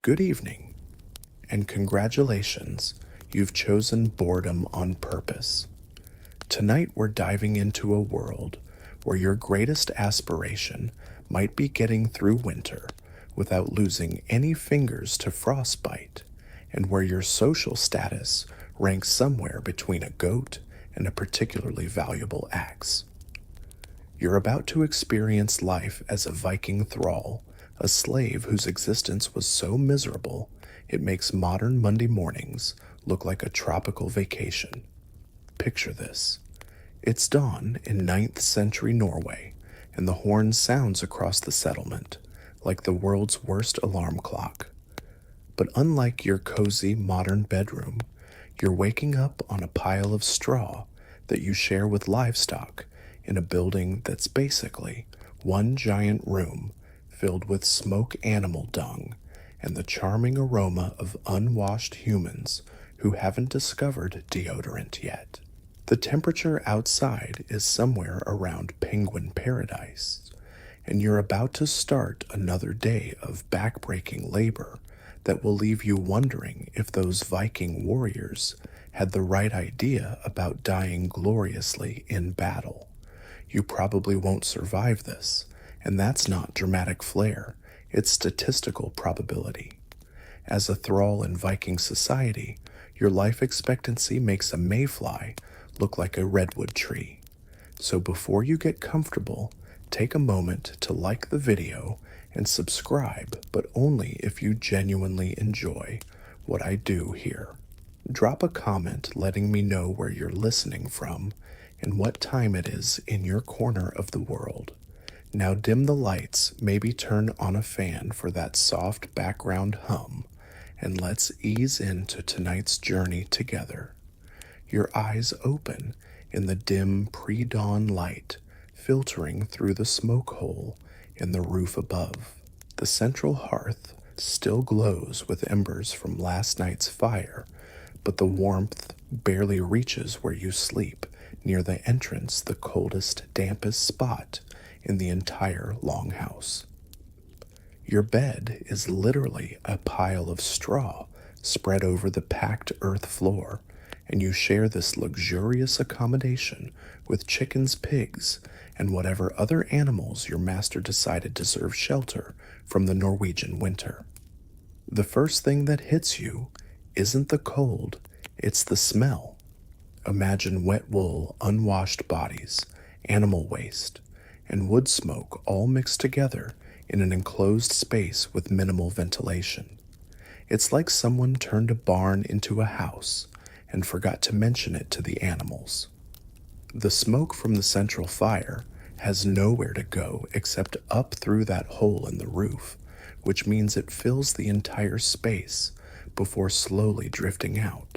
Good evening, and congratulations, you've chosen boredom on purpose. Tonight we're diving into a world where your greatest aspiration might be getting through winter without losing any fingers to frostbite, and where your social status ranks somewhere between a goat and a particularly valuable axe. You're about to experience life as a Viking thrall, a slave whose existence was so miserable it makes modern Monday mornings look like a tropical vacation. Picture this. It's dawn in 9th century Norway, and the horn sounds across the settlement like the world's worst alarm clock. But unlike your cozy modern bedroom, you're waking up on a pile of straw that you share with livestock in a building that's basically one giant room filled with smoke animal dung and the charming aroma of unwashed humans who haven't discovered deodorant yet. The temperature outside is somewhere around penguin paradise, and you're about to start another day of backbreaking labor that will leave you wondering if those Viking warriors had the right idea about dying gloriously in battle. You probably won't survive this, and that's not dramatic flair, it's statistical probability. As a thrall in Viking society, your life expectancy makes a mayfly look like a redwood tree. So before you get comfortable, take a moment to like the video and subscribe, but only if you genuinely enjoy what I do here. Drop a comment letting me know where you're listening from and what time it is in your corner of the world. Now dim the lights, maybe turn on a fan for that soft background hum, and let's ease into tonight's journey together. Your eyes open in the dim pre-dawn light filtering through the smoke hole in the roof above. The central hearth still glows with embers from last night's fire, but the warmth barely reaches where you sleep, near the entrance, the coldest, dampest spot in the entire longhouse. Your bed is literally a pile of straw spread over the packed earth floor, and you share this luxurious accommodation with chickens, pigs, and whatever other animals your master decided deserve shelter from the Norwegian winter. The first thing that hits you isn't the cold, it's the smell. Imagine wet wool, unwashed bodies, animal waste, and wood smoke all mixed together in an enclosed space with minimal ventilation. It's like someone turned a barn into a house and forgot to mention it to the animals. The smoke from the central fire has nowhere to go except up through that hole in the roof, which means it fills the entire space before slowly drifting out.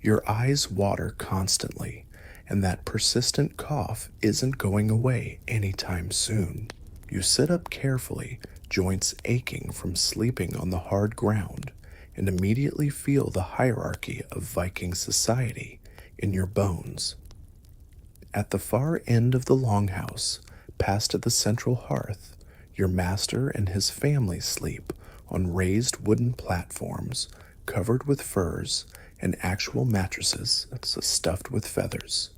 Your eyes water constantly, and that persistent cough isn't going away anytime soon. You sit up carefully, joints aching from sleeping on the hard ground, and immediately feel the hierarchy of Viking society in your bones. At the far end of the longhouse, past the central hearth, your master and his family sleep on raised wooden platforms covered with furs and actual mattresses stuffed with feathers.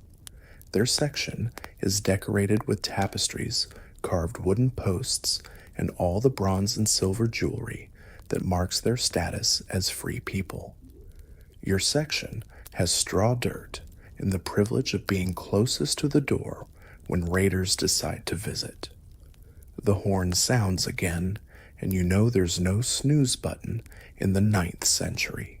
Their section is decorated with tapestries, carved wooden posts, and all the bronze and silver jewelry that marks their status as free people. Your section has straw dirt and the privilege of being closest to the door when raiders decide to visit. The horn sounds again, and you know there's no snooze button in the 9th century.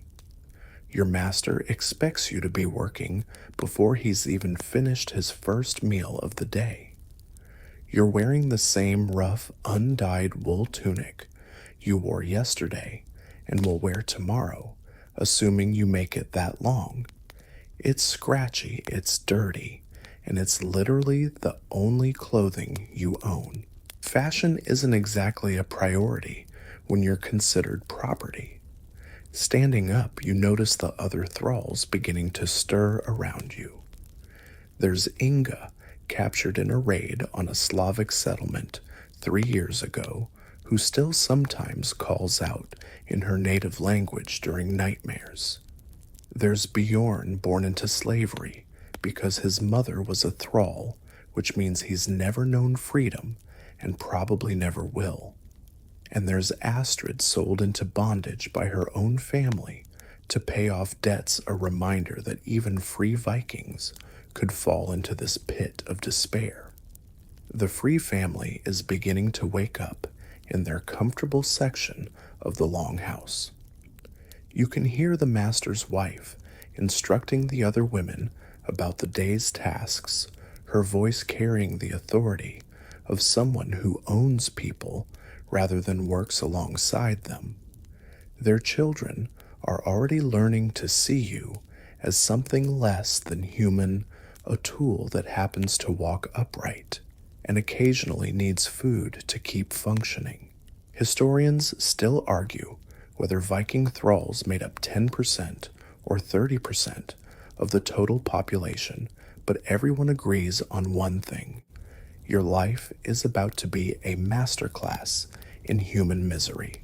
Your master expects you to be working before he's even finished his first meal of the day. You're wearing the same rough, undyed wool tunic you wore yesterday and will wear tomorrow, assuming you make it that long. It's scratchy, it's dirty, and it's literally the only clothing you own. Fashion isn't exactly a priority when you're considered property. Standing up, you notice the other thralls beginning to stir around you. There's Inga, captured in a raid on a Slavic settlement 3 years ago, who still sometimes calls out in her native language during nightmares. There's Bjorn, born into slavery because his mother was a thrall, which means he's never known freedom and probably never will. And there's Astrid, sold into bondage by her own family to pay off debts, a reminder that even free Vikings could fall into this pit of despair. The free family is beginning to wake up in their comfortable section of the longhouse. You can hear the master's wife instructing the other women about the day's tasks, her voice carrying the authority of someone who owns people rather than works alongside them. Their children are already learning to see you as something less than human, a tool that happens to walk upright and occasionally needs food to keep functioning. Historians still argue whether Viking thralls made up 10% or 30% of the total population, but everyone agrees on one thing. Your life is about to be a masterclass in human misery.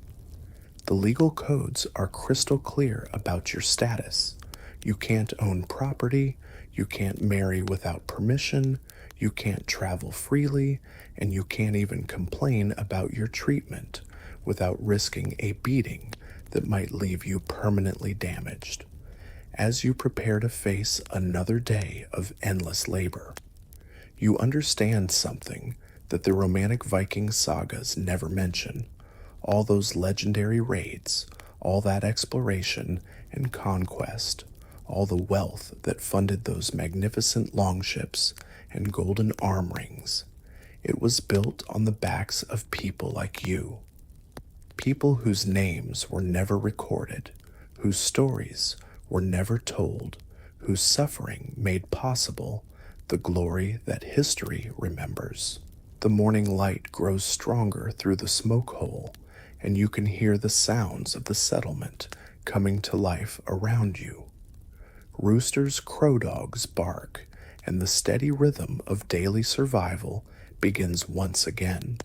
The legal codes are crystal clear about your status. You can't own property, you can't marry without permission, you can't travel freely, and you can't even complain about your treatment without risking a beating that might leave you permanently damaged. As you prepare to face another day of endless labor, you understand something that the romantic Viking sagas never mention. All those legendary raids, all that exploration and conquest, all the wealth that funded those magnificent longships and golden arm rings. It was built on the backs of people like you. People whose names were never recorded, whose stories were never told, whose suffering made possible the glory that history remembers. The morning light grows stronger through the smoke hole, and you can hear the sounds of the settlement coming to life around you. Roosters, crow dogs bark, and the steady rhythm of daily survival begins once again.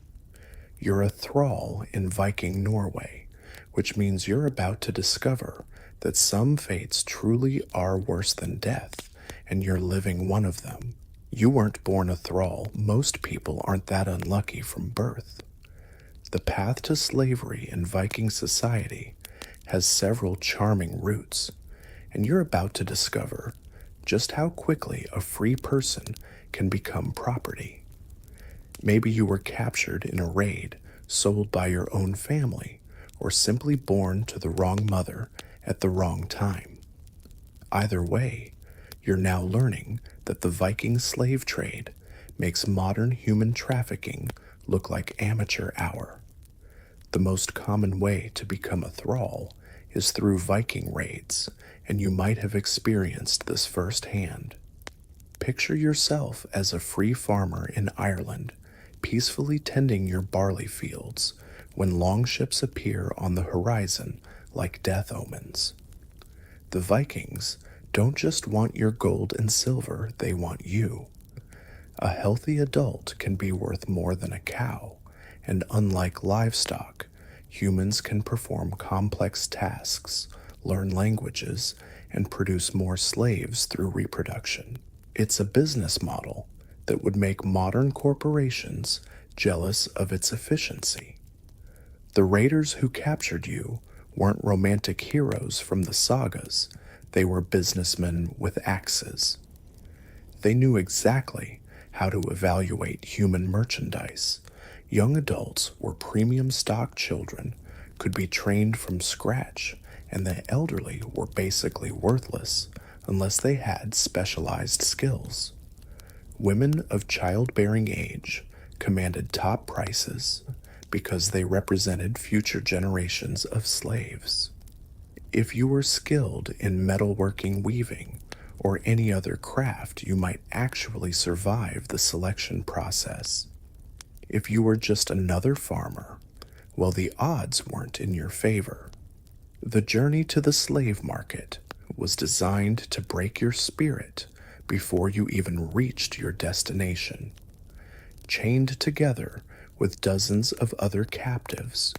You're a thrall in Viking Norway, which means you're about to discover that some fates truly are worse than death, and you're living one of them. You weren't born a thrall. Most people aren't that unlucky from birth. The path to slavery in Viking society has several charming routes, and you're about to discover just how quickly a free person can become property. Maybe you were captured in a raid, sold by your own family, or simply born to the wrong mother at the wrong time. Either way, you're now learning that the Viking slave trade makes modern human trafficking look like amateur hour. The most common way to become a thrall is through Viking raids, and you might have experienced this firsthand. Picture yourself as a free farmer in Ireland, peacefully tending your barley fields when longships appear on the horizon like death omens. The Vikings don't just want your gold and silver, they want you. A healthy adult can be worth more than a cow, and unlike livestock, humans can perform complex tasks, learn languages, and produce more slaves through reproduction. It's a business model that would make modern corporations jealous of its efficiency. The raiders who captured you weren't romantic heroes from the sagas, they were businessmen with axes. They knew exactly how to evaluate human merchandise. Young adults were premium stock children, could be trained from scratch, and the elderly were basically worthless unless they had specialized skills. Women of childbearing age commanded top prices because they represented future generations of slaves. If you were skilled in metalworking, weaving, or any other craft, you might actually survive the selection process. If you were just another farmer, well, the odds weren't in your favor. The journey to the slave market was designed to break your spirit before you even reached your destination. Chained together With dozens of other captives,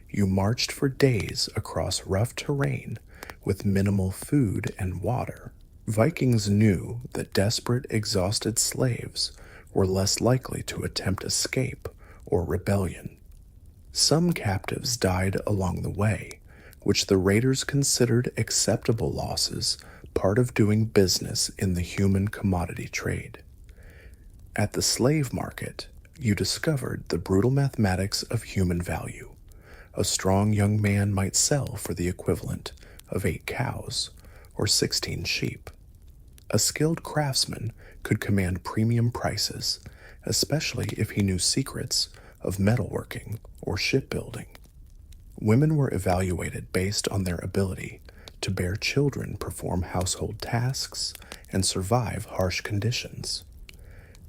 you marched for days across rough terrain with minimal food and water. Vikings knew that desperate, exhausted slaves were less likely to attempt escape or rebellion. Some captives died along the way, which the raiders considered acceptable losses, part of doing business in the human commodity trade. At the slave market, you discovered the brutal mathematics of human value. A strong young man might sell for the equivalent of 8 cows or 16 sheep. A skilled craftsman could command premium prices, especially if he knew secrets of metalworking or shipbuilding. Women were evaluated based on their ability to bear children, perform household tasks, and survive harsh conditions.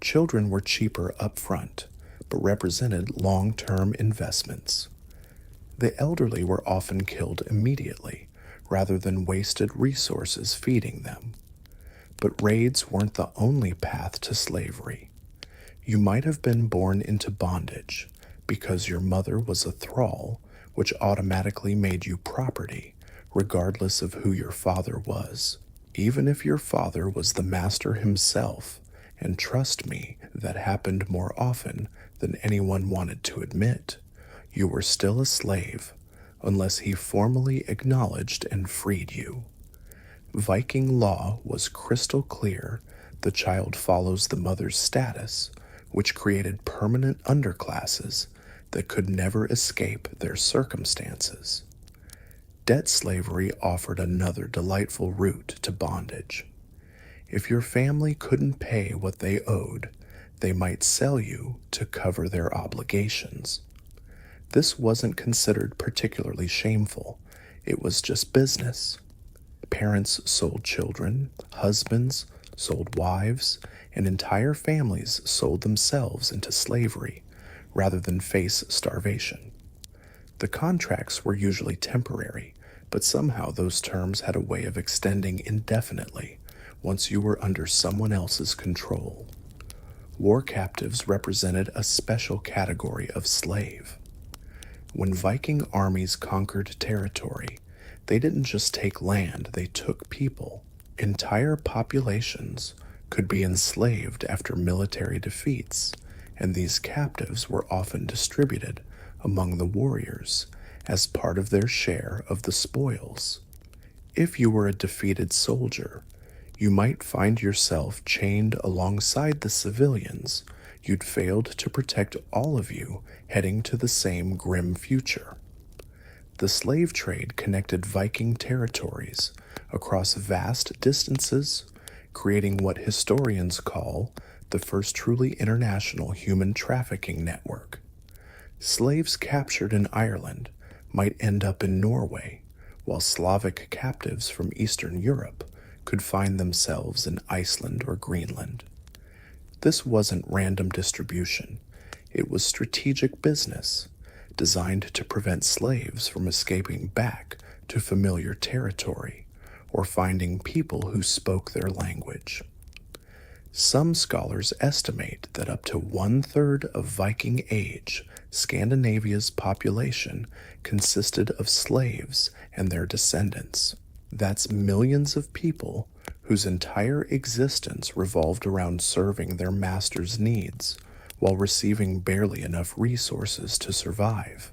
Children were cheaper up front, but represented long-term investments. The elderly were often killed immediately, rather than wasted resources feeding them. But raids weren't the only path to slavery. You might have been born into bondage because your mother was a thrall, which automatically made you property, regardless of who your father was. Even if your father was the master himself, and trust me, that happened more often than anyone wanted to admit, you were still a slave, unless he formally acknowledged and freed you. Viking law was crystal clear: the child follows the mother's status, which created permanent underclasses that could never escape their circumstances. Debt slavery offered another delightful route to bondage. If your family couldn't pay what they owed, they might sell you to cover their obligations. This wasn't considered particularly shameful. It was just business. Parents sold children, husbands sold wives, and entire families sold themselves into slavery rather than face starvation. The contracts were usually temporary, but somehow those terms had a way of extending indefinitely once you were under someone else's control. War captives represented a special category of slave. When Viking armies conquered territory, they didn't just take land, they took people. Entire populations could be enslaved after military defeats, and these captives were often distributed among the warriors as part of their share of the spoils. If you were a defeated soldier, you might find yourself chained alongside the civilians you'd failed to protect, all of you heading to the same grim future. The slave trade connected Viking territories across vast distances, creating what historians call the first truly international human trafficking network. Slaves captured in Ireland might end up in Norway, while Slavic captives from Eastern Europe could find themselves in Iceland or Greenland. This wasn't random distribution. It was strategic business, designed to prevent slaves from escaping back to familiar territory or finding people who spoke their language. Some scholars estimate that up to 1/3 of Viking Age Scandinavia's population consisted of slaves and their descendants. That's millions of people whose entire existence revolved around serving their master's needs while receiving barely enough resources to survive.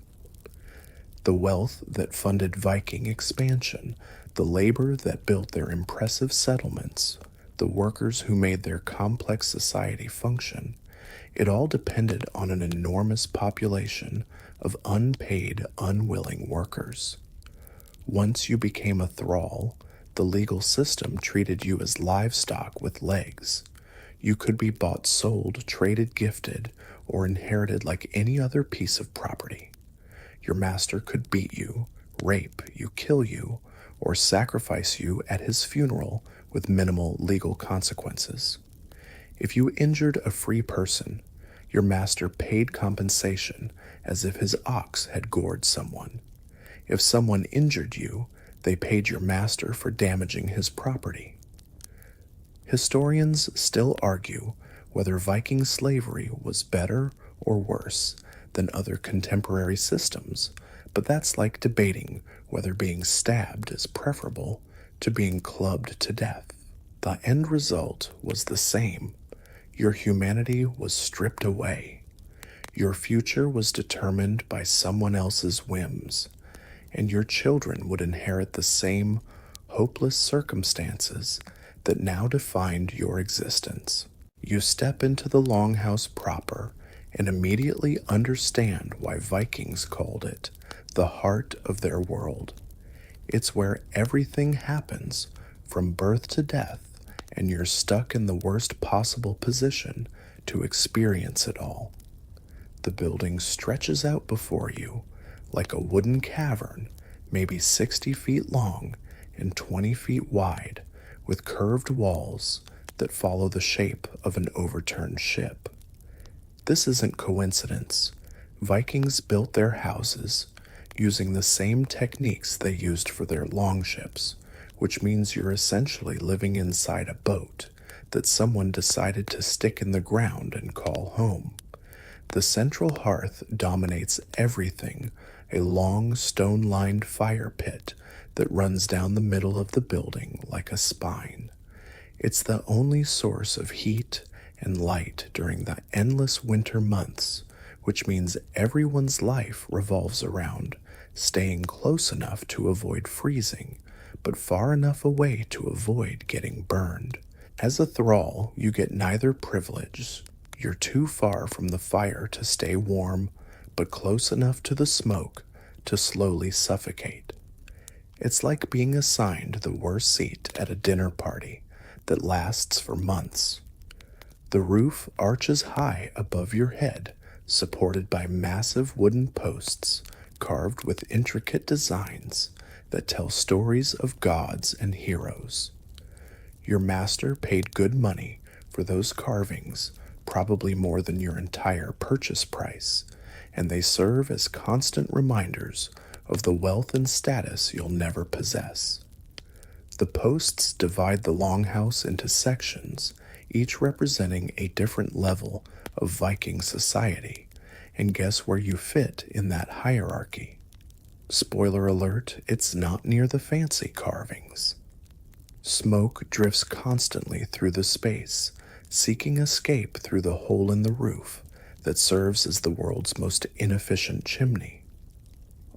The wealth that funded Viking expansion, the labor that built their impressive settlements, the workers who made their complex society function, it all depended on an enormous population of unpaid, unwilling workers. Once you became a thrall, the legal system treated you as livestock with legs. You could be bought, sold, traded, gifted, or inherited like any other piece of property. Your master could beat you, rape you, kill you, or sacrifice you at his funeral with minimal legal consequences. If you injured a free person, your master paid compensation as if his ox had gored someone. If someone injured you, they paid your master for damaging his property. Historians still argue whether Viking slavery was better or worse than other contemporary systems, but that's like debating whether being stabbed is preferable to being clubbed to death. The end result was the same. Your humanity was stripped away. Your future was determined by someone else's whims, and your children would inherit the same hopeless circumstances that now defined your existence. You step into the longhouse proper and immediately understand why Vikings called it the heart of their world. It's where everything happens from birth to death, and you're stuck in the worst possible position to experience it all. The building stretches out before you like a wooden cavern, maybe 60 feet long and 20 feet wide, with curved walls that follow the shape of an overturned ship. This isn't coincidence. Vikings built their houses using the same techniques they used for their longships, which means you're essentially living inside a boat that someone decided to stick in the ground and call home. The central hearth dominates everything, a long stone-lined fire pit that runs down the middle of the building like a spine. It's the only source of heat and light during the endless winter months, which means everyone's life revolves around staying close enough to avoid freezing, but far enough away to avoid getting burned. As a thrall, you get neither privilege. You're too far from the fire to stay warm, but close enough to the smoke to slowly suffocate. It's like being assigned the worst seat at a dinner party that lasts for months. The roof arches high above your head, supported by massive wooden posts carved with intricate designs that tell stories of gods and heroes. Your master paid good money for those carvings, probably more than your entire purchase price, and they serve as constant reminders of the wealth and status you'll never possess. The posts divide the longhouse into sections, each representing a different level of Viking society, and guess where you fit in that hierarchy? Spoiler alert, it's not near the fancy carvings. Smoke drifts constantly through the space, seeking escape through the hole in the roof that serves as the world's most inefficient chimney.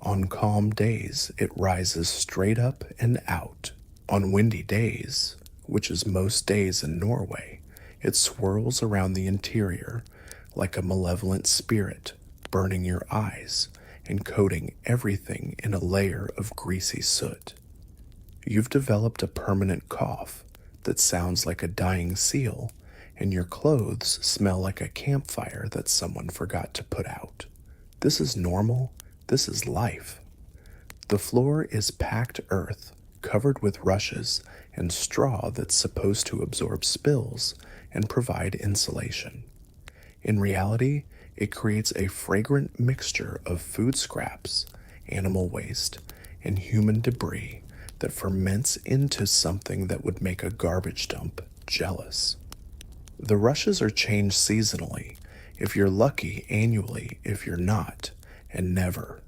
On calm days, it rises straight up and out. On windy days, which is most days in Norway, it swirls around the interior like a malevolent spirit, burning your eyes and coating everything in a layer of greasy soot. You've developed a permanent cough that sounds like a dying seal, and your clothes smell like a campfire that someone forgot to put out. This is normal. This is life. The floor is packed earth, covered with rushes and straw that's supposed to absorb spills and provide insulation. In reality, it creates a fragrant mixture of food scraps, animal waste, and human debris that ferments into something that would make a garbage dump jealous. The rushes are changed seasonally, if you're lucky annually, if you're not, and never,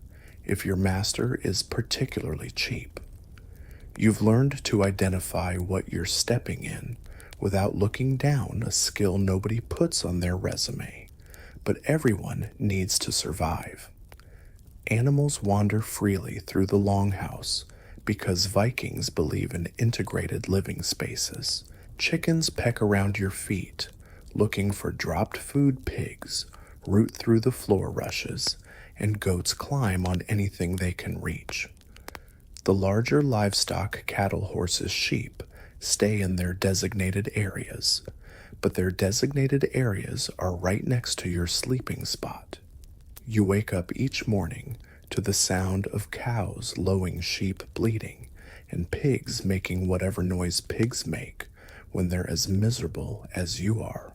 if your master is particularly cheap. You've learned to identify what you're stepping in without looking down, a skill nobody puts on their resume, but everyone needs to survive. Animals wander freely through the longhouse because Vikings believe in integrated living spaces. Chickens peck around your feet, looking for dropped food. Pigs root through the floor rushes, and goats climb on anything they can reach. The larger livestock, cattle, horses, sheep, stay in their designated areas, but their designated areas are right next to your sleeping spot. You wake up each morning to the sound of cows lowing, sheep bleating, and pigs making whatever noise pigs make when they're as miserable as you are.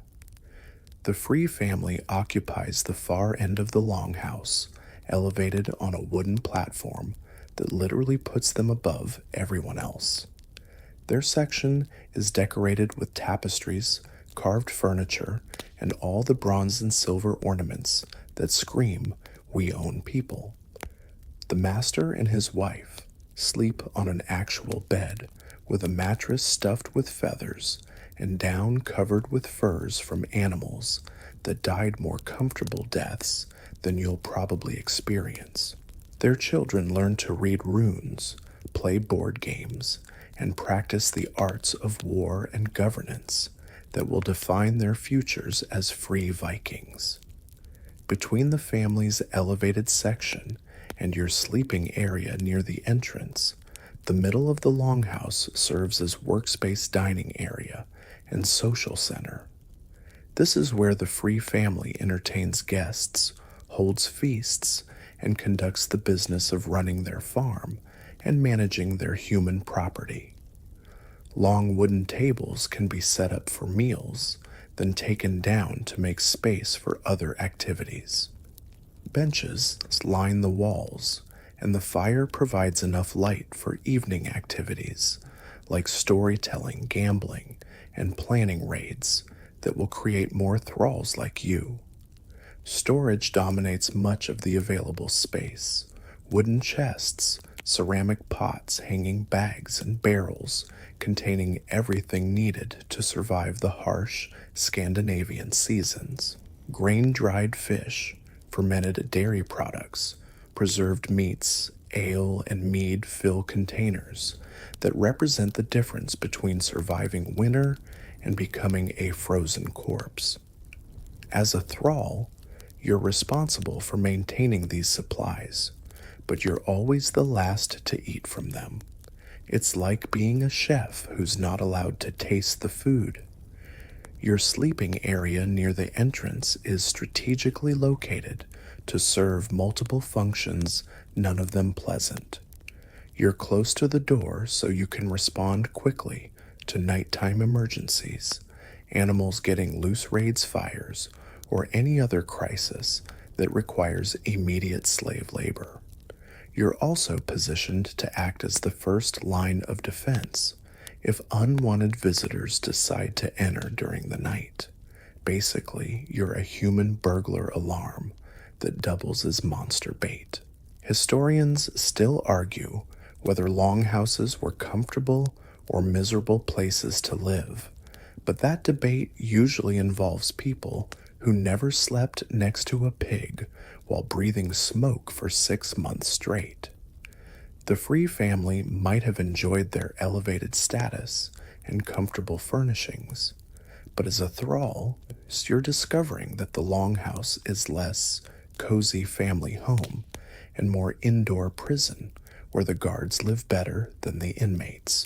The Free family occupies the far end of the longhouse, elevated on a wooden platform that literally puts them above everyone else. Their section is decorated with tapestries, carved furniture, and all the bronze and silver ornaments that scream we own people. The master and his wife sleep on an actual bed with a mattress stuffed with feathers and down covered with furs from animals that died more comfortable deaths than you'll probably experience. Their children learn to read runes, play board games, and practice the arts of war and governance that will define their futures as free Vikings. Between the family's elevated section and your sleeping area near the entrance, the middle of the longhouse serves as workspace dining area and social center. This is where the free family entertains guests, holds feasts, and conducts the business of running their farm and managing their human property. Long wooden tables can be set up for meals, then taken down to make space for other activities. Benches line the walls, and the fire provides enough light for evening activities like storytelling, gambling, and planning raids that will create more thralls like you. Storage dominates much of the available space. Wooden chests, ceramic pots, hanging bags, and barrels containing everything needed to survive the harsh Scandinavian seasons. Grain-dried fish, fermented dairy products, preserved meats, ale, and mead fill containers that represent the difference between surviving winter and becoming a frozen corpse. As a thrall, you're responsible for maintaining these supplies, but you're always the last to eat from them. It's like being a chef who's not allowed to taste the food. Your sleeping area near the entrance is strategically located to serve multiple functions, none of them pleasant. You're close to the door so you can respond quickly to nighttime emergencies, animals getting loose raids fires, or any other crisis that requires immediate slave labor. You're also positioned to act as the first line of defense if unwanted visitors decide to enter during the night. Basically, you're a human burglar alarm that doubles as monster bait. Historians still argue whether longhouses were comfortable or miserable places to live, but that debate usually involves people who never slept next to a pig while breathing smoke for 6 months straight. The free family might have enjoyed their elevated status and comfortable furnishings, but as a thrall, you're discovering that the longhouse is less cozy family home and more indoor prison where the guards live better than the inmates.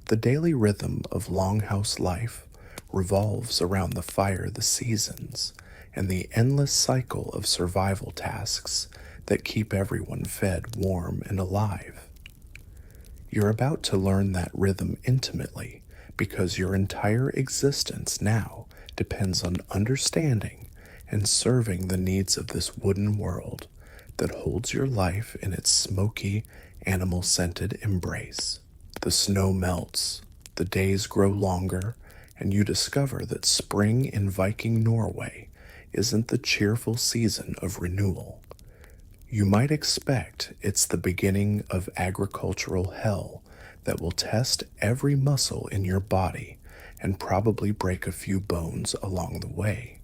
The daily rhythm of longhouse life revolves around the fire, the seasons, and the endless cycle of survival tasks that keep everyone fed, warm, and alive. You're about to learn that rhythm intimately because your entire existence now depends on understanding and serving the needs of this wooden world that holds your life in its smoky, animal-scented embrace. The snow melts, the days grow longer, and you discover that spring in Viking Norway isn't the cheerful season of renewal. You might expect it's the beginning of agricultural hell that will test every muscle in your body and probably break a few bones along the way.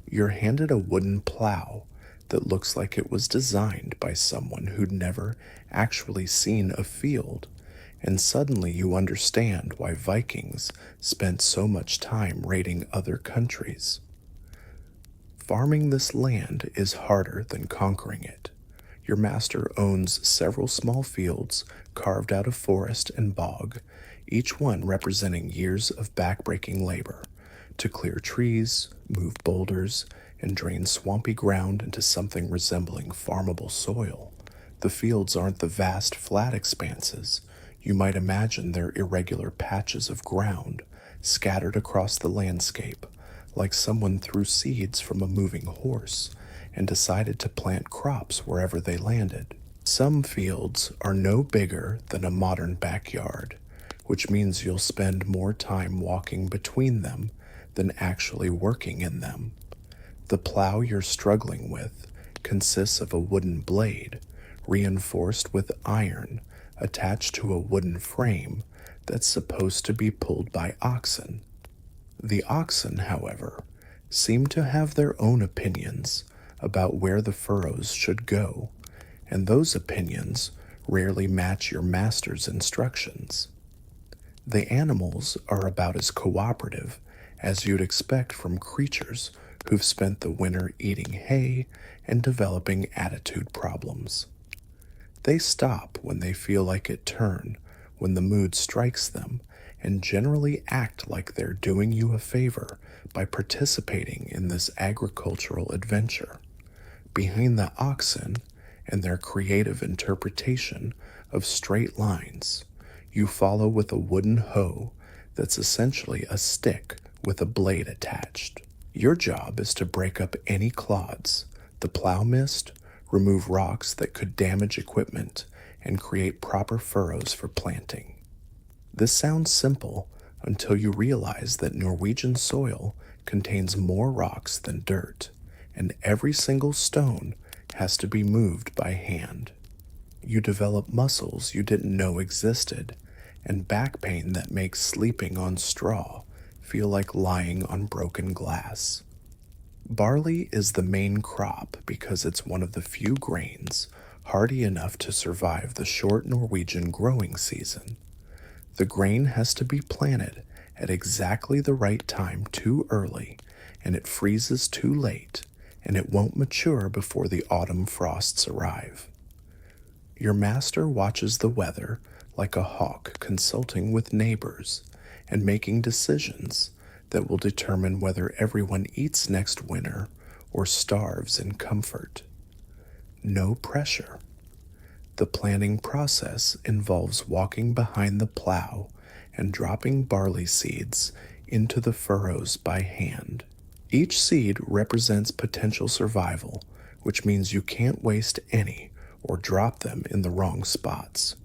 You're handed a wooden plow that looks like it was designed by someone who'd never actually seen a field, and suddenly you understand why Vikings spent so much time raiding other countries. Farming this land is harder than conquering it. Your master owns several small fields carved out of forest and bog, each one representing years of backbreaking labor to clear trees, move boulders, and drain swampy ground into something resembling farmable soil. The fields aren't the vast, flat expanses. You might imagine they're irregular patches of ground scattered across the landscape, like someone threw seeds from a moving horse and decided to plant crops wherever they landed. Some fields are no bigger than a modern backyard, which means you'll spend more time walking between them than actually working in them. The plow you're struggling with consists of a wooden blade reinforced with iron attached to a wooden frame that's supposed to be pulled by oxen. The oxen, however, seem to have their own opinions about where the furrows should go, and those opinions rarely match your master's instructions. The animals are about as cooperative as you'd expect from creatures who've spent the winter eating hay and developing attitude problems. They stop when they feel like it turn, when the mood strikes them, and generally act like they're doing you a favor by participating in this agricultural adventure. Behind the oxen and their creative interpretation of straight lines, you follow with a wooden hoe that's essentially a stick with a blade attached. Your job is to break up any clods, the plow mist, remove rocks that could damage equipment, and create proper furrows for planting. This sounds simple until you realize that Norwegian soil contains more rocks than dirt, and every single stone has to be moved by hand. You develop muscles you didn't know existed, and back pain that makes sleeping on straw feel like lying on broken glass. Barley is the main crop because it's one of the few grains hardy enough to survive the short Norwegian growing season. The grain has to be planted at exactly the right time too early, and it freezes too late, and it won't mature before the autumn frosts arrive. Your master watches the weather like a hawk consulting with neighbors and making decisions that will determine whether everyone eats next winter or starves in comfort. No pressure. The planning process involves walking behind the plow and dropping barley seeds into the furrows by hand. Each seed represents potential survival, which means you can't waste any or drop them in the wrong spots.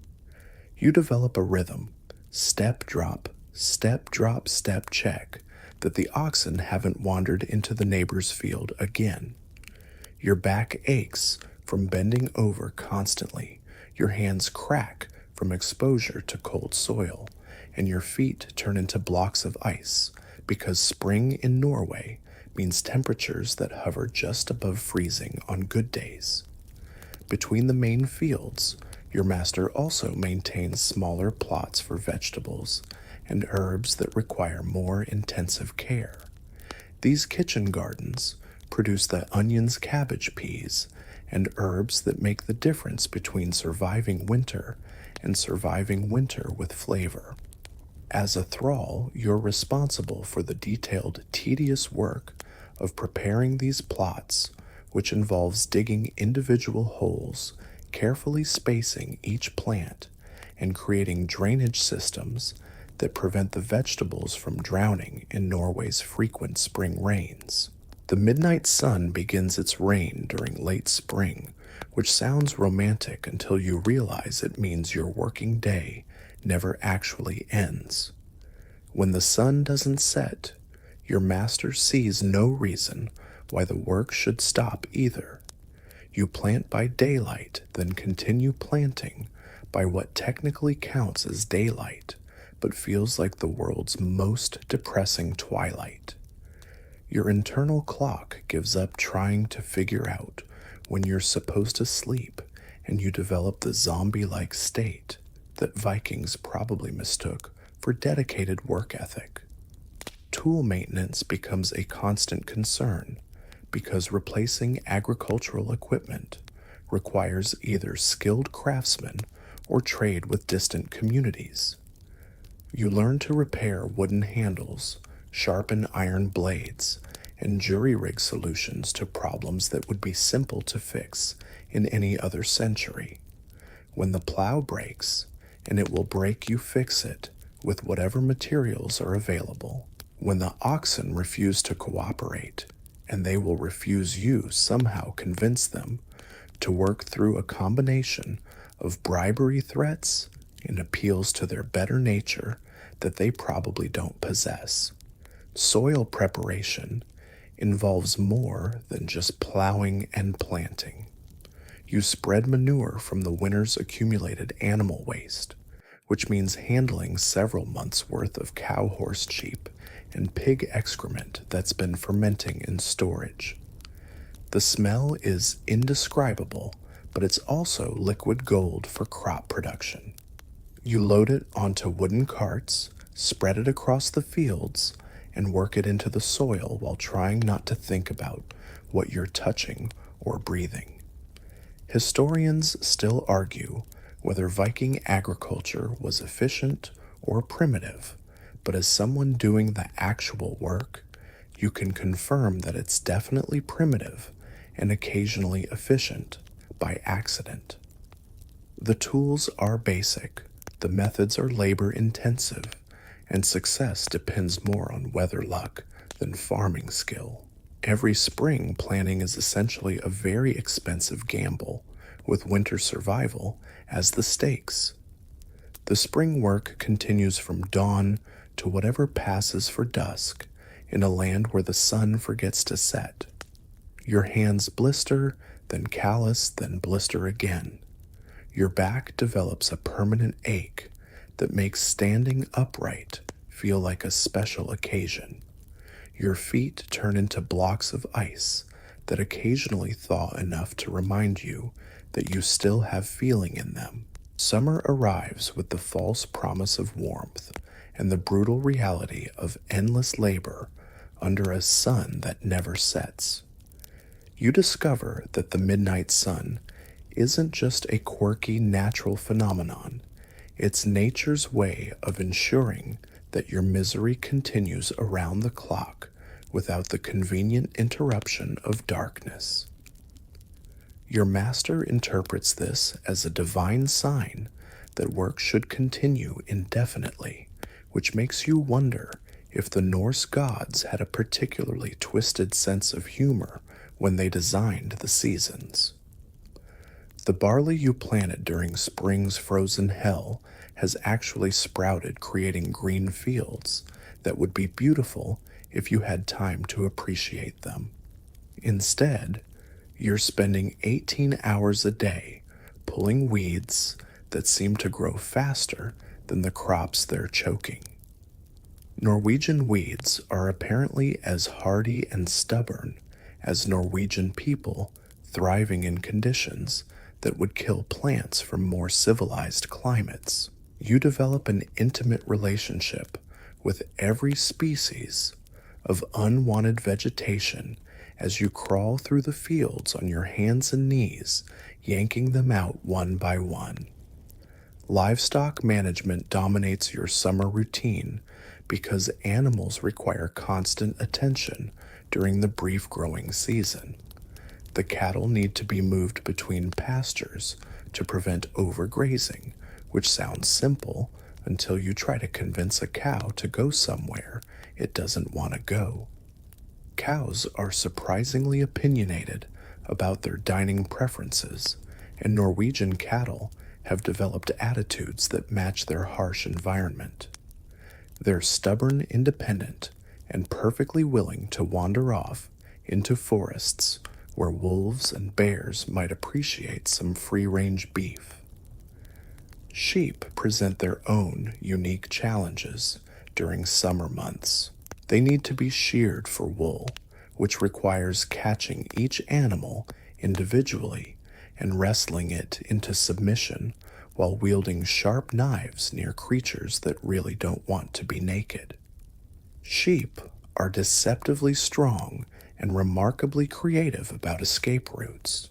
You develop a rhythm, step drop, step drop, step check, that the oxen haven't wandered into the neighbor's field again. Your back aches from bending over constantly, your hands crack from exposure to cold soil, and your feet turn into blocks of ice because spring in Norway means temperatures that hover just above freezing on good days. Between the main fields, your master also maintains smaller plots for vegetables and herbs that require more intensive care. These kitchen gardens produce the onions, cabbage, peas, and herbs that make the difference between surviving winter and surviving winter with flavor. As a thrall, you're responsible for the detailed, tedious work of preparing these plots, which involves digging individual holes, carefully spacing each plant, and creating drainage systems that prevent the vegetables from drowning in Norway's frequent spring rains. The midnight sun begins its reign during late spring, which sounds romantic until you realize it means your working day never actually ends. When the sun doesn't set, your master sees no reason why the work should stop either. You plant by daylight, then continue planting by what technically counts as daylight, but feels like the world's most depressing twilight. Your internal clock gives up trying to figure out when you're supposed to sleep, and you develop the zombie-like state that Vikings probably mistook for dedicated work ethic. Tool maintenance becomes a constant concern because replacing agricultural equipment requires either skilled craftsmen or trade with distant communities. You learn to repair wooden handles, sharpen iron blades, and jury-rig solutions to problems that would be simple to fix in any other century. When the plow breaks, and it will break, you fix it with whatever materials are available. When the oxen refuse to cooperate, and they will refuse, you somehow convince them to work through a combination of bribery threats and appeals to their better nature that they probably don't possess. Soil preparation involves more than just plowing and planting. You spread manure from the winter's accumulated animal waste, which means handling several months' worth of cow, horse, sheep, and pig excrement that's been fermenting in storage. The smell is indescribable, but it's also liquid gold for crop production. You load it onto wooden carts, spread it across the fields, and work it into the soil while trying not to think about what you're touching or breathing. Historians still argue whether Viking agriculture was efficient or primitive, but as someone doing the actual work, you can confirm that it's definitely primitive and occasionally efficient by accident. The tools are basic, the methods are labor intensive, and success depends more on weather luck than farming skill. Every spring, planting is essentially a very expensive gamble, with winter survival as the stakes. The spring work continues from dawn to whatever passes for dusk in a land where the sun forgets to set. Your hands blister, then callous, then blister again. Your back develops a permanent ache that makes standing upright feel like a special occasion. Your feet turn into blocks of ice that occasionally thaw enough to remind you that you still have feeling in them. Summer arrives with the false promise of warmth and the brutal reality of endless labor under a sun that never sets. You discover that the midnight sun isn't just a quirky natural phenomenon, it's nature's way of ensuring that your misery continues around the clock without the convenient interruption of darkness. Your master interprets this as a divine sign that work should continue indefinitely, which makes you wonder if the Norse gods had a particularly twisted sense of humor when they designed the seasons. The barley you planted during spring's frozen hell has actually sprouted, creating green fields that would be beautiful if you had time to appreciate them. Instead, you're spending 18 hours a day pulling weeds that seem to grow faster than the crops they're choking. Norwegian weeds are apparently as hardy and stubborn as Norwegian people, thriving in conditions that would kill plants from more civilized climates. You develop an intimate relationship with every species of unwanted vegetation as you crawl through the fields on your hands and knees, yanking them out one by one. Livestock management dominates your summer routine because animals require constant attention during the brief growing season. The cattle need to be moved between pastures to prevent overgrazing, which sounds simple until you try to convince a cow to go somewhere it doesn't want to go. Cows are surprisingly opinionated about their dining preferences, and Norwegian cattle have developed attitudes that match their harsh environment. They're stubborn, independent, and perfectly willing to wander off into forests where wolves and bears might appreciate some free-range beef. Sheep present their own unique challenges during summer months. They need to be sheared for wool, which requires catching each animal individually and wrestling it into submission while wielding sharp knives near creatures that really don't want to be naked. Sheep are deceptively strong and remarkably creative about escape routes.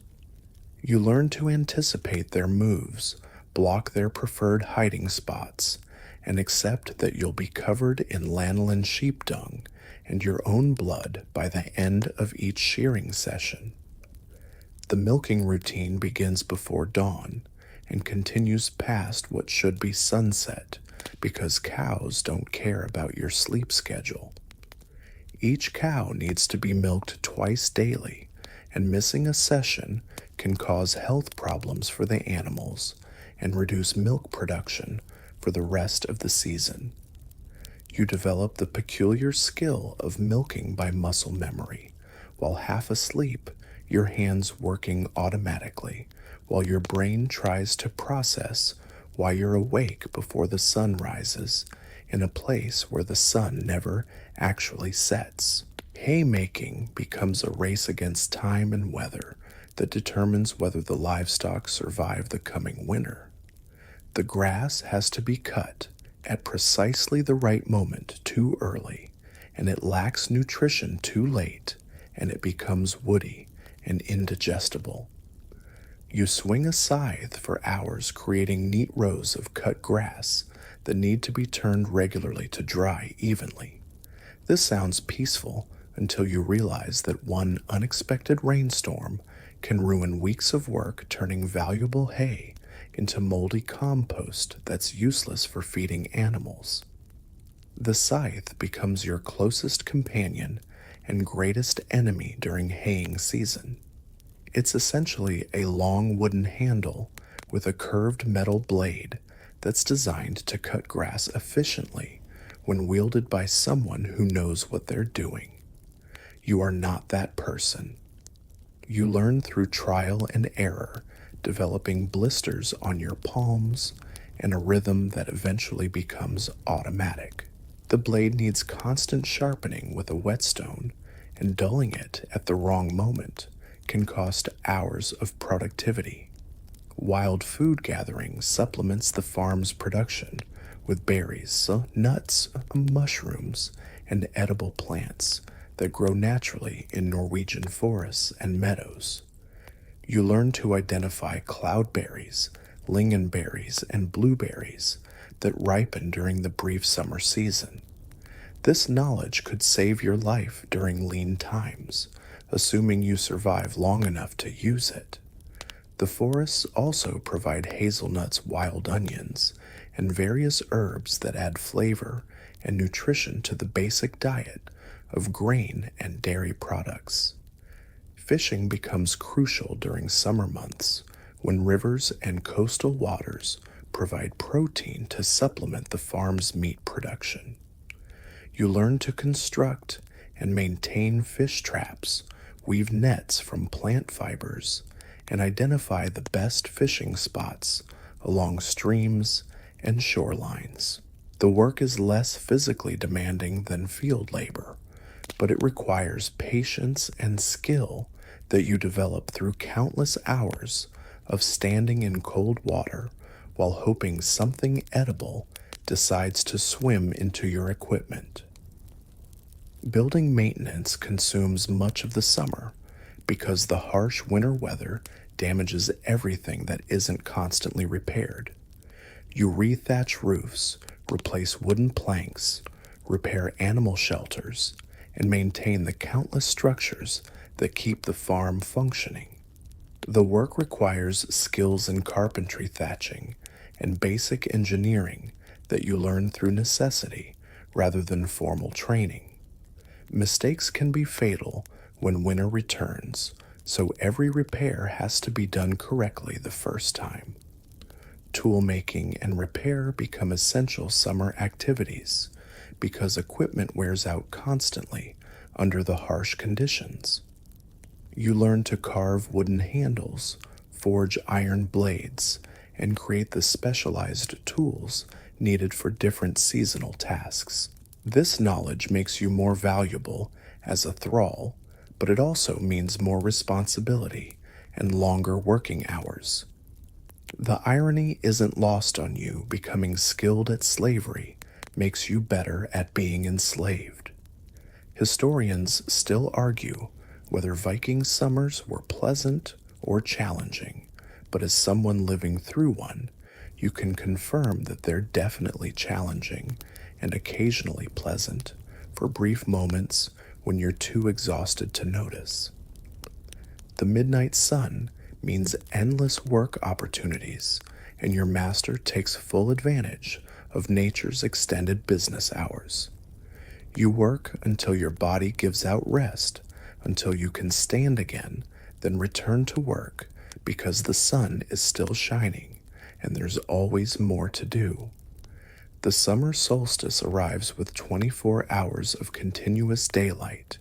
You learn to anticipate their moves, block their preferred hiding spots, and accept that you'll be covered in lanolin sheep dung and your own blood by the end of each shearing session. The milking routine begins before dawn and continues past what should be sunset because cows don't care about your sleep schedule. Each cow needs to be milked twice daily, and missing a session can cause health problems for the animals and reduce milk production for the rest of the season. You develop the peculiar skill of milking by muscle memory, While half asleep, your hands working automatically, while your brain tries to process why you're awake before the sun rises in a place where the sun never actually sets. Haymaking becomes a race against time and weather that determines whether the livestock survive the coming winter. The grass has to be cut at precisely the right moment too early, and it lacks nutrition too late, and it becomes woody and indigestible. You swing a scythe for hours, creating neat rows of cut grass that need to be turned regularly to dry evenly. This sounds peaceful until you realize that one unexpected rainstorm can ruin weeks of work turning valuable hay into moldy compost that's useless for feeding animals. The scythe becomes your closest companion and greatest enemy during haying season. It's essentially a long wooden handle with a curved metal blade that's designed to cut grass efficiently when wielded by someone who knows what they're doing. You are not that person. You learn through trial and error, developing blisters on your palms and a rhythm that eventually becomes automatic. The blade needs constant sharpening with a whetstone, and dulling it at the wrong moment can cost hours of productivity. Wild food gathering supplements the farm's production with berries, nuts, mushrooms, and edible plants that grow naturally in Norwegian forests and meadows. You learn to identify cloudberries, lingonberries, and blueberries that ripen during the brief summer season. This knowledge could save your life during lean times, assuming you survive long enough to use it. The forests also provide hazelnuts, wild onions, and various herbs that add flavor and nutrition to the basic diet of grain and dairy products. Fishing becomes crucial during summer months when rivers and coastal waters provide protein to supplement the farm's meat production. You learn to construct and maintain fish traps, weave nets from plant fibers, and identify the best fishing spots along streams and shorelines. The work is less physically demanding than field labor, but it requires patience and skill that you develop through countless hours of standing in cold water while hoping something edible decides to swim into your equipment. Building maintenance consumes much of the summer because the harsh winter weather damages everything that isn't constantly repaired. You rethatch roofs, replace wooden planks, repair animal shelters, and maintain the countless structures that keep the farm functioning. The work requires skills in carpentry, thatching, and basic engineering that you learn through necessity rather than formal training. Mistakes can be fatal when winter returns, so every repair has to be done correctly the first time. Tool making and repair become essential summer activities because equipment wears out constantly under the harsh conditions. You learn to carve wooden handles, forge iron blades, and create the specialized tools needed for different seasonal tasks. This knowledge makes you more valuable as a thrall, but it also means more responsibility and longer working hours. The irony isn't lost on you. Becoming skilled at slavery makes you better at being enslaved. Historians still argue whether Viking summers were pleasant or challenging, but as someone living through one, you can confirm that they're definitely challenging and occasionally pleasant for brief moments when you're too exhausted to notice. The midnight sun means endless work opportunities, and your master takes full advantage of nature's extended business hours. You work until your body gives out rest, until you can stand again, then return to work because the sun is still shining and there's always more to do. The summer solstice arrives with 24 hours of continuous daylight,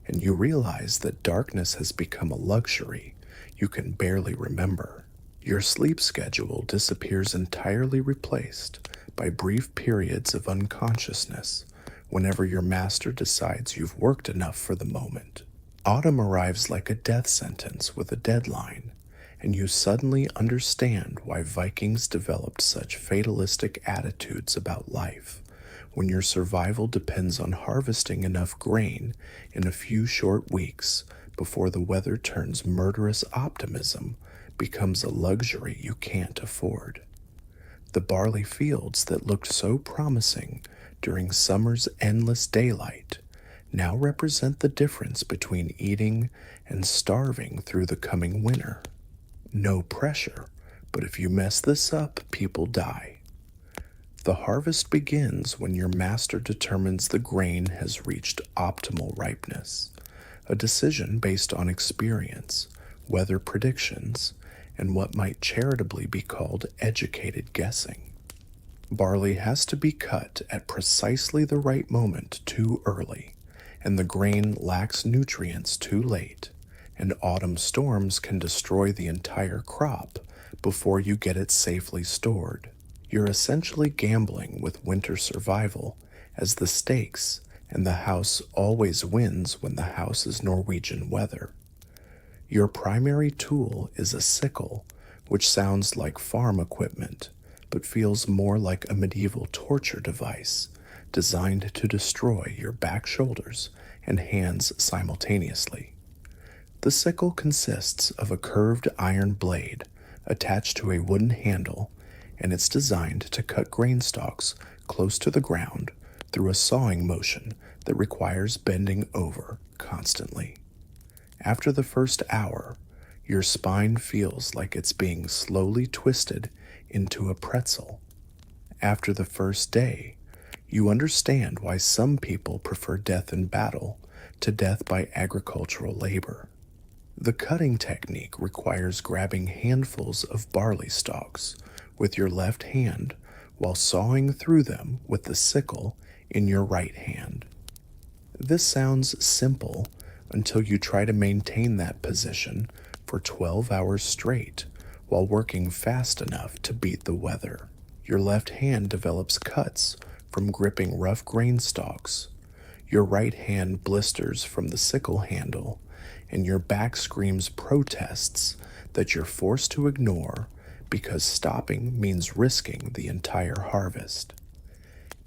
and you realize that darkness has become a luxury you can barely remember. Your sleep schedule disappears entirely, replaced by brief periods of unconsciousness whenever your master decides you've worked enough for the moment. Autumn arrives like a death sentence with a deadline, and you suddenly understand why Vikings developed such fatalistic attitudes about life, when your survival depends on harvesting enough grain in a few short weeks before the weather turns murderous optimism becomes a luxury you can't afford. The barley fields that looked so promising during summer's endless daylight now represent the difference between eating and starving through the coming winter. No pressure, but if you mess this up, people die. The harvest begins when your master determines the grain has reached optimal ripeness, a decision based on experience, weather predictions, and what might charitably be called educated guessing. Barley has to be cut at precisely the right moment too early, and the grain lacks nutrients too late, and autumn storms can destroy the entire crop before you get it safely stored. You're essentially gambling with winter survival as the stakes, and the house always wins when the house is Norwegian weather. Your primary tool is a sickle, which sounds like farm equipment, but feels more like a medieval torture device designed to destroy your back, shoulders, and hands simultaneously. The sickle consists of a curved iron blade attached to a wooden handle, and it's designed to cut grain stalks close to the ground through a sawing motion that requires bending over constantly. After the first hour, your spine feels like it's being slowly twisted into a pretzel. After the first day, you understand why some people prefer death in battle to death by agricultural labor. The cutting technique requires grabbing handfuls of barley stalks with your left hand while sawing through them with the sickle in your right hand. This sounds simple until you try to maintain that position for 12 hours straight while working fast enough to beat the weather. Your left hand develops cuts from gripping rough grain stalks. Your right hand blisters from the sickle handle, and your back screams protests that you're forced to ignore because stopping means risking the entire harvest.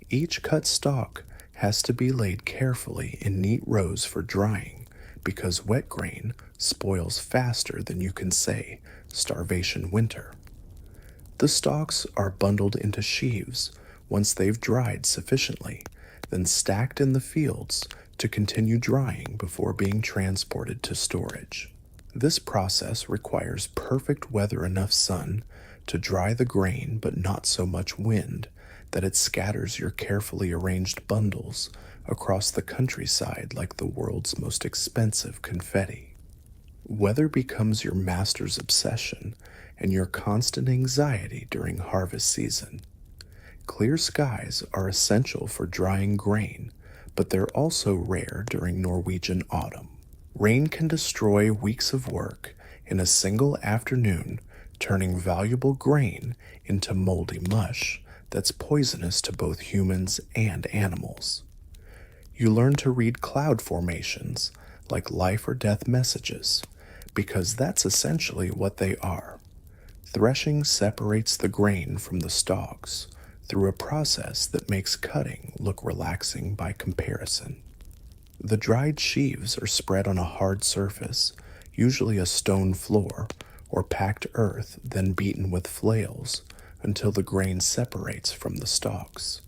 Each cut stalk has to be laid carefully in neat rows for drying because wet grain spoils faster than you can say starvation winter. The stalks are bundled into sheaves once they've dried sufficiently, then stacked in the fields to continue drying before being transported to storage. This process requires perfect weather, enough sun to dry the grain but not so much wind that it scatters your carefully arranged bundles across the countryside like the world's most expensive confetti. Weather becomes your master's obsession and your constant anxiety during harvest season. Clear skies are essential for drying grain, but they're also rare during Norwegian autumn. Rain can destroy weeks of work in a single afternoon, turning valuable grain into moldy mush that's poisonous to both humans and animals. You learn to read cloud formations like life or death messages, because that's essentially what they are. Threshing separates the grain from the stalks through a process that makes cutting look relaxing by comparison. The dried sheaves are spread on a hard surface, usually a stone floor, or packed earth, then beaten with flails until the grain separates from the stalks.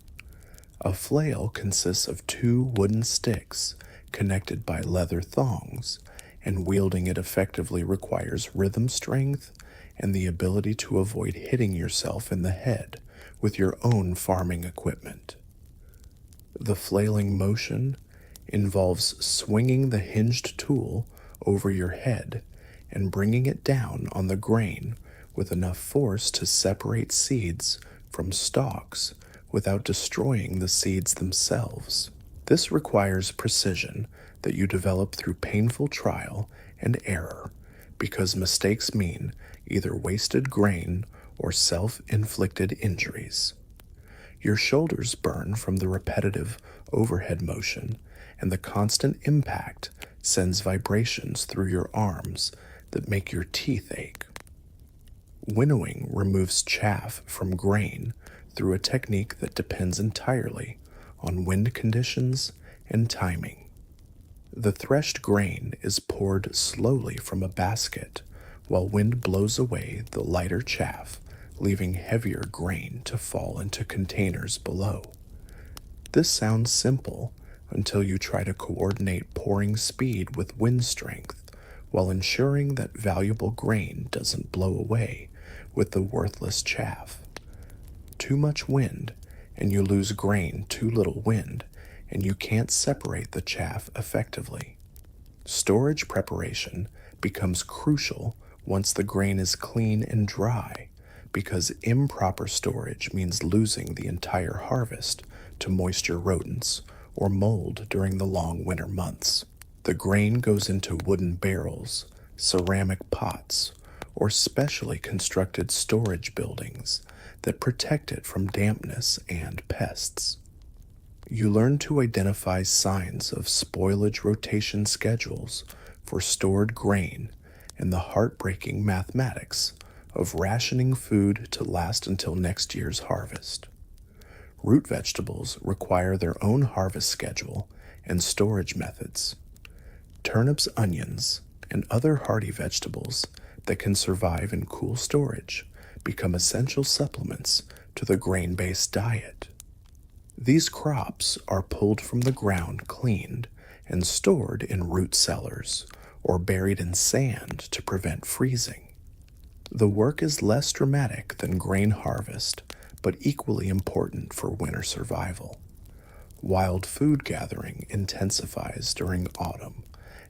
A flail consists of two wooden sticks connected by leather thongs, and wielding it effectively requires rhythm strength and the ability to avoid hitting yourself in the head with your own farming equipment. The flailing motion involves swinging the hinged tool over your head and bringing it down on the grain with enough force to separate seeds from stalks without destroying the seeds themselves. This requires precision that you develop through painful trial and error, because mistakes mean either wasted grain or self-inflicted injuries. Your shoulders burn from the repetitive overhead motion, and the constant impact sends vibrations through your arms that make your teeth ache. Winnowing removes chaff from grain through a technique that depends entirely on wind conditions and timing. The threshed grain is poured slowly from a basket while wind blows away the lighter chaff, leaving heavier grain to fall into containers below. This sounds simple until you try to coordinate pouring speed with wind strength while ensuring that valuable grain doesn't blow away with the worthless chaff. Too much wind, and you lose grain. Too little wind, and you can't separate the chaff effectively. Storage preparation becomes crucial once the grain is clean and dry, because improper storage means losing the entire harvest to moisture rodents or mold during the long winter months. The grain goes into wooden barrels, ceramic pots, or specially constructed storage buildings that protect it from dampness and pests. You learn to identify signs of spoilage rotation schedules for stored grain and the heartbreaking mathematics of rationing food to last until next year's harvest. Root vegetables require their own harvest schedule and storage methods. Turnips, onions, and other hardy vegetables that can survive in cool storage become essential supplements to the grain-based diet. These crops are pulled from the ground, cleaned, and stored in root cellars or buried in sand to prevent freezing. The work is less dramatic than grain harvest, but equally important for winter survival. Wild food gathering intensifies during autumn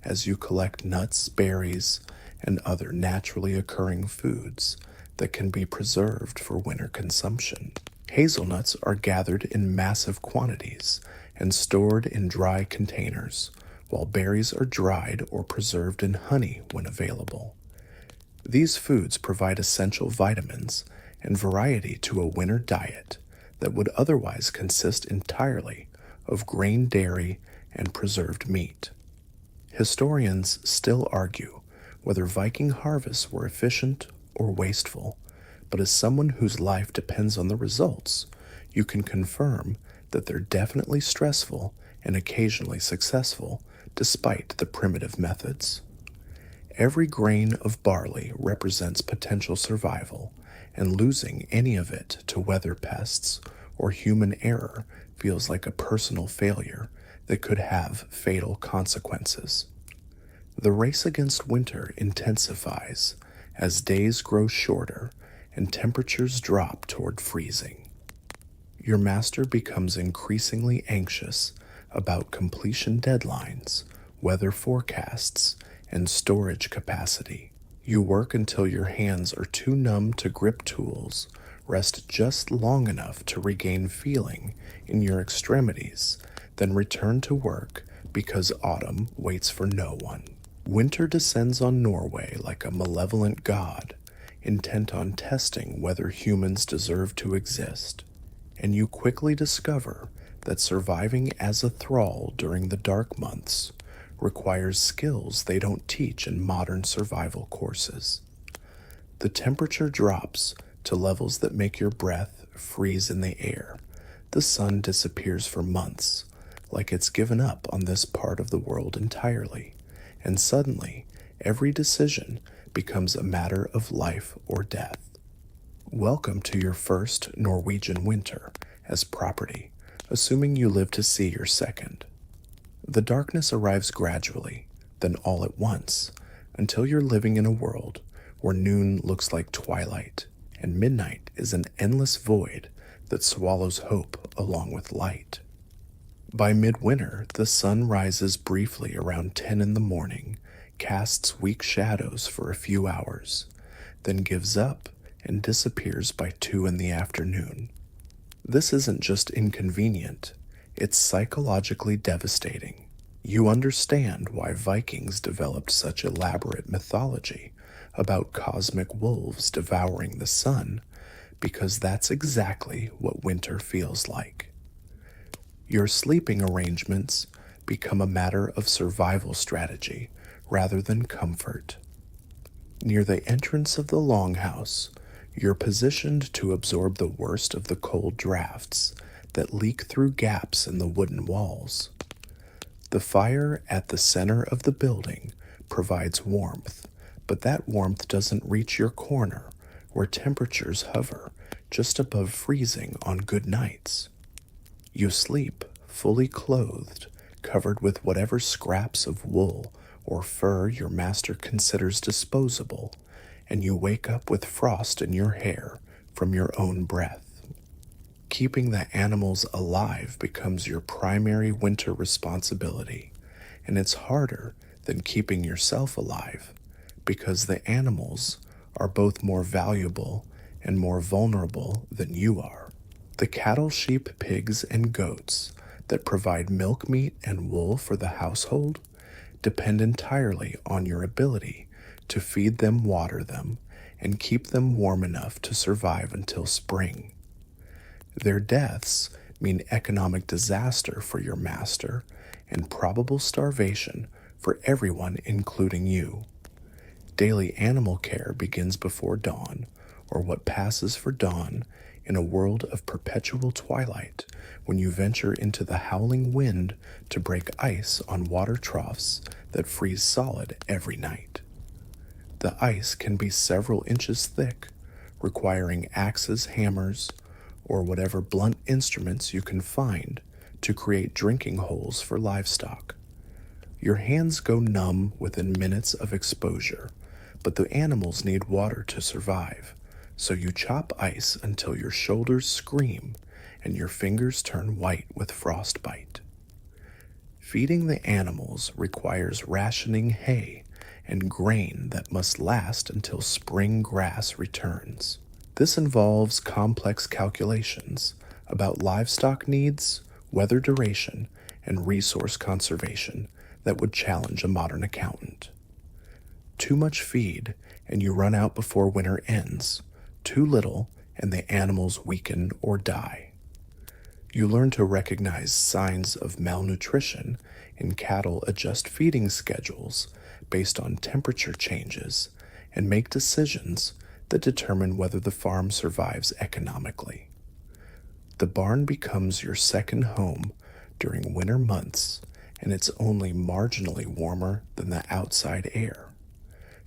as you collect nuts, berries, and other naturally occurring foods that can be preserved for winter consumption. Hazelnuts are gathered in massive quantities and stored in dry containers, while berries are dried or preserved in honey when available. These foods provide essential vitamins and variety to a winter diet that would otherwise consist entirely of grain, dairy, and preserved meat. Historians still argue whether Viking harvests were efficient or wasteful, but as someone whose life depends on the results, you can confirm that they're definitely stressful and occasionally successful despite the primitive methods. Every grain of barley represents potential survival, and losing any of it to weather pests or human error feels like a personal failure that could have fatal consequences. The race against winter intensifies as days grow shorter and temperatures drop toward freezing. Your master becomes increasingly anxious about completion deadlines, weather forecasts, and storage capacity. You work until your hands are too numb to grip tools, rest just long enough to regain feeling in your extremities, then return to work because autumn waits for no one. Winter descends on Norway like a malevolent god, intent on testing whether humans deserve to exist, and you quickly discover that surviving as a thrall during the dark months requires skills they don't teach in modern survival courses. The temperature drops to levels that make your breath freeze in the air. The sun disappears for months, like it's given up on this part of the world entirely, and suddenly every decision becomes a matter of life or death. Welcome to your first Norwegian winter as property, assuming you live to see your second. The darkness arrives gradually, then all at once, until you're living in a world where noon looks like twilight, and midnight is an endless void that swallows hope along with light. By midwinter, the sun rises briefly around 10 in the morning, casts weak shadows for a few hours, then gives up and disappears by 2 in the afternoon. This isn't just inconvenient, It's psychologically devastating. You understand why Vikings developed such elaborate mythology about cosmic wolves devouring the sun, because that's exactly what winter feels like. Your sleeping arrangements become a matter of survival strategy rather than comfort. Near the entrance of the longhouse, you're positioned to absorb the worst of the cold drafts that leak through gaps in the wooden walls. The fire at the center of the building provides warmth, but that warmth doesn't reach your corner, where temperatures hover just above freezing on good nights. You sleep fully clothed, covered with whatever scraps of wool or fur your master considers disposable, and you wake up with frost in your hair from your own breath. Keeping the animals alive becomes your primary winter responsibility, and it's harder than keeping yourself alive because the animals are both more valuable and more vulnerable than you are. The cattle, sheep, pigs, and goats that provide milk, meat, and wool for the household depend entirely on your ability to feed them, water them, and keep them warm enough to survive until spring. Their deaths mean economic disaster for your master and probable starvation for everyone, including you. Daily animal care begins before dawn, or what passes for dawn, in a world of perpetual twilight, when you venture into the howling wind to break ice on water troughs that freeze solid every night. The ice can be several inches thick, requiring axes, hammers, or whatever blunt instruments you can find to create drinking holes for livestock. Your hands go numb within minutes of exposure, but the animals need water to survive, so you chop ice until your shoulders scream and your fingers turn white with frostbite. Feeding the animals requires rationing hay and grain that must last until spring grass returns. This involves complex calculations about livestock needs, weather duration, and resource conservation that would challenge a modern accountant. Too much feed, and you run out before winter ends. Too little, and the animals weaken or die. You learn to recognize signs of malnutrition in cattle, adjust feeding schedules based on temperature changes, and make decisions that determine whether the farm survives economically. The barn becomes your second home during winter months, and it's only marginally warmer than the outside air.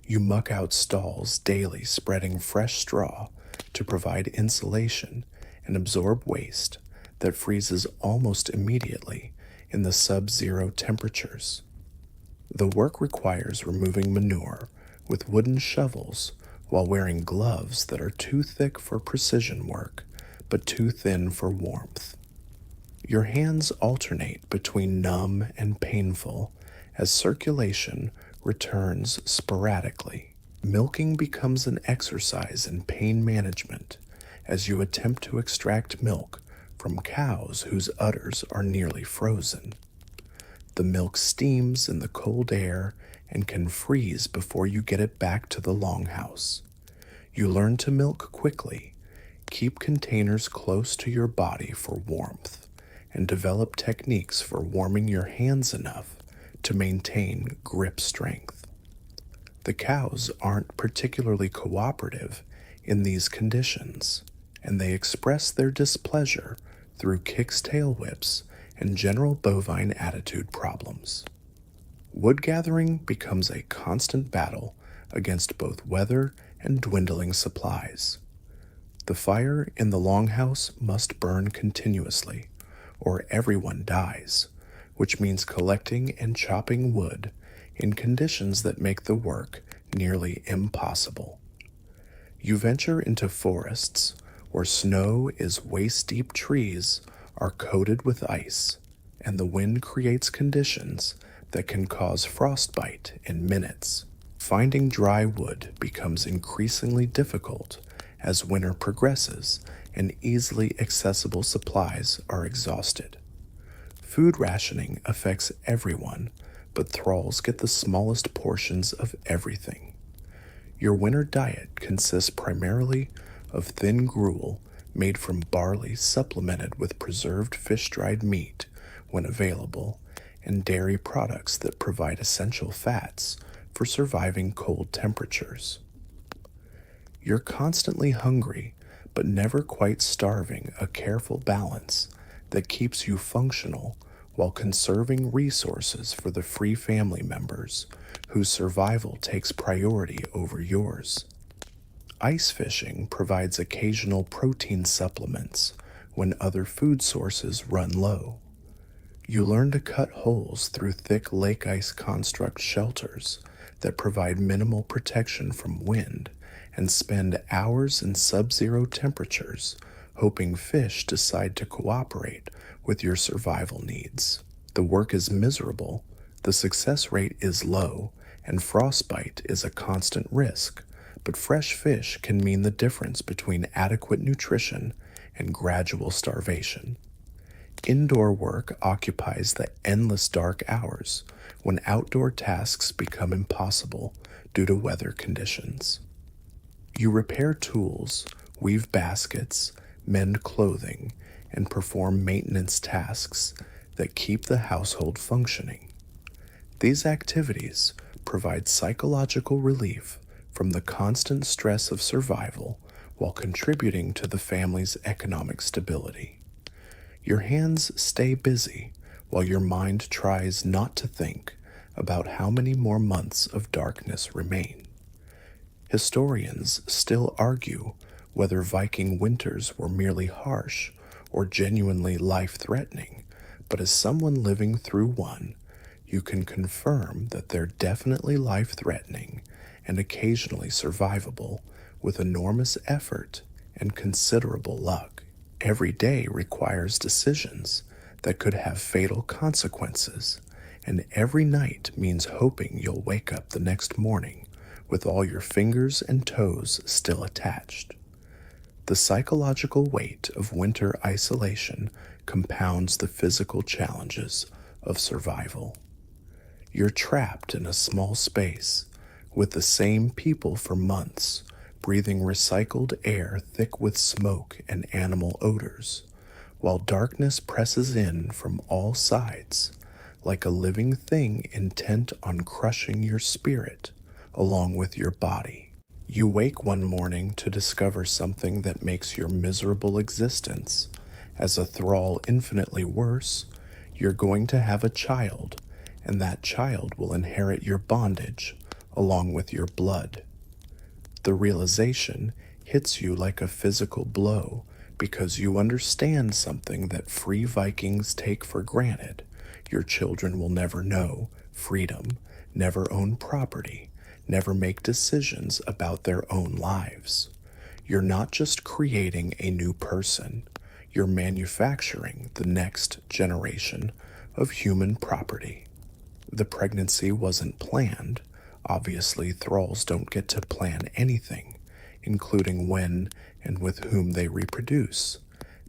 You muck out stalls daily, spreading fresh straw to provide insulation and absorb waste that freezes almost immediately in the sub-zero temperatures. The work requires removing manure with wooden shovels while wearing gloves that are too thick for precision work but too thin for warmth. Your hands alternate between numb and painful as circulation returns sporadically. Milking becomes an exercise in pain management as you attempt to extract milk from cows whose udders are nearly frozen. The milk steams in the cold air and can freeze before you get it back to the longhouse. You learn to milk quickly, keep containers close to your body for warmth, and develop techniques for warming your hands enough to maintain grip strength. The cows aren't particularly cooperative in these conditions, and they express their displeasure through kicks, tail whips, and general bovine attitude problems. Wood gathering becomes a constant battle against both weather and dwindling supplies. The fire in the longhouse must burn continuously, or everyone dies, which means collecting and chopping wood in conditions that make the work nearly impossible. You venture into forests where snow is waist-deep, trees are coated with ice, and the wind creates conditions that can cause frostbite in minutes. Finding dry wood becomes increasingly difficult as winter progresses and easily accessible supplies are exhausted. Food rationing affects everyone, but thralls get the smallest portions of everything. Your winter diet consists primarily of thin gruel made from barley supplemented with preserved fish-dried meat when available, and dairy products that provide essential fats for surviving cold temperatures. You're constantly hungry, but never quite starving, a careful balance that keeps you functional while conserving resources for the free family members whose survival takes priority over yours. Ice fishing provides occasional protein supplements when other food sources run low. You learn to cut holes through thick lake ice construct shelters that provide minimal protection from wind and spend hours in sub-zero temperatures hoping fish decide to cooperate with your survival needs. The work is miserable, the success rate is low, and frostbite is a constant risk, but fresh fish can mean the difference between adequate nutrition and gradual starvation. Indoor work occupies the endless dark hours when outdoor tasks become impossible due to weather conditions. You repair tools, weave baskets, mend clothing, and perform maintenance tasks that keep the household functioning. These activities provide psychological relief from the constant stress of survival while contributing to the family's economic stability. Your hands stay busy while your mind tries not to think about how many more months of darkness remain. Historians still argue whether Viking winters were merely harsh or genuinely life-threatening, but as someone living through one, you can confirm that they're definitely life-threatening and occasionally survivable with enormous effort and considerable luck. Every day requires decisions that could have fatal consequences, and every night means hoping you'll wake up the next morning with all your fingers and toes still attached. The psychological weight of winter isolation compounds the physical challenges of survival. You're trapped in a small space with the same people for months, breathing recycled air thick with smoke and animal odors, while darkness presses in from all sides like a living thing intent on crushing your spirit along with your body. You wake one morning to discover something that makes your miserable existence as a thrall infinitely worse. You're going to have a child, and that child will inherit your bondage along with your blood. The realization hits you like a physical blow because you understand something that free Vikings take for granted. Your children will never know freedom, never own property, never make decisions about their own lives. You're not just creating a new person, you're manufacturing the next generation of human property. The pregnancy wasn't planned. Obviously, thralls don't get to plan anything, including when and with whom they reproduce.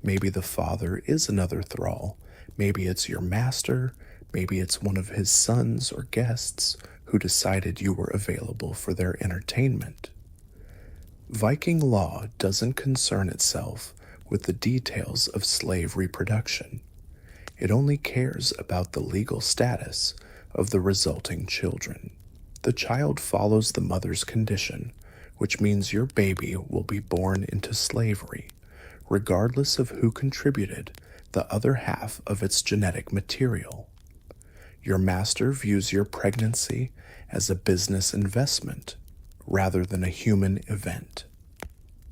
Maybe the father is another thrall. Maybe it's your master. Maybe it's one of his sons or guests who decided you were available for their entertainment. Viking law doesn't concern itself with the details of slave reproduction. It only cares about the legal status of the resulting children. The child follows the mother's condition, which means your baby will be born into slavery, regardless of who contributed the other half of its genetic material. Your master views your pregnancy as a business investment rather than a human event.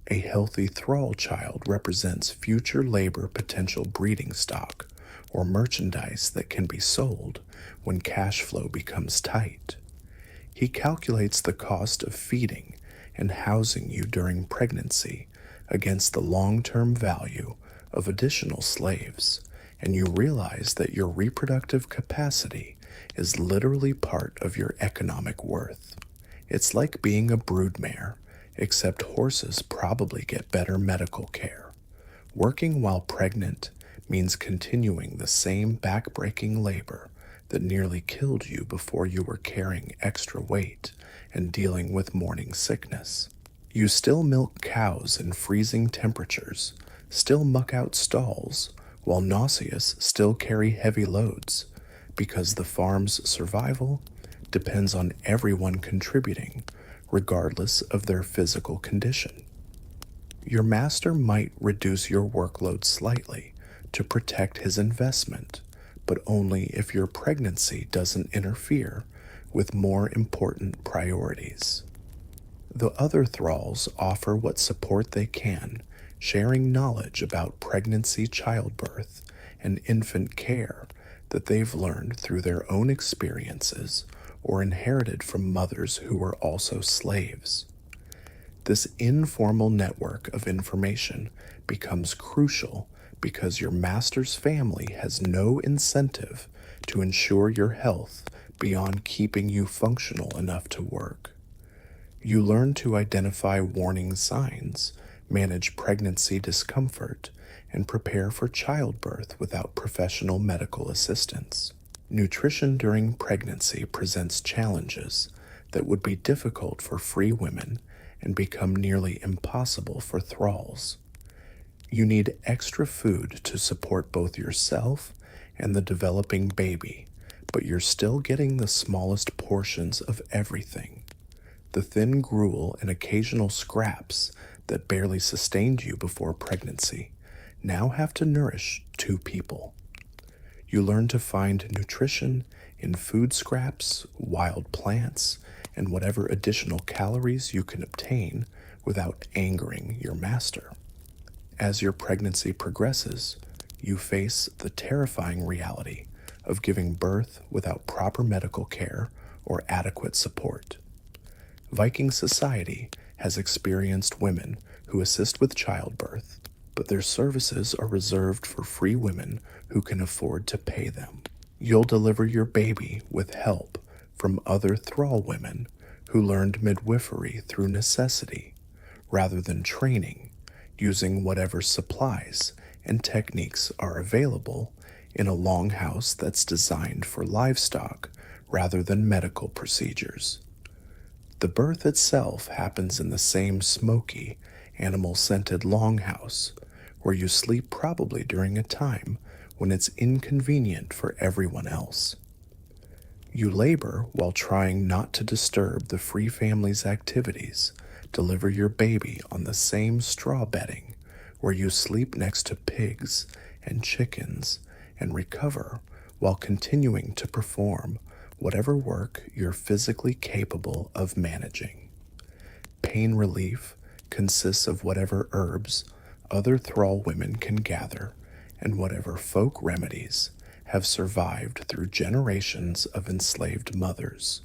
A healthy thrall child represents future labor potential breeding stock or merchandise that can be sold when cash flow becomes tight. He calculates the cost of feeding and housing you during pregnancy against the long-term value of additional slaves, and you realize that your reproductive capacity is literally part of your economic worth. It's like being a broodmare, except horses probably get better medical care. Working while pregnant means continuing the same back-breaking labor that nearly killed you before you were carrying extra weight and dealing with morning sickness. You still milk cows in freezing temperatures, still muck out stalls, while nauseous still carry heavy loads, because the farm's survival depends on everyone contributing, regardless of their physical condition. Your master might reduce your workload slightly to protect his investment, but only if your pregnancy doesn't interfere with more important priorities. The other thralls offer what support they can, sharing knowledge about pregnancy, childbirth, and infant care that they've learned through their own experiences or inherited from mothers who were also slaves. This informal network of information becomes crucial because your master's family has no incentive to ensure your health beyond keeping you functional enough to work. You learn to identify warning signs, manage pregnancy discomfort, and prepare for childbirth without professional medical assistance. Nutrition during pregnancy presents challenges that would be difficult for free women and become nearly impossible for thralls. You need extra food to support both yourself and the developing baby, but you're still getting the smallest portions of everything. The thin gruel and occasional scraps that barely sustained you before pregnancy now have to nourish two people. You learn to find nutrition in food scraps, wild plants, and whatever additional calories you can obtain without angering your master. As your pregnancy progresses, you face the terrifying reality of giving birth without proper medical care or adequate support. Viking society has experienced women who assist with childbirth, but their services are reserved for free women who can afford to pay them. You'll deliver your baby with help from other thrall women who learned midwifery through necessity rather than training, using whatever supplies and techniques are available in a longhouse that's designed for livestock rather than medical procedures. The birth itself happens in the same smoky, animal-scented longhouse, where you sleep probably during a time when it's inconvenient for everyone else. You labor while trying not to disturb the free family's activities, deliver your baby on the same straw bedding where you sleep next to pigs and chickens, and recover while continuing to perform whatever work you're physically capable of managing. Pain relief consists of whatever herbs other thrall women can gather and whatever folk remedies have survived through generations of enslaved mothers.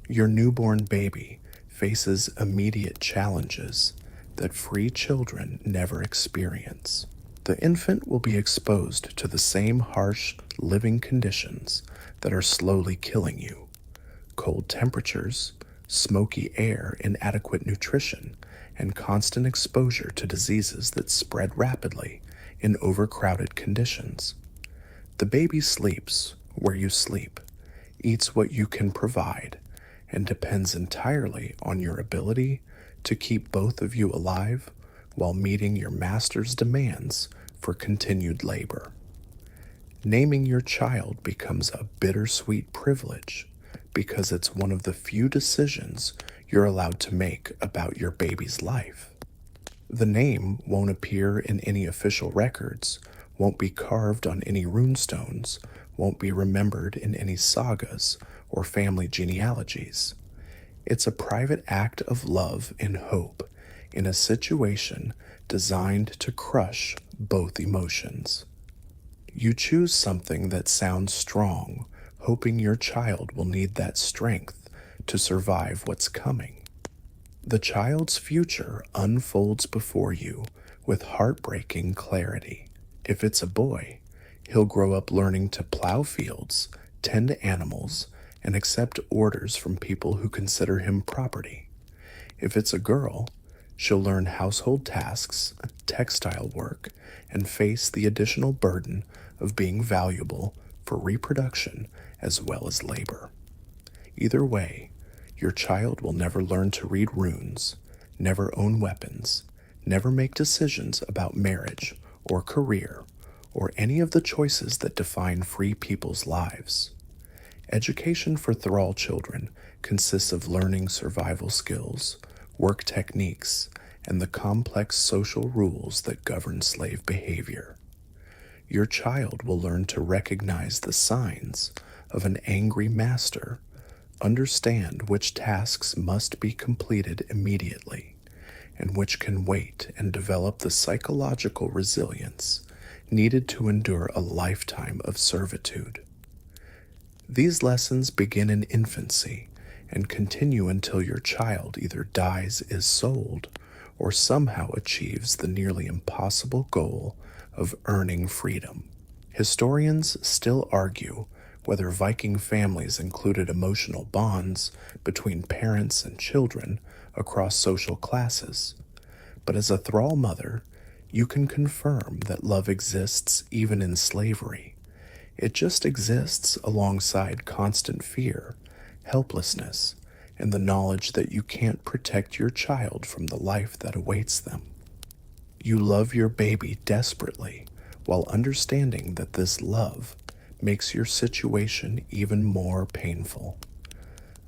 Your newborn baby faces immediate challenges that free children never experience. The infant will be exposed to the same harsh living conditions that are slowly killing you: cold temperatures, smoky air, inadequate nutrition, and constant exposure to diseases that spread rapidly in overcrowded conditions. The baby sleeps where you sleep, eats what you can provide, and depends entirely on your ability to keep both of you alive while meeting your master's demands for continued labor. Naming your child becomes a bittersweet privilege because it's one of the few decisions you're allowed to make about your baby's life. The name won't appear in any official records, won't be carved on any runestones, won't be remembered in any sagas or family genealogies. It's a private act of love and hope in a situation designed to crush both emotions. You choose something that sounds strong, hoping your child will need that strength to survive what's coming. The child's future unfolds before you with heartbreaking clarity. If it's a boy, he'll grow up learning to plow fields, tend animals, and accept orders from people who consider him property. If it's a girl, She'll learn household tasks, textile work, and face the additional burden of being valuable for reproduction as well as labor. Either way, your child will never learn to read runes, never own weapons, never make decisions about marriage or career or any of the choices that define free people's lives. Education for thrall children consists of learning survival skills, work techniques, and the complex social rules that govern slave behavior. Your child will learn to recognize the signs of an angry master, understand which tasks must be completed immediately, and which can wait, and develop the psychological resilience needed to endure a lifetime of servitude. These lessons begin in infancy and continue until your child either dies, is sold, or somehow achieves the nearly impossible goal of earning freedom. Historians still argue whether Viking families included emotional bonds between parents and children across social classes, but as a thrall mother, you can confirm that love exists even in slavery. It just exists alongside constant fear, helplessness, and the knowledge that you can't protect your child from the life that awaits them. You love your baby desperately, while understanding that this love makes your situation even more painful.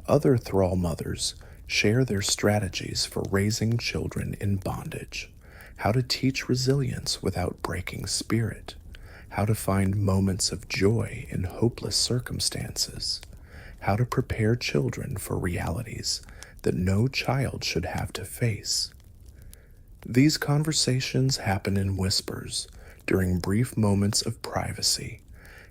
Other thrall mothers share their strategies for raising children in bondage, how to teach resilience without breaking spirit, how to find moments of joy in hopeless circumstances, how to prepare children for realities that no child should have to face. These conversations happen in whispers during brief moments of privacy,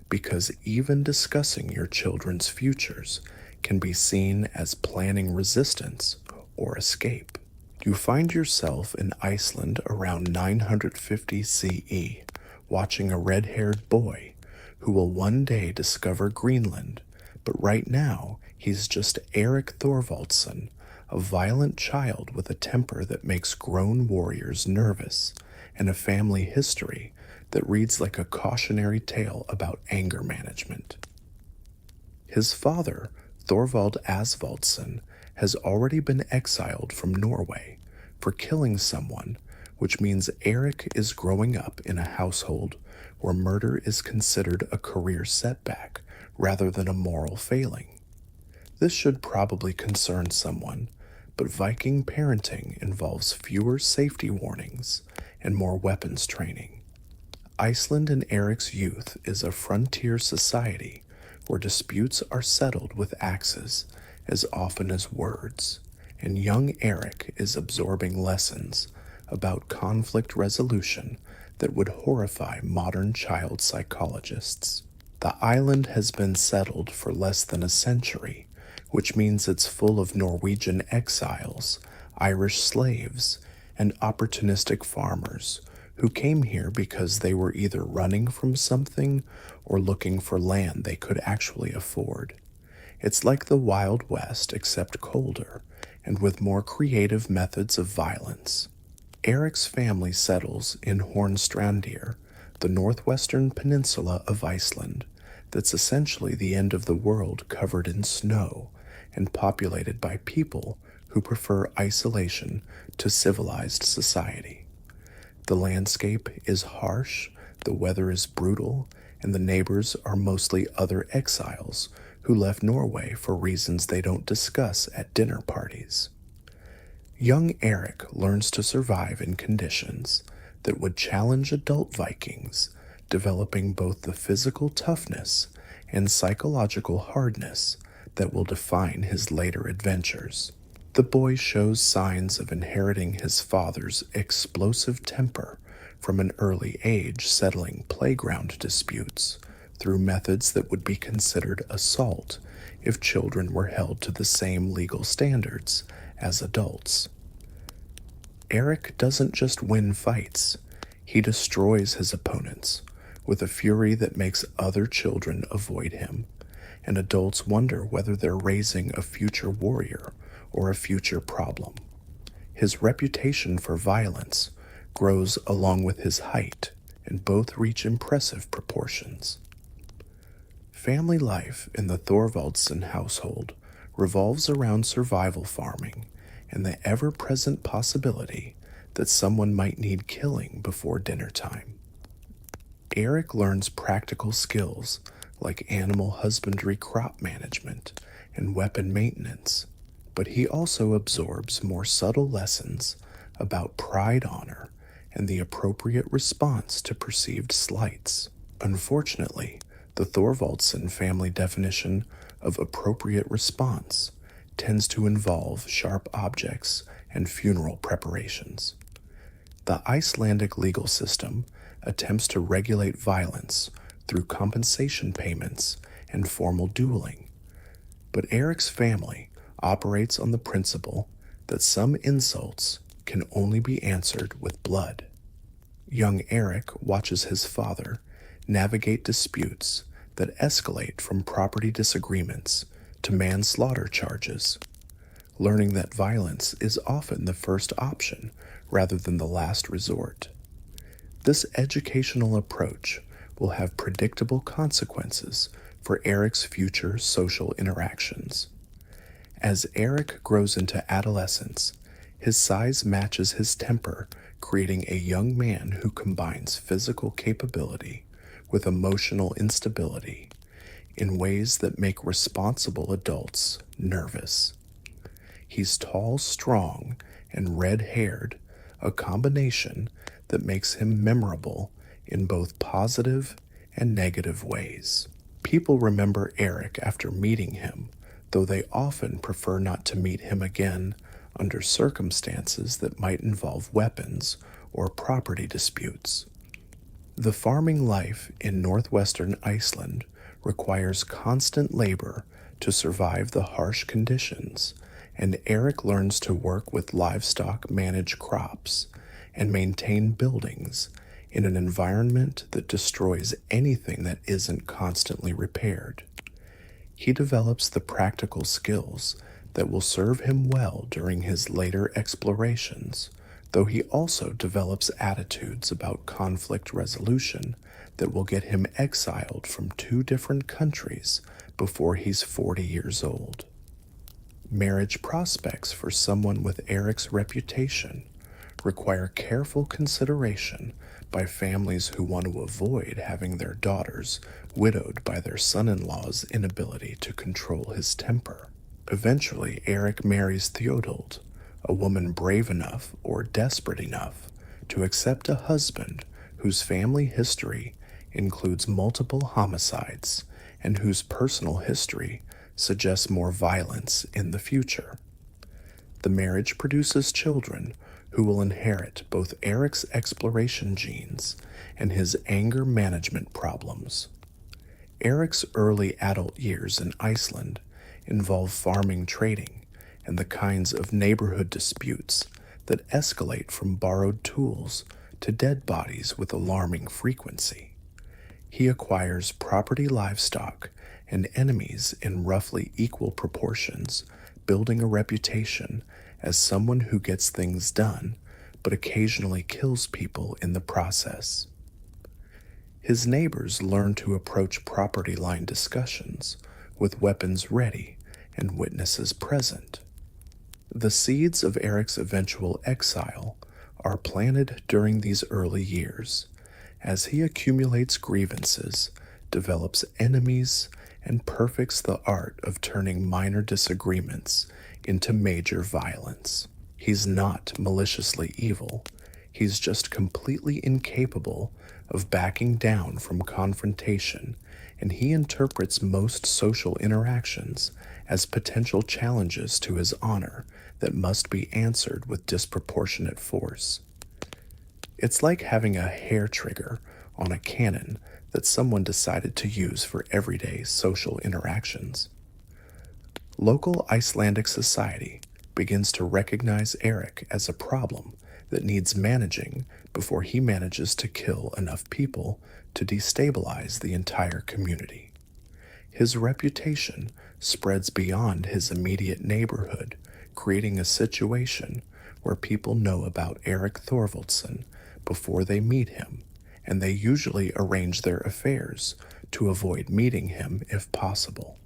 because even discussing your children's futures can be seen as planning resistance or escape. You find yourself in Iceland around 950 CE, watching a red-haired boy who will one day discover Greenland, but right now he's just Eric Thorvaldsson, a violent child with a temper that makes grown warriors nervous, and a family history that reads like a cautionary tale about anger management. His father, Thorvald Asvaldsson, has already been exiled from Norway for killing someone, which means Eric is growing up in a household where murder is considered a career setback rather than a moral failing. This should probably concern someone, but Viking parenting involves fewer safety warnings and more weapons training. Iceland in Eric's youth is a frontier society where disputes are settled with axes as often as words, and young Eric is absorbing lessons about conflict resolution that would horrify modern child psychologists. The island has been settled for less than a century, which means it's full of Norwegian exiles, Irish slaves, and opportunistic farmers who came here because they were either running from something or looking for land they could actually afford. It's like the Wild West, except colder, and with more creative methods of violence. Eric's family settles in Hornstrandir, the northwestern peninsula of Iceland, that's essentially the end of the world covered in snow and populated by people who prefer isolation to civilized society. The landscape is harsh, the weather is brutal, and the neighbors are mostly other exiles who left Norway for reasons they don't discuss at dinner parties. Young Eric learns to survive in conditions that would challenge adult Vikings, developing both the physical toughness and psychological hardness that will define his later adventures. The boy shows signs of inheriting his father's explosive temper from an early age, settling playground disputes through methods that would be considered assault if children were held to the same legal standards as adults. Eric doesn't just win fights, he destroys his opponents with a fury that makes other children avoid him, and adults wonder whether they're raising a future warrior or a future problem. His reputation for violence grows along with his height, and both reach impressive proportions. Family life in the Thorvaldsen household revolves around survival farming and the ever-present possibility that someone might need killing before dinner time. Eric learns practical skills like animal husbandry, crop management, and weapon maintenance, but he also absorbs more subtle lessons about pride, honor, and the appropriate response to perceived slights. Unfortunately, the Thorvaldsen family definition of appropriate response tends to involve sharp objects and funeral preparations. The Icelandic legal system attempts to regulate violence through compensation payments and formal dueling, but Eric's family operates on the principle that some insults can only be answered with blood. Young Eric watches his father navigate disputes that escalate from property disagreements to manslaughter charges, learning that violence is often the first option rather than the last resort. This educational approach will have predictable consequences for Eric's future social interactions. As Eric grows into adolescence, his size matches his temper, creating a young man who combines physical capability with emotional instability in ways that make responsible adults nervous. He's tall, strong, and red-haired, a combination that makes him memorable in both positive and negative ways. People remember Eric after meeting him, though they often prefer not to meet him again under circumstances that might involve weapons or property disputes. The farming life in northwestern Iceland requires constant labor to survive the harsh conditions, and Eric learns to work with livestock, manage crops, and maintain buildings in an environment that destroys anything that isn't constantly repaired. He develops the practical skills that will serve him well during his later explorations, though he also develops attitudes about conflict resolution that will get him exiled from 2 different countries before he's 40 years old. Marriage prospects for someone with Eric's reputation require careful consideration by families who want to avoid having their daughters widowed by their son-in-law's inability to control his temper. Eventually, Eric marries Theodold, a woman brave enough or desperate enough to accept a husband whose family history includes multiple homicides and whose personal history suggests more violence in the future. The marriage produces children who will inherit both Eric's exploration genes and his anger management problems. Eric's early adult years in Iceland involve farming, trading, and the kinds of neighborhood disputes that escalate from borrowed tools to dead bodies with alarming frequency. He acquires property, livestock, and enemies in roughly equal proportions, building a reputation as someone who gets things done, but occasionally kills people in the process. His neighbors learn to approach property line discussions with weapons ready and witnesses present. The seeds of Eric's eventual exile are planted during these early years, as he accumulates grievances, develops enemies, and perfects the art of turning minor disagreements into major violence. He's not maliciously evil. He's just completely incapable of backing down from confrontation, and he interprets most social interactions as potential challenges to his honor that must be answered with disproportionate force. It's like having a hair trigger on a cannon that someone decided to use for everyday social interactions. Local Icelandic society begins to recognize Eric as a problem that needs managing before he manages to kill enough people to destabilize the entire community. His reputation spreads beyond his immediate neighborhood, creating a situation where people know about Erik Thorvaldsson before they meet him, and they usually arrange their affairs to avoid meeting him if possible.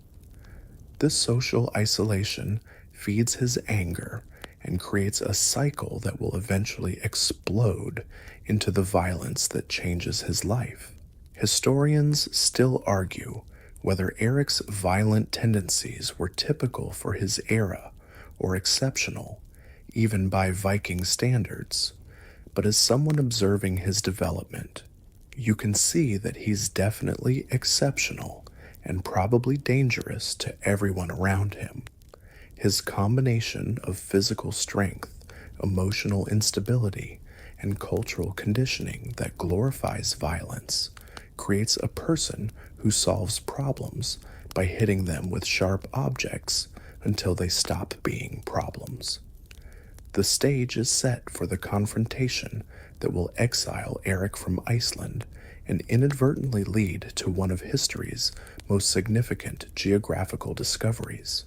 This social isolation feeds his anger and creates a cycle that will eventually explode into the violence that changes his life. Historians still argue whether Erik's violent tendencies were typical for his era or exceptional, even by Viking standards. But as someone observing his development, you can see that he's definitely exceptional and probably dangerous to everyone around him. His combination of physical strength, emotional instability, and cultural conditioning that glorifies violence creates a person who solves problems by hitting them with sharp objects until they stop being problems. The stage is set for the confrontation that will exile Erik from Iceland and inadvertently lead to one of history's most significant geographical discoveries.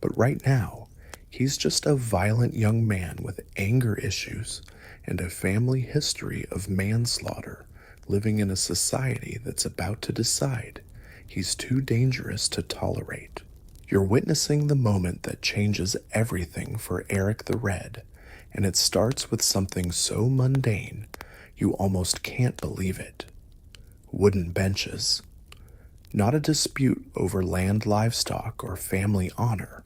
But right now, he's just a violent young man with anger issues and a family history of manslaughter, living in a society that's about to decide he's too dangerous to tolerate. You're witnessing the moment that changes everything for Erik the Red, and it starts with something so mundane you almost can't believe it. Wooden benches. Not a dispute over land, livestock, or family honor,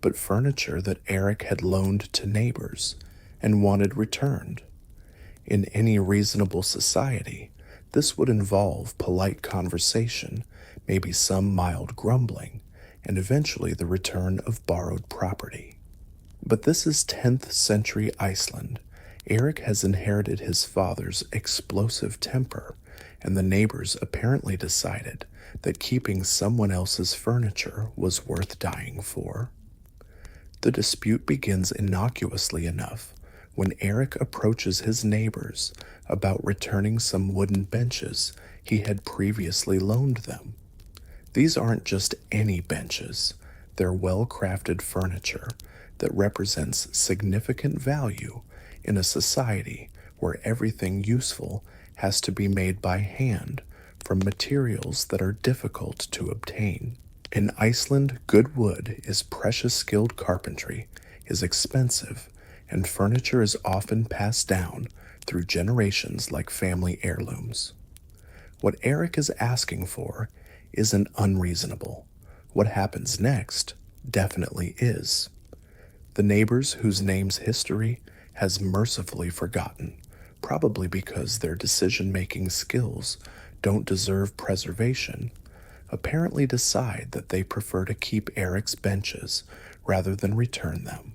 but furniture that Erik had loaned to neighbors and wanted returned. In any reasonable society, this would involve polite conversation, maybe some mild grumbling, and eventually the return of borrowed property. But this is 10th century Iceland. Erik has inherited his father's explosive temper, and the neighbors apparently decided that keeping someone else's furniture was worth dying for. The dispute begins innocuously enough when Erik approaches his neighbors about returning some wooden benches he had previously loaned them. These aren't just any benches, they're well-crafted furniture that represents significant value in a society where everything useful has to be made by hand from materials that are difficult to obtain. In Iceland, good wood is precious. Skilled carpentry is expensive, and furniture is often passed down through generations like family heirlooms. What Erik is asking for isn't unreasonable. What happens next definitely is. The neighbors whose names history has mercifully forgotten, probably because their decision-making skills don't deserve preservation, apparently decide that they prefer to keep Erik's benches rather than return them.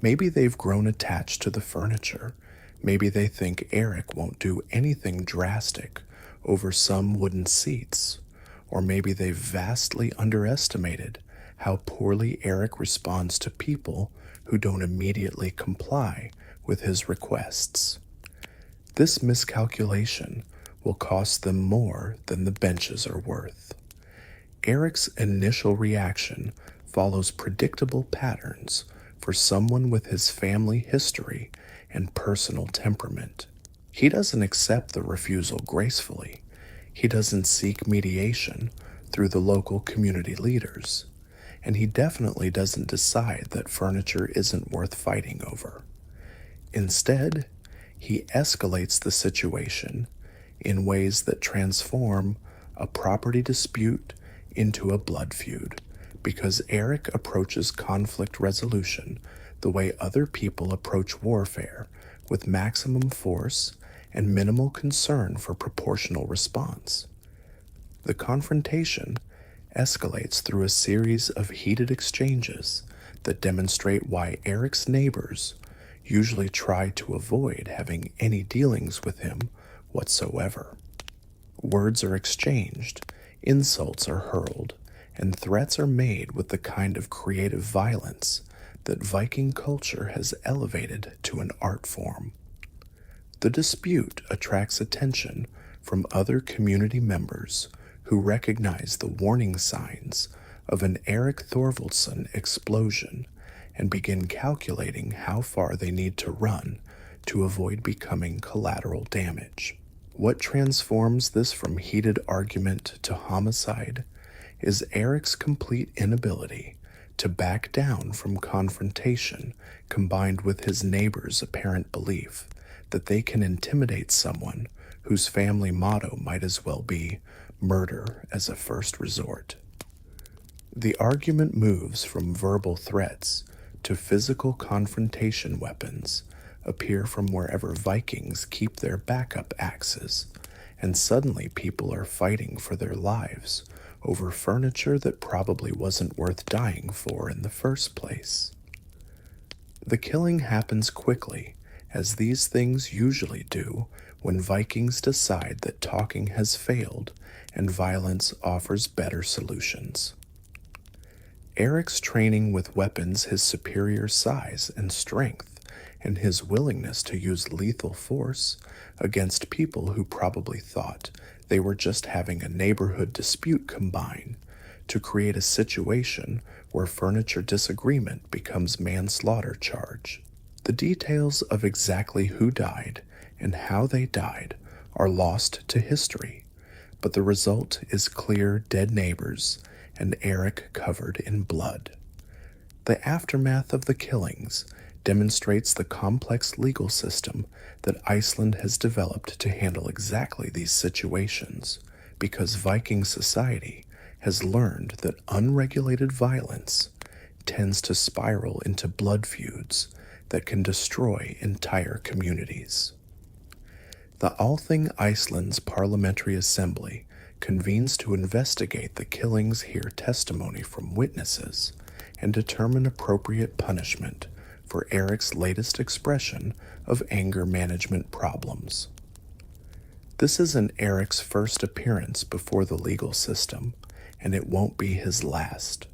Maybe they've grown attached to the furniture. Maybe they think Erik won't do anything drastic over some wooden seats. Or maybe they've vastly underestimated how poorly Erik responds to people who don't immediately comply with his requests. This miscalculation will cost them more than the benches are worth. Erik's initial reaction follows predictable patterns for someone with his family history and personal temperament. He doesn't accept the refusal gracefully. He doesn't seek mediation through the local community leaders. And he definitely doesn't decide that furniture isn't worth fighting over. Instead, he escalates the situation in ways that transform a property dispute into a blood feud, because Erik approaches conflict resolution the way other people approach warfare, with maximum force and minimal concern for proportional response. The confrontation escalates through a series of heated exchanges that demonstrate why Erik's neighbors usually try to avoid having any dealings with him whatsoever. Words are exchanged, insults are hurled, and threats are made with the kind of creative violence that Viking culture has elevated to an art form. The dispute attracts attention from other community members who recognize the warning signs of an Erik Thorvaldsson explosion and begin calculating how far they need to run to avoid becoming collateral damage. What transforms this from heated argument to homicide is Eric's complete inability to back down from confrontation, combined with his neighbor's apparent belief that they can intimidate someone whose family motto might as well be murder as a first resort. The argument moves from verbal threats to physical confrontation. Weapons appear from wherever Vikings keep their backup axes, and suddenly people are fighting for their lives over furniture that probably wasn't worth dying for in the first place. The killing happens quickly, as these things usually do when Vikings decide that talking has failed and violence offers better solutions. Eric's training with weapons, his superior size and strength, and his willingness to use lethal force against people who probably thought they were just having a neighborhood dispute combine to create a situation where furniture disagreement becomes manslaughter charge. The details of exactly who died and how they died are lost to history, but the result is clear: dead neighbors and Eric covered in blood. The aftermath of the killings demonstrates the complex legal system that Iceland has developed to handle exactly these situations, because Viking society has learned that unregulated violence tends to spiral into blood feuds that can destroy entire communities. The Althing, Iceland's parliamentary assembly, convenes to investigate the killings, hear testimony from witnesses, and determine appropriate punishment for Eric's latest expression of anger management problems. This isn't Eric's first appearance before the legal system, and it won't be his last.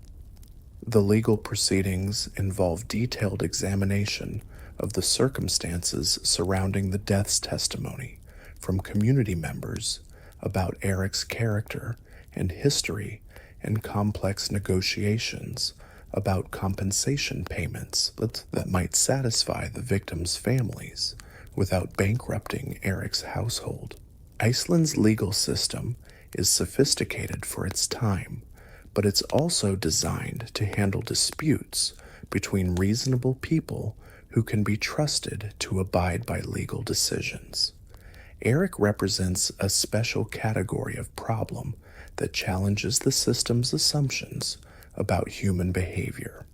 The legal proceedings involve detailed examination of the circumstances surrounding the death's testimony from community members about Eric's character and history, and complex negotiations about compensation payments that might satisfy the victims' families without bankrupting Eric's household. Iceland's legal system is sophisticated for its time, but it's also designed to handle disputes between reasonable people who can be trusted to abide by legal decisions. Eric represents a special category of problem that challenges the system's assumptions about human behavior.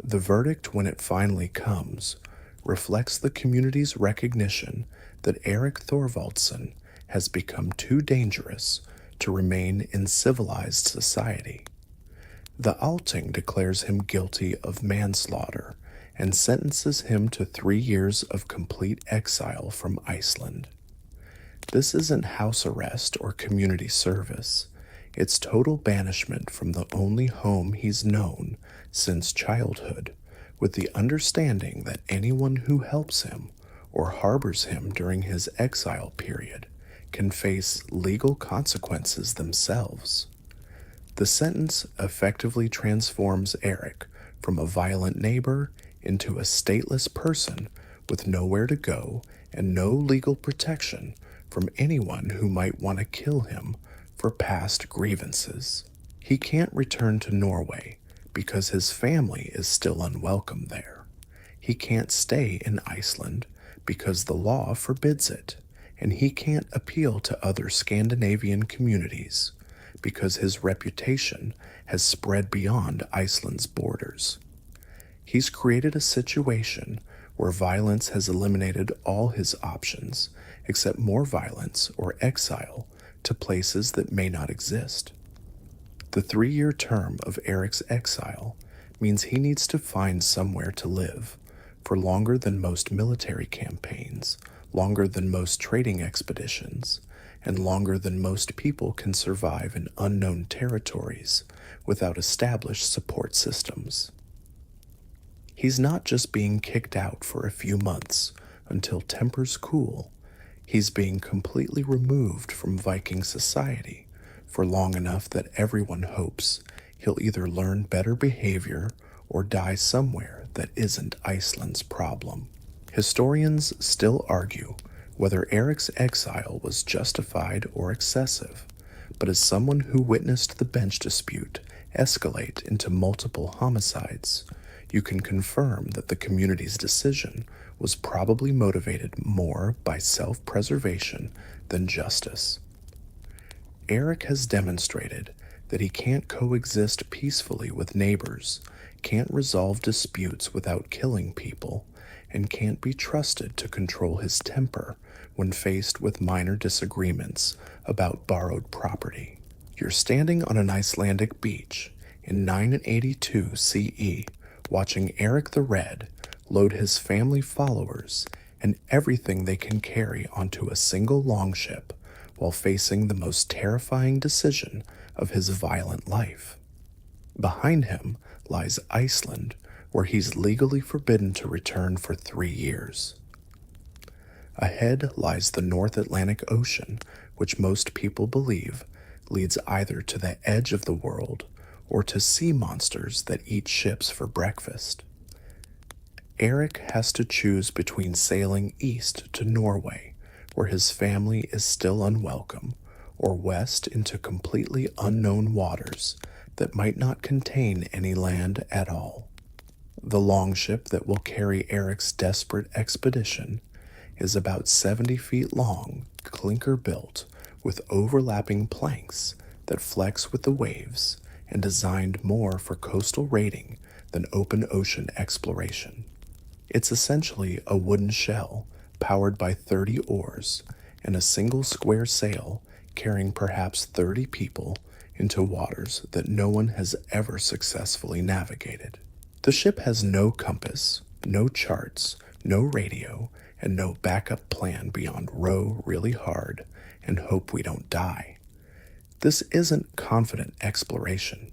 The verdict, when it finally comes, reflects the community's recognition that Eric Thorvaldsson has become too dangerous to remain in civilized society. The Althing declares him guilty of manslaughter and sentences him to 3 years of complete exile from Iceland. This isn't house arrest or community service. It's total banishment from the only home he's known since childhood, with the understanding that anyone who helps him or harbors him during his exile period can face legal consequences themselves. The sentence effectively transforms Eric from a violent neighbor into a stateless person with nowhere to go and no legal protection from anyone who might want to kill him for past grievances. He can't return to Norway because his family is still unwelcome there. He can't stay in Iceland because the law forbids it, and he can't appeal to other Scandinavian communities because his reputation has spread beyond Iceland's borders. He's created a situation where violence has eliminated all his options except more violence or exile to places that may not exist. The 3-year term of Eric's exile means he needs to find somewhere to live for longer than most military campaigns, longer than most trading expeditions, and longer than most people can survive in unknown territories without established support systems. He's not just being kicked out for a few months until tempers cool. He's being completely removed from Viking society for long enough that everyone hopes he'll either learn better behavior or die somewhere that isn't Iceland's problem. Historians still argue whether Eric's exile was justified or excessive, but as someone who witnessed the bench dispute escalate into multiple homicides, you can confirm that the community's decision was probably motivated more by self-preservation than justice. Eric has demonstrated that he can't coexist peacefully with neighbors, can't resolve disputes without killing people, and can't be trusted to control his temper when faced with minor disagreements about borrowed property. You're standing on an Icelandic beach in 982 CE, watching Eric the Red load his family followers and everything they can carry onto a single longship while facing the most terrifying decision of his violent life. Behind him lies Iceland, where he's legally forbidden to return for 3 years. Ahead lies the North Atlantic Ocean, which most people believe leads either to the edge of the world or to sea monsters that eat ships for breakfast. Eric has to choose between sailing east to Norway, where his family is still unwelcome, or west into completely unknown waters that might not contain any land at all. The longship that will carry Eric's desperate expedition is about 70 feet long, clinker-built, with overlapping planks that flex with the waves and designed more for coastal raiding than open ocean exploration. It's essentially a wooden shell powered by 30 oars and a single square sail carrying perhaps 30 people into waters that no one has ever successfully navigated. The ship has no compass, no charts, no radio, and no backup plan beyond row really hard and hope we don't die. This isn't confident exploration.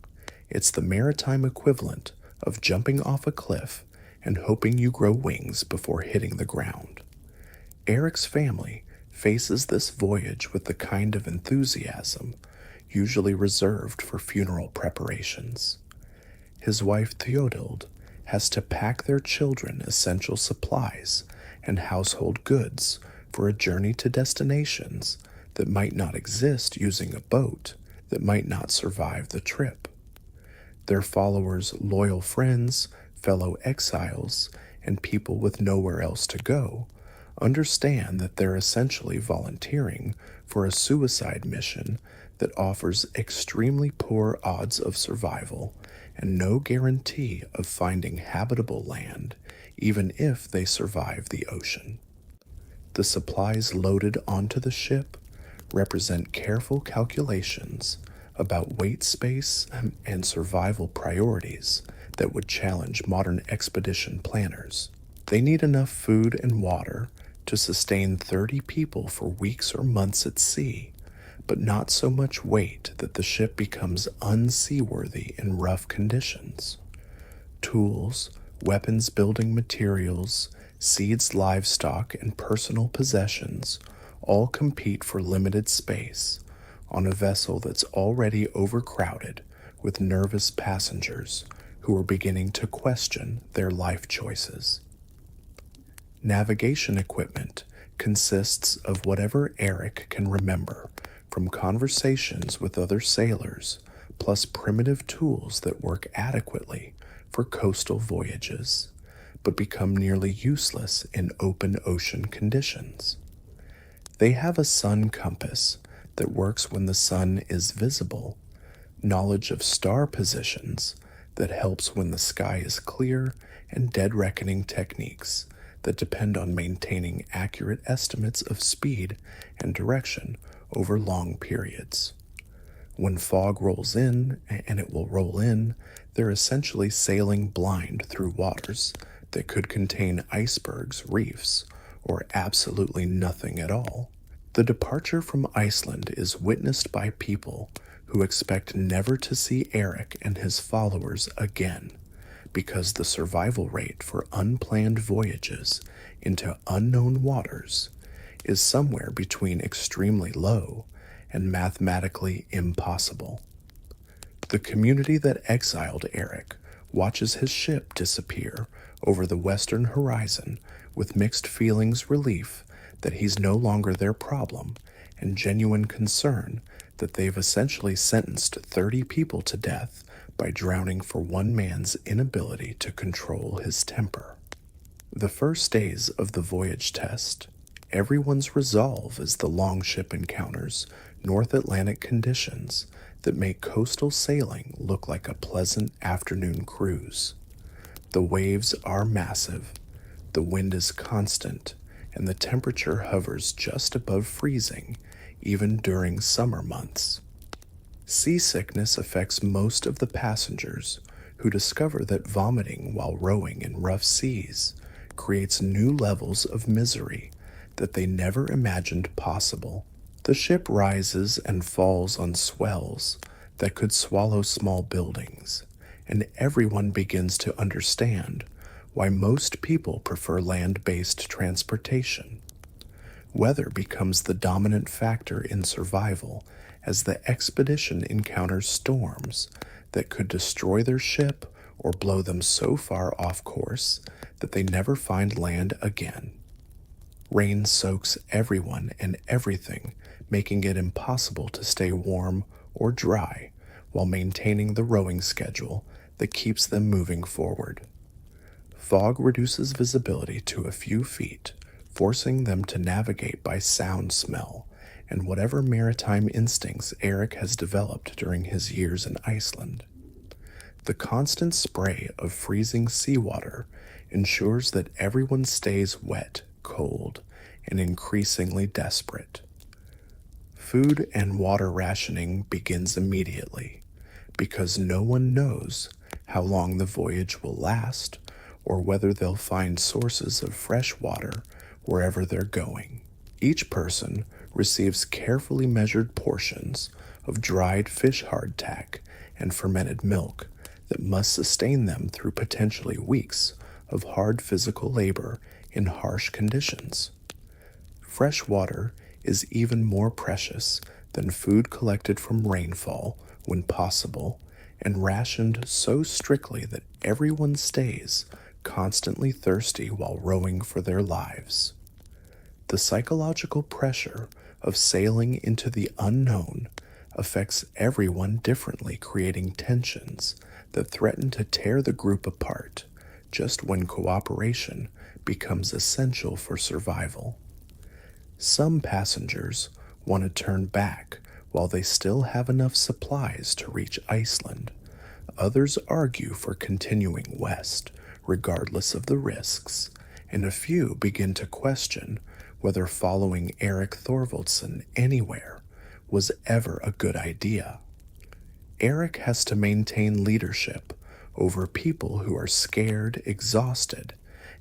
It's the maritime equivalent of jumping off a cliff and hoping you grow wings before hitting the ground. Eric's family faces this voyage with the kind of enthusiasm usually reserved for funeral preparations. His wife Theodold has to pack their children essential supplies and household goods for a journey to destinations that might not exist using a boat, that might not survive the trip. Their followers, loyal friends, fellow exiles, and people with nowhere else to go understand that they're essentially volunteering for a suicide mission that offers extremely poor odds of survival and no guarantee of finding habitable land, even if they survive the ocean. The supplies loaded onto the ship represent careful calculations about weight space and survival priorities that would challenge modern expedition planners. They need enough food and water to sustain 30 people for weeks or months at sea, but not so much weight that the ship becomes unseaworthy in rough conditions. Tools, weapons building materials, seeds, livestock, and personal possessions all compete for limited space on a vessel that's already overcrowded with nervous passengers who are beginning to question their life choices. Navigation equipment consists of whatever Eric can remember from conversations with other sailors, plus primitive tools that work adequately for coastal voyages, but become nearly useless in open ocean conditions. They have a sun compass that works when the sun is visible, knowledge of star positions that helps when the sky is clear, and dead reckoning techniques that depend on maintaining accurate estimates of speed and direction over long periods. When fog rolls in, and it will roll in, they're essentially sailing blind through waters that could contain icebergs, reefs, or absolutely nothing at all. The departure from Iceland is witnessed by people who expect never to see Eric and his followers again, because the survival rate for unplanned voyages into unknown waters is somewhere between extremely low and mathematically impossible. The community that exiled Eric watches his ship disappear over the western horizon with mixed feelings relief that he's no longer their problem and genuine concern that they've essentially sentenced 30 people to death by drowning for one man's inability to control his temper. The first days of the voyage test, everyone's resolve as the longship encounters North Atlantic conditions that make coastal sailing look like a pleasant afternoon cruise. The waves are massive, the wind is constant, and the temperature hovers just above freezing even during summer months. Seasickness affects most of the passengers, who discover that vomiting while rowing in rough seas creates new levels of misery that they never imagined possible. The ship rises and falls on swells that could swallow small buildings, and everyone begins to understand why most people prefer land-based transportation. Weather becomes the dominant factor in survival as the expedition encounters storms that could destroy their ship or blow them so far off course that they never find land again. Rain soaks everyone and everything, making it impossible to stay warm or dry while maintaining the rowing schedule that keeps them moving forward. Fog reduces visibility to a few feet, forcing them to navigate by sound smell and whatever maritime instincts Eric has developed during his years in Iceland. The constant spray of freezing seawater ensures that everyone stays wet, cold, and increasingly desperate. Food and water rationing begins immediately because no one knows how long the voyage will last or whether they'll find sources of fresh water wherever they're going. Each person receives carefully measured portions of dried fish hardtack and fermented milk that must sustain them through potentially weeks of hard physical labor in harsh conditions. Fresh water is even more precious than food collected from rainfall when possible and rationed so strictly that everyone stays constantly thirsty while rowing for their lives. The psychological pressure of sailing into the unknown affects everyone differently, creating tensions that threaten to tear the group apart just when cooperation becomes essential for survival. Some passengers want to turn back while they still have enough supplies to reach Iceland. Others argue for continuing west, regardless of the risks, and a few begin to question whether following Eric Thorvaldsen anywhere was ever a good idea. Eric has to maintain leadership over people who are scared, exhausted,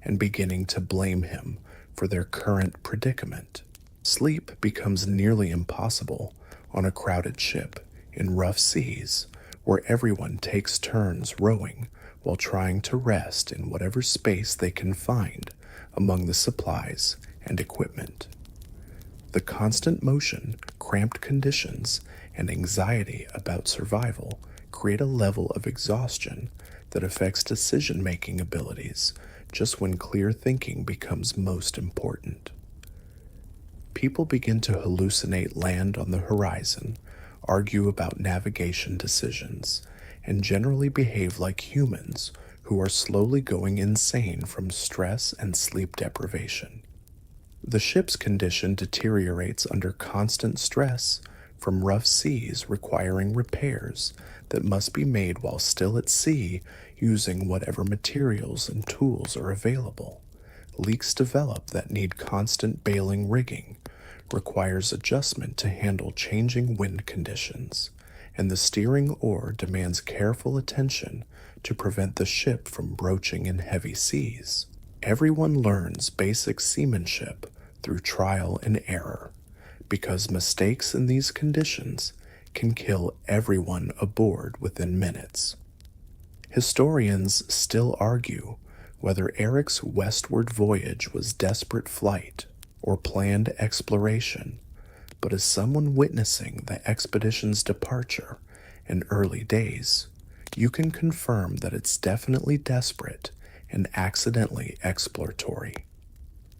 and beginning to blame him for their current predicament. Sleep becomes nearly impossible on a crowded ship in rough seas where everyone takes turns rowing while trying to rest in whatever space they can find among the supplies and equipment. The constant motion, cramped conditions, and anxiety about survival create a level of exhaustion that affects decision-making abilities just when clear thinking becomes most important. People begin to hallucinate land on the horizon, argue about navigation decisions, and generally behave like humans who are slowly going insane from stress and sleep deprivation. The ship's condition deteriorates under constant stress from rough seas requiring repairs that must be made while still at sea using whatever materials and tools are available. Leaks develop that need constant bailing rigging, requires adjustment to handle changing wind conditions, and the steering oar demands careful attention to prevent the ship from broaching in heavy seas. Everyone learns basic seamanship through trial and error, because mistakes in these conditions can kill everyone aboard within minutes. Historians still argue whether Eric's westward voyage was desperate flight or planned exploration, but as someone witnessing the expedition's departure in early days, you can confirm that it's definitely desperate and accidentally exploratory.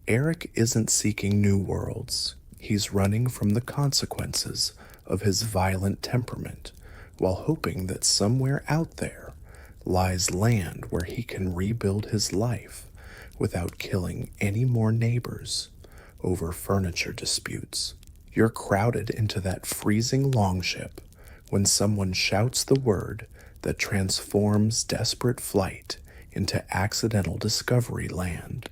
Eric isn't seeking new worlds. He's running from the consequences of his violent temperament while hoping that somewhere out there lies land where he can rebuild his life without killing any more neighbors over furniture disputes. You're crowded into that freezing longship when someone shouts the word that transforms desperate flight into accidental discovery land.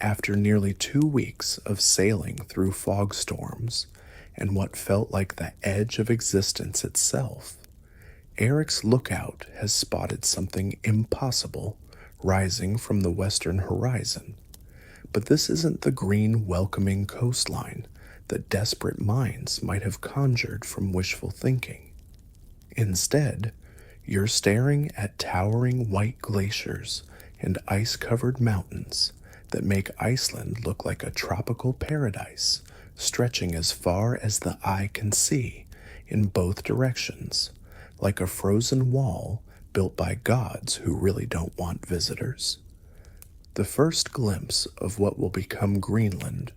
After nearly 2 weeks of sailing through fog storms and what felt like the edge of existence itself, Eric's lookout has spotted something impossible rising from the western horizon. But this isn't the green, welcoming coastline that desperate minds might have conjured from wishful thinking. Instead, you're staring at towering white glaciers and ice-covered mountains that make Iceland look like a tropical paradise, stretching as far as the eye can see in both directions, like a frozen wall built by gods who really don't want visitors. The first glimpse of what will become Greenland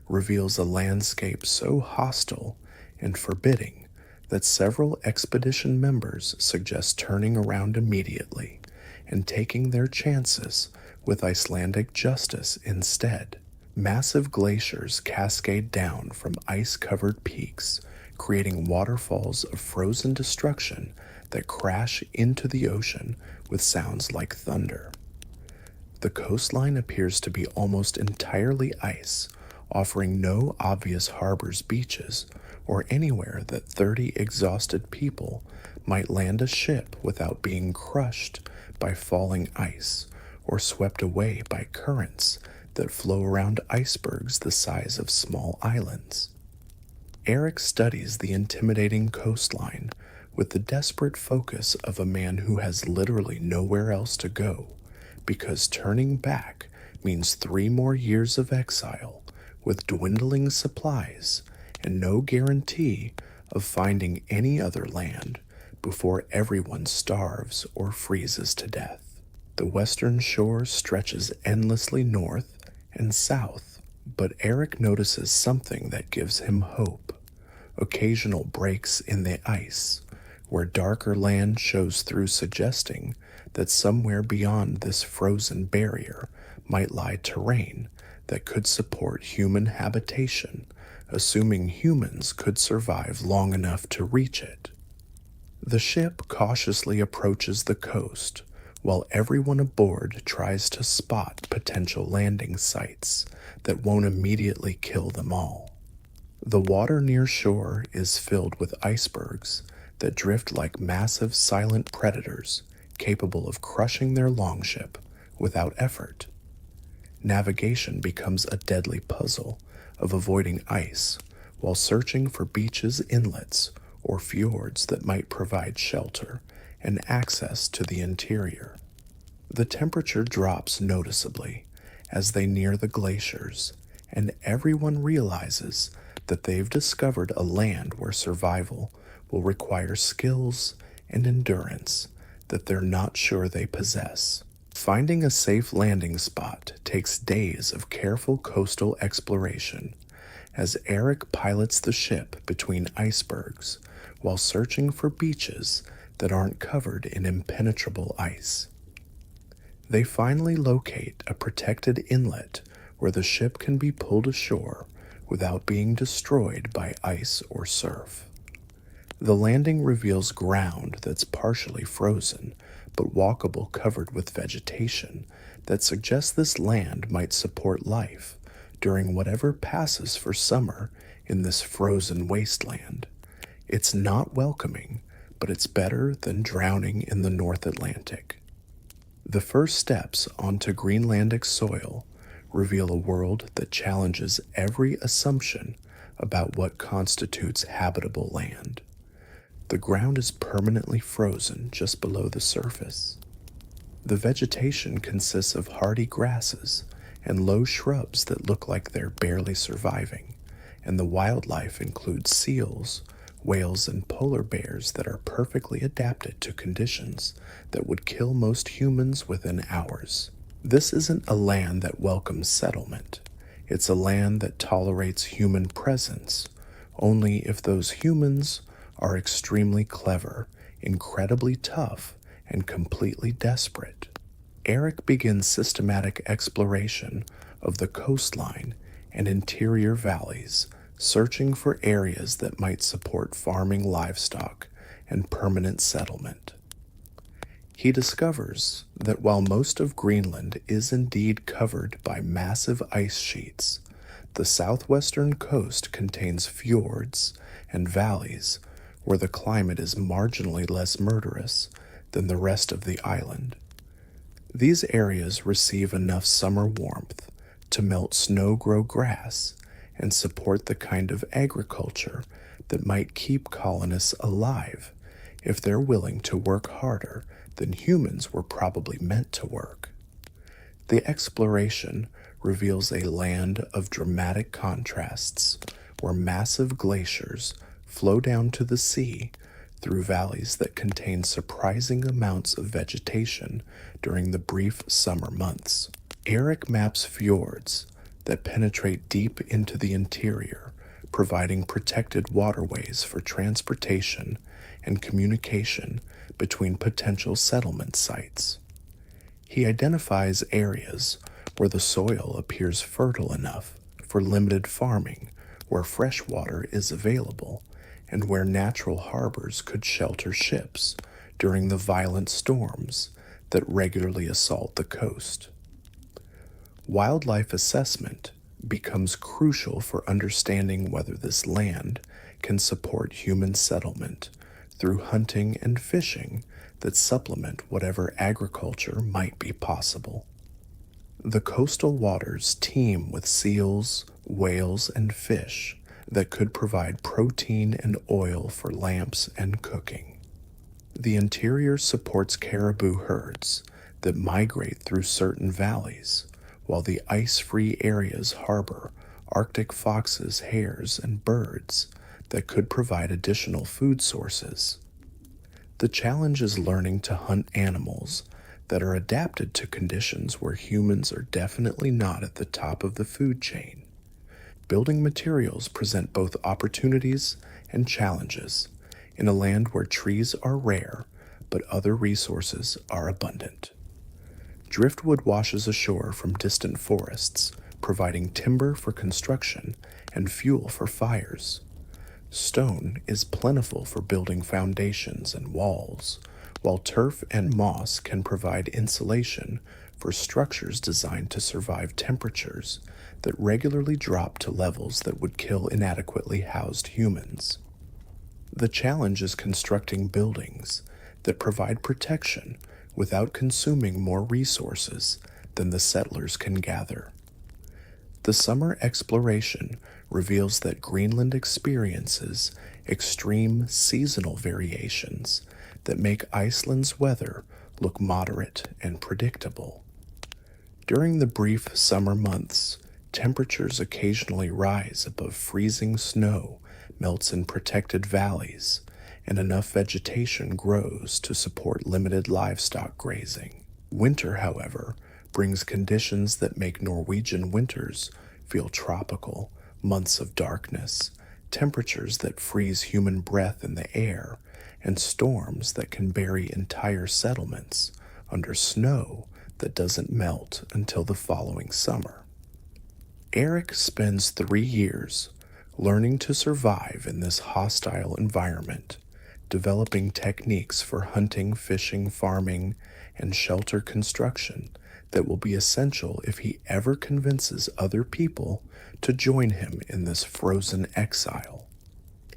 reveals a landscape so hostile and forbidding that several expedition members suggest turning around immediately and taking their chances with Icelandic justice instead. Massive glaciers cascade down from ice-covered peaks, creating waterfalls of frozen destruction that crash into the ocean with sounds like thunder. The coastline appears to be almost entirely ice, offering no obvious harbors, beaches, or anywhere that 30 exhausted people might land a ship without being crushed by falling ice or swept away by currents that flow around icebergs the size of small islands. Eric studies the intimidating coastline with the desperate focus of a man who has literally nowhere else to go, because turning back means 3 more years of exile with dwindling supplies and no guarantee of finding any other land before everyone starves or freezes to death. The western shore stretches endlessly north and south, but Eric notices something that gives him hope. Occasional breaks in the ice, where darker land shows through, suggesting that somewhere beyond this frozen barrier might lie terrain that could support human habitation, assuming humans could survive long enough to reach it. The ship cautiously approaches the coast, while everyone aboard tries to spot potential landing sites that won't immediately kill them all. The water near shore is filled with icebergs that drift like massive silent predators capable of crushing their longship without effort. Navigation becomes a deadly puzzle of avoiding ice while searching for beaches, inlets, or fjords that might provide shelter and access to the interior. The temperature drops noticeably as they near the glaciers, and everyone realizes that they've discovered a land where survival will require skills and endurance that they're not sure they possess. Finding a safe landing spot takes days of careful coastal exploration as Eric pilots the ship between icebergs while searching for beaches that aren't covered in impenetrable ice. They finally locate a protected inlet where the ship can be pulled ashore without being destroyed by ice or surf. The landing reveals ground that's partially frozen, but walkable, covered with vegetation that suggests this land might support life during whatever passes for summer in this frozen wasteland. It's not welcoming, but it's better than drowning in the North Atlantic. The first steps onto Greenlandic soil reveal a world that challenges every assumption about what constitutes habitable land. The ground is permanently frozen just below the surface. The vegetation consists of hardy grasses and low shrubs that look like they're barely surviving, and the wildlife includes seals, whales and polar bears that are perfectly adapted to conditions that would kill most humans within hours. This isn't a land that welcomes settlement. It's a land that tolerates human presence only if those humans are extremely clever, incredibly tough, and completely desperate. Eric begins systematic exploration of the coastline and interior valleys, searching for areas that might support farming livestock and permanent settlement. He discovers that while most of Greenland is indeed covered by massive ice sheets, the southwestern coast contains fjords and valleys where the climate is marginally less murderous than the rest of the island. These areas receive enough summer warmth to melt snow-grow grass and support the kind of agriculture that might keep colonists alive if they're willing to work harder than humans were probably meant to work. The exploration reveals a land of dramatic contrasts where massive glaciers flow down to the sea through valleys that contain surprising amounts of vegetation during the brief summer months. Eric maps fjords that penetrate deep into the interior, providing protected waterways for transportation and communication between potential settlement sites. He identifies areas where the soil appears fertile enough for limited farming, where fresh water is available, and where natural harbors could shelter ships during the violent storms that regularly assault the coast. Wildlife assessment becomes crucial for understanding whether this land can support human settlement through hunting and fishing that supplement whatever agriculture might be possible. The coastal waters teem with seals, whales, and fish that could provide protein and oil for lamps and cooking. The interior supports caribou herds that migrate through certain valleys, while the ice-free areas harbor Arctic foxes, hares, and birds that could provide additional food sources. The challenge is learning to hunt animals that are adapted to conditions where humans are definitely not at the top of the food chain. Building materials present both opportunities and challenges in a land where trees are rare, but other resources are abundant. Driftwood washes ashore from distant forests, providing timber for construction and fuel for fires. Stone is plentiful for building foundations and walls, while turf and moss can provide insulation for structures designed to survive temperatures that regularly drop to levels that would kill inadequately housed humans. The challenge is constructing buildings that provide protection without consuming more resources than the settlers can gather. The summer exploration reveals that Greenland experiences extreme seasonal variations that make Iceland's weather look moderate and predictable. During the brief summer months, temperatures occasionally rise above freezing snow, melts in protected valleys, and enough vegetation grows to support limited livestock grazing. Winter, however, brings conditions that make Norwegian winters feel tropical, months of darkness, temperatures that freeze human breath in the air, and storms that can bury entire settlements under snow that doesn't melt until the following summer. Eric spends 3 years learning to survive in this hostile environment, developing techniques for hunting, fishing, farming, and shelter construction that will be essential if he ever convinces other people to join him in this frozen exile.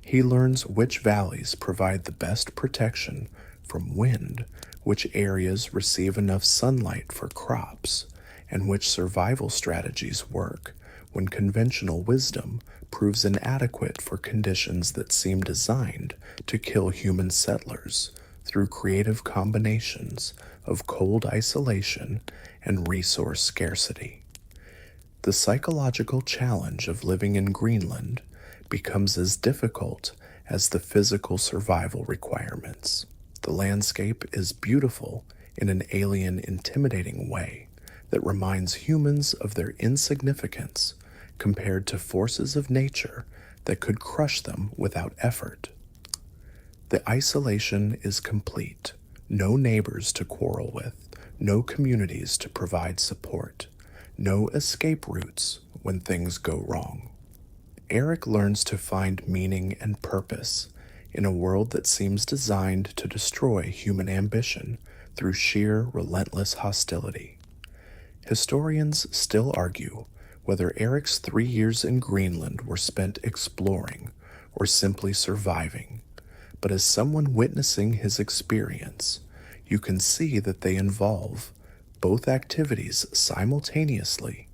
He learns which valleys provide the best protection from wind, which areas receive enough sunlight for crops, and which survival strategies work when conventional wisdom proves inadequate for conditions that seem designed to kill human settlers through creative combinations of cold isolation and resource scarcity. The psychological challenge of living in Greenland becomes as difficult as the physical survival requirements. The landscape is beautiful in an alien, intimidating way that reminds humans of their insignificance compared to forces of nature that could crush them without effort. The isolation is complete. No neighbors to quarrel with, no communities to provide support, no escape routes when things go wrong. Eric learns to find meaning and purpose in a world that seems designed to destroy human ambition through sheer, relentless hostility. Historians still argue whether Eric's 3 years in Greenland were spent exploring or simply surviving, but as someone witnessing his experience, you can see that they involve both activities simultaneously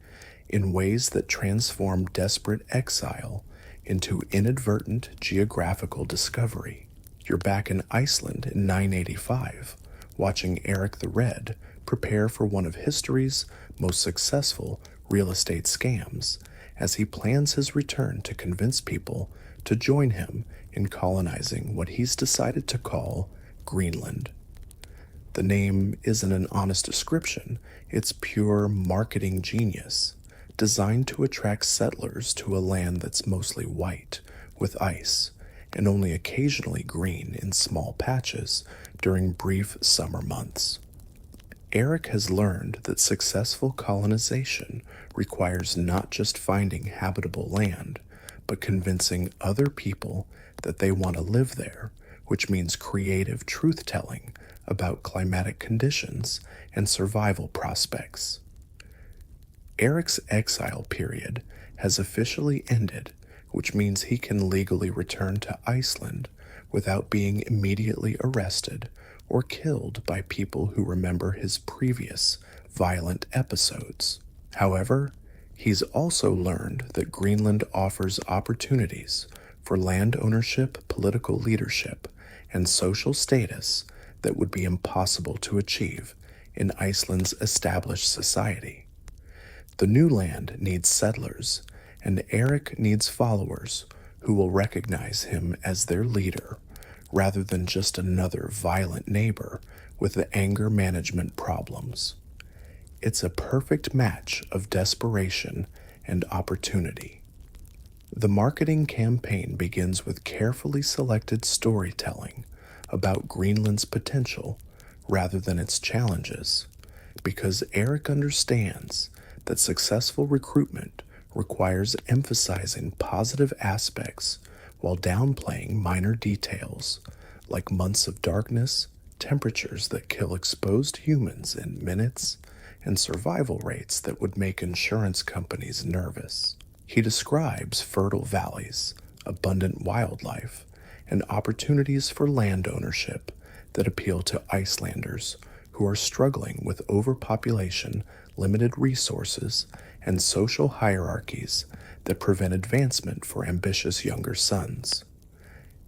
in ways that transform desperate exile into inadvertent geographical discovery. You're back in Iceland in 985, watching Eric the Red prepare for one of history's most successful real estate scams as he plans his return to convince people to join him in colonizing what he's decided to call Greenland. The name isn't an honest description, it's pure marketing genius, designed to attract settlers to a land that's mostly white, with ice, and only occasionally green in small patches during brief summer months. Eric has learned that successful colonization requires not just finding habitable land, but convincing other people that they want to live there, which means creative truth-telling about climatic conditions and survival prospects. Eric's exile period has officially ended, which means he can legally return to Iceland without being immediately arrested or killed by people who remember his previous violent episodes. However, he's also learned that Greenland offers opportunities for land ownership, political leadership, and social status that would be impossible to achieve in Iceland's established society. The new land needs settlers, and Eric needs followers who will recognize him as their leader rather than just another violent neighbor with the anger management problems. It's a perfect match of desperation and opportunity. The marketing campaign begins with carefully selected storytelling about Greenland's potential rather than its challenges, because Eric understands that successful recruitment requires emphasizing positive aspects while downplaying minor details like months of darkness, temperatures that kill exposed humans in minutes, and survival rates that would make insurance companies nervous. He describes fertile valleys, abundant wildlife, and opportunities for land ownership that appeal to Icelanders who are struggling with overpopulation, limited resources, and social hierarchies that prevent advancement for ambitious younger sons.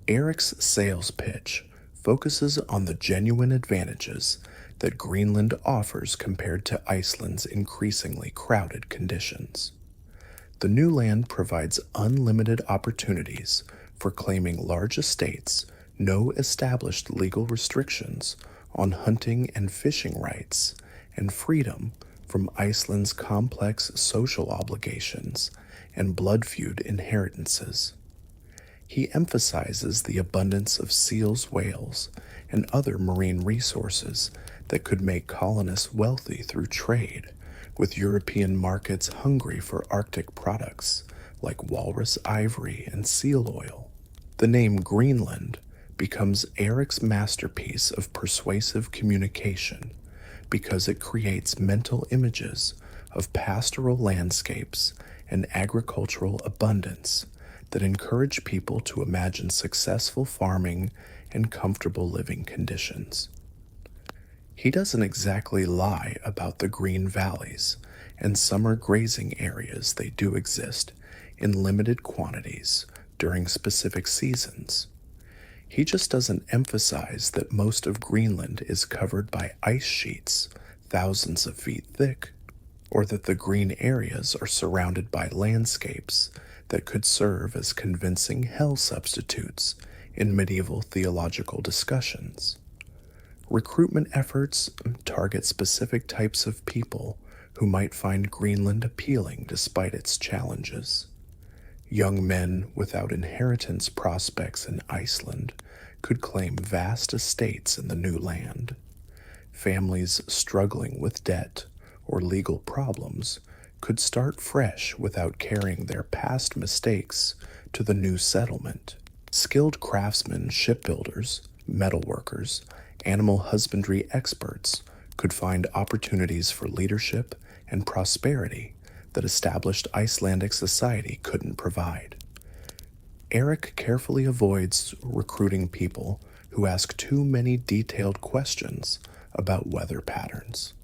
Eric's sales pitch focuses on the genuine advantages that Greenland offers compared to Iceland's increasingly crowded conditions. The new land provides unlimited opportunities for claiming large estates, no established legal restrictions on hunting and fishing rights, and freedom from Iceland's complex social obligations and blood-feud inheritances. He emphasizes the abundance of seals, whales, and other marine resources that could make colonists wealthy through trade, with European markets hungry for Arctic products like walrus ivory and seal oil. The name Greenland becomes Eric's masterpiece of persuasive communication because it creates mental images of pastoral landscapes and agricultural abundance that encourage people to imagine successful farming and comfortable living conditions. He doesn't exactly lie about the green valleys and summer grazing areas. They do exist in limited quantities during specific seasons. He just doesn't emphasize that most of Greenland is covered by ice sheets thousands of feet thick, or that the green areas are surrounded by landscapes that could serve as convincing hell substitutes in medieval theological discussions. Recruitment efforts target specific types of people who might find Greenland appealing despite its challenges. Young men without inheritance prospects in Iceland could claim vast estates in the new land. Families struggling with debt or legal problems could start fresh without carrying their past mistakes to the new settlement. Skilled craftsmen, shipbuilders, metalworkers, animal husbandry experts could find opportunities for leadership and prosperity that established Icelandic society couldn't provide. Eric carefully avoids recruiting people who ask too many detailed questions about weather patterns.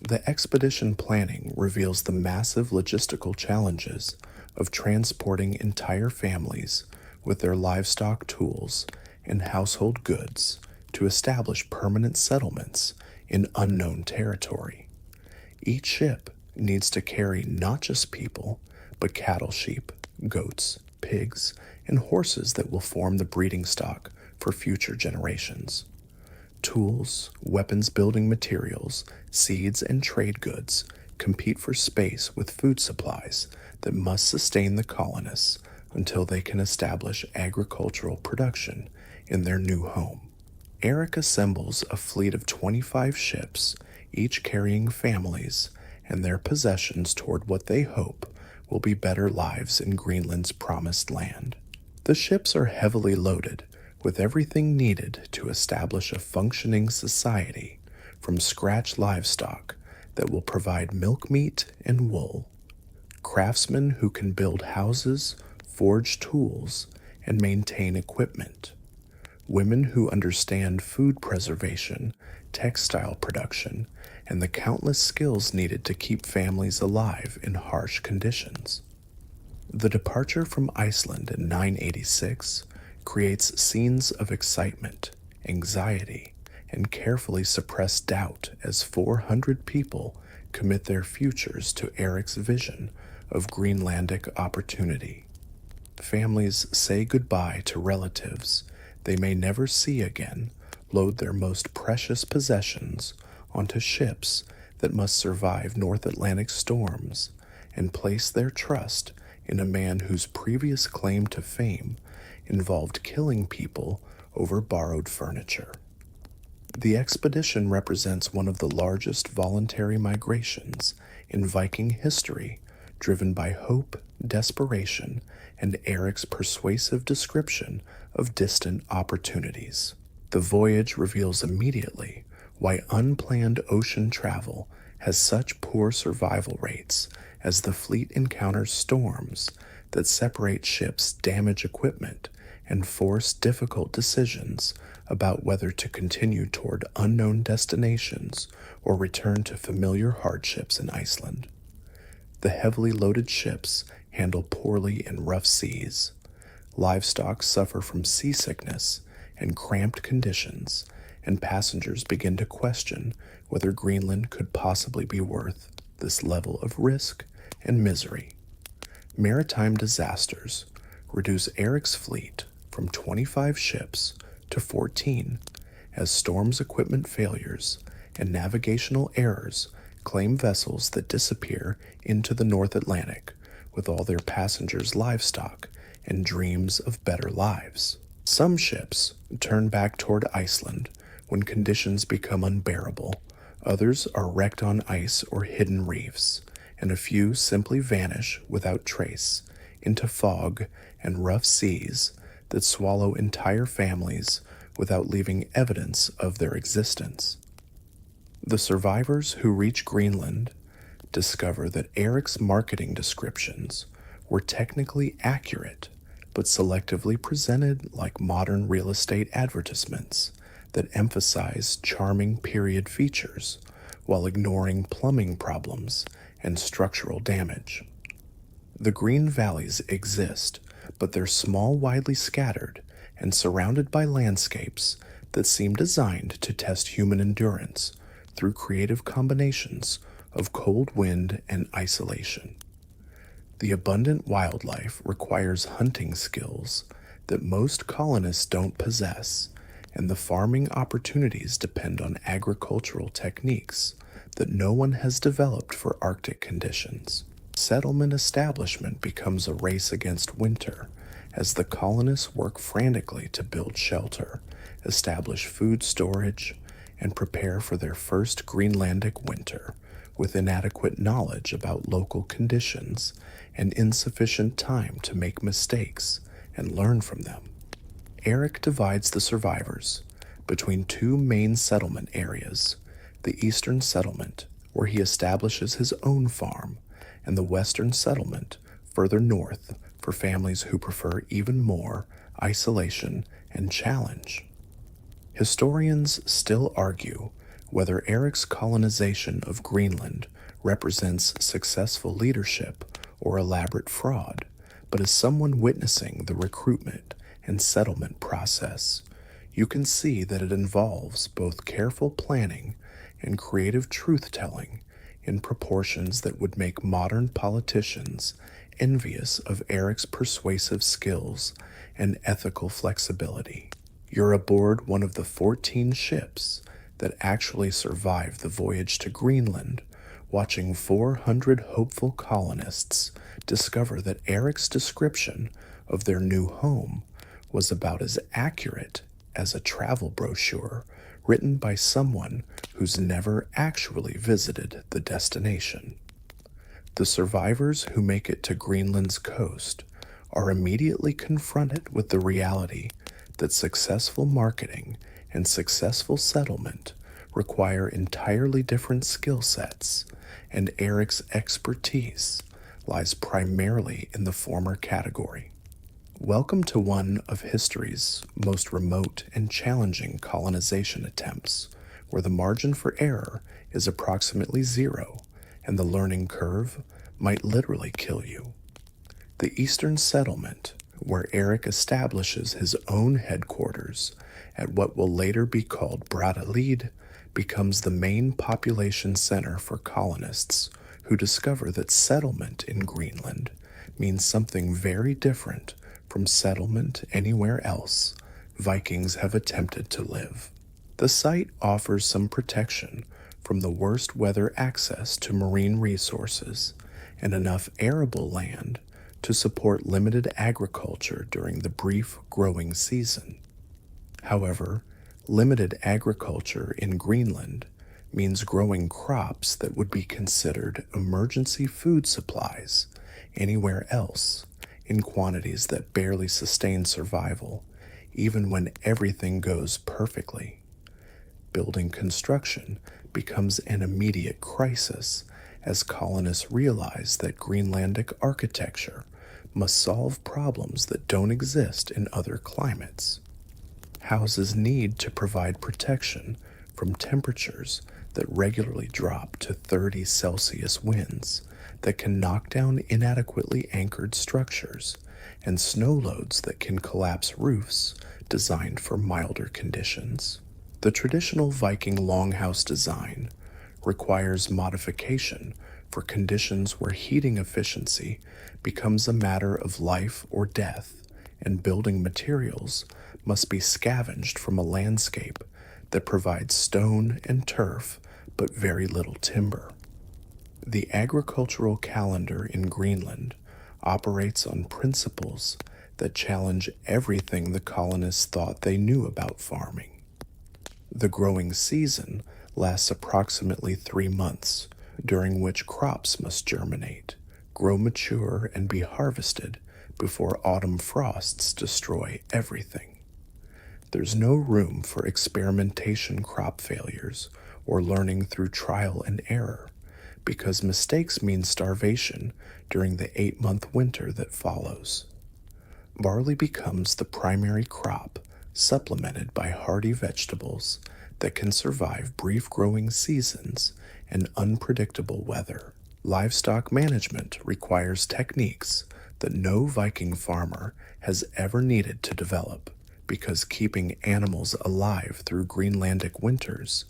The expedition planning reveals the massive logistical challenges of transporting entire families with their livestock, tools, and household goods to establish permanent settlements in unknown territory. Each ship needs to carry not just people, but cattle, sheep, goats, pigs, and horses that will form the breeding stock for future generations. Tools, weapons building materials, seeds, and trade goods compete for space with food supplies that must sustain the colonists until they can establish agricultural production in their new home. Eric assembles a fleet of 25 ships, each carrying families and their possessions toward what they hope will be better lives in Greenland's promised land. The ships are heavily loaded with everything needed to establish a functioning society, from scratch livestock that will provide milk meat and wool, craftsmen who can build houses, forge tools, and maintain equipment, women who understand food preservation, textile production, and the countless skills needed to keep families alive in harsh conditions. The departure from Iceland in 986 creates scenes of excitement, anxiety, and carefully suppressed doubt as 400 people commit their futures to Eric's vision of Greenlandic opportunity. Families say goodbye to relatives they may never see again, load their most precious possessions onto ships that must survive North Atlantic storms, and place their trust in a man whose previous claim to fame involved killing people over borrowed furniture. The expedition represents one of the largest voluntary migrations in Viking history, driven by hope, desperation, and Eric's persuasive description of distant opportunities. The voyage reveals immediately why unplanned ocean travel has such poor survival rates, as the fleet encounters storms that separate ships, damage equipment, and force difficult decisions about whether to continue toward unknown destinations or return to familiar hardships in Iceland. The heavily loaded ships handle poorly in rough seas. Livestock suffer from seasickness and cramped conditions, and passengers begin to question whether Greenland could possibly be worth this level of risk and misery. Maritime disasters reduce Eric's fleet from 25 ships to 14, as storms, equipment failures, and navigational errors claim vessels that disappear into the North Atlantic with all their passengers' livestock and dreams of better lives. Some ships turn back toward Iceland when conditions become unbearable. Others are wrecked on ice or hidden reefs, and a few simply vanish without trace into fog and rough seas that swallow entire families without leaving evidence of their existence. The survivors who reach Greenland discover that Eric's marketing descriptions were technically accurate, but selectively presented like modern real estate advertisements that emphasize charming period features while ignoring plumbing problems and structural damage. The green valleys exist, but they're small, widely scattered, and surrounded by landscapes that seem designed to test human endurance through creative combinations of cold wind and isolation. The abundant wildlife requires hunting skills that most colonists don't possess, and the farming opportunities depend on agricultural techniques that no one has developed for Arctic conditions. Settlement establishment becomes a race against winter as the colonists work frantically to build shelter, establish food storage, and prepare for their first Greenlandic winter with inadequate knowledge about local conditions and insufficient time to make mistakes and learn from them. Eric divides the survivors between two main settlement areas: the Eastern Settlement, where he establishes his own farm, and the Western Settlement, further north, for families who prefer even more isolation and challenge. Historians still argue whether Eric's colonization of Greenland represents successful leadership or elaborate fraud, but as someone witnessing the recruitment and settlement process, you can see that it involves both careful planning and creative truth-telling in proportions that would make modern politicians envious of Eric's persuasive skills and ethical flexibility. You're aboard one of the 14 ships that actually survived the voyage to Greenland, watching 400 hopeful colonists discover that Eric's description of their new home was about as accurate as a travel brochure written by someone who's never actually visited the destination. The survivors who make it to Greenland's coast are immediately confronted with the reality that successful marketing and successful settlement require entirely different skill sets, and Eric's expertise lies primarily in the former category. Welcome to one of history's most remote and challenging colonization attempts, where the margin for error is approximately zero and the learning curve might literally kill you. The Eastern Settlement, where Eric establishes his own headquarters at what will later be called Brattahlid, becomes the main population center for colonists who discover that settlement in Greenland means something very different from settlement anywhere else Vikings have attempted to live. The site offers some protection from the worst weather, access to marine resources, and enough arable land to support limited agriculture during the brief growing season. However, limited agriculture in Greenland means growing crops that would be considered emergency food supplies anywhere else in quantities that barely sustain survival, even when everything goes perfectly. Building construction becomes an immediate crisis as colonists realize that Greenlandic architecture must solve problems that don't exist in other climates. Houses need to provide protection from temperatures that regularly drop to 30 Celsius winds that can knock down inadequately anchored structures, and snow loads that can collapse roofs designed for milder conditions. The traditional Viking longhouse design requires modification for conditions where heating efficiency becomes a matter of life or death, and building materials must be scavenged from a landscape that provides stone and turf but very little timber. The agricultural calendar in Greenland operates on principles that challenge everything the colonists thought they knew about farming. The growing season lasts approximately 3 months, during which crops must germinate, grow mature, and be harvested before autumn frosts destroy everything. There's no room for experimentation crop failures or learning through trial and error, because mistakes mean starvation during the 8-month winter that follows. Barley becomes the primary crop, supplemented by hardy vegetables that can survive brief growing seasons and unpredictable weather. Livestock management requires techniques that no Viking farmer has ever needed to develop, because keeping animals alive through Greenlandic winters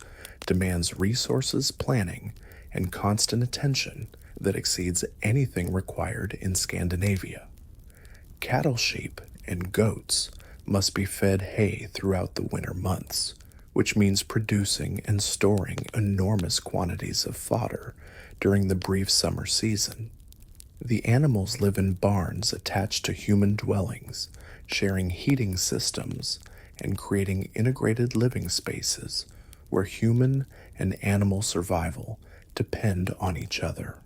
demands resources, planning, and constant attention that exceeds anything required in Scandinavia. Cattle sheep and goats must be fed hay throughout the winter months, which means producing and storing enormous quantities of fodder during the brief summer season. The animals live in barns attached to human dwellings, sharing heating systems and creating integrated living spaces where human and animal survival depend on each other.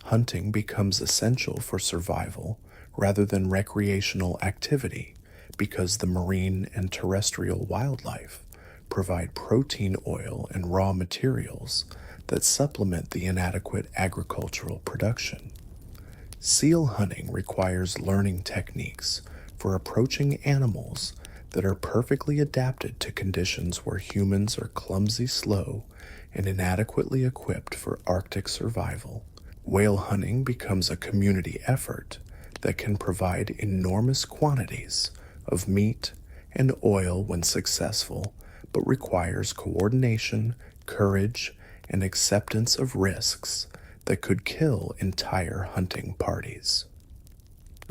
Hunting becomes essential for survival rather than recreational activity because the marine and terrestrial wildlife provide protein oil and raw materials that supplement the inadequate agricultural production. Seal hunting requires learning techniques for approaching animals that are perfectly adapted to conditions where humans are clumsy, slow, and inadequately equipped for Arctic survival. Whale hunting becomes a community effort that can provide enormous quantities of meat and oil when successful, but requires coordination, courage, and acceptance of risks that could kill entire hunting parties.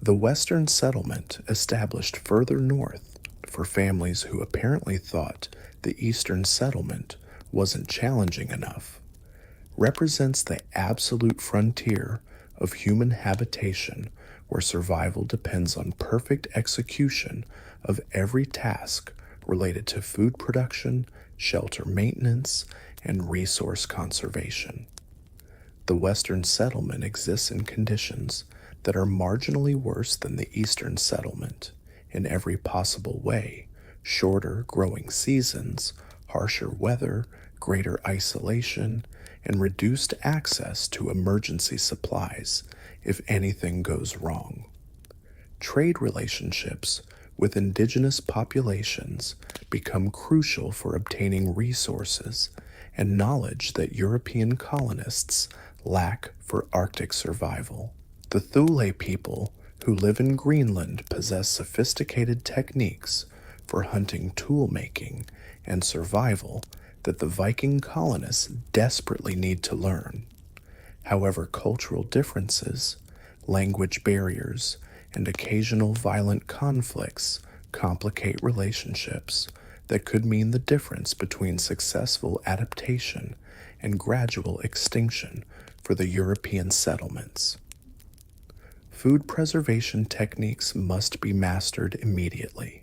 The Western settlement, established further north for families who apparently thought the Eastern settlement wasn't challenging enough, represents the absolute frontier of human habitation where survival depends on perfect execution of every task related to food production, shelter maintenance, and resource conservation. The Western settlement exists in conditions that are marginally worse than the Eastern settlement in every possible way: shorter growing seasons, harsher weather, greater isolation, and reduced access to emergency supplies if anything goes wrong. Trade relationships with indigenous populations become crucial for obtaining resources and knowledge that European colonists lack for Arctic survival. The Thule people who live in Greenland possess sophisticated techniques for hunting, tool making, and survival that the Viking colonists desperately need to learn. However, cultural differences, language barriers, and occasional violent conflicts complicate relationships that could mean the difference between successful adaptation and gradual extinction for the European settlements. Food preservation techniques must be mastered immediately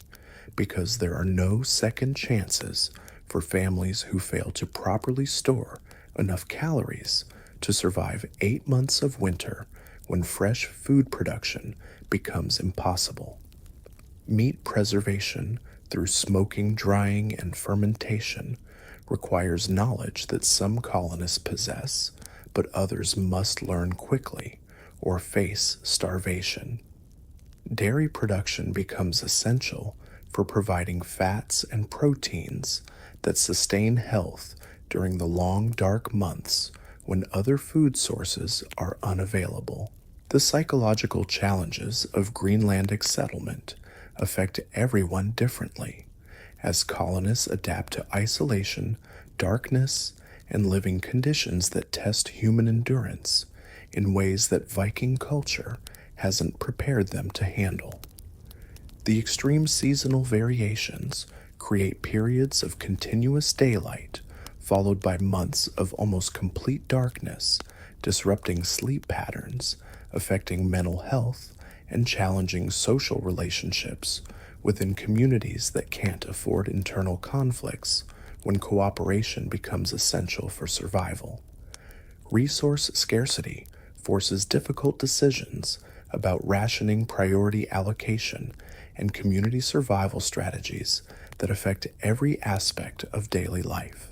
because there are no second chances for families who fail to properly store enough calories to survive 8 months of winter when fresh food production becomes impossible. Meat preservation through smoking, drying, and fermentation requires knowledge that some colonists possess, but others must learn quickly or face starvation. Dairy production becomes essential for providing fats and proteins that sustain health during the long, dark months when other food sources are unavailable. The psychological challenges of Greenlandic settlement affect everyone differently, as colonists adapt to isolation, darkness, and living conditions that test human endurance in ways that Viking culture hasn't prepared them to handle. The extreme seasonal variations create periods of continuous daylight, followed by months of almost complete darkness, disrupting sleep patterns, affecting mental health, and challenging social relationships within communities that can't afford internal conflicts when cooperation becomes essential for survival. Resource scarcity forces difficult decisions about rationing, priority allocation, and community survival strategies that affect every aspect of daily life.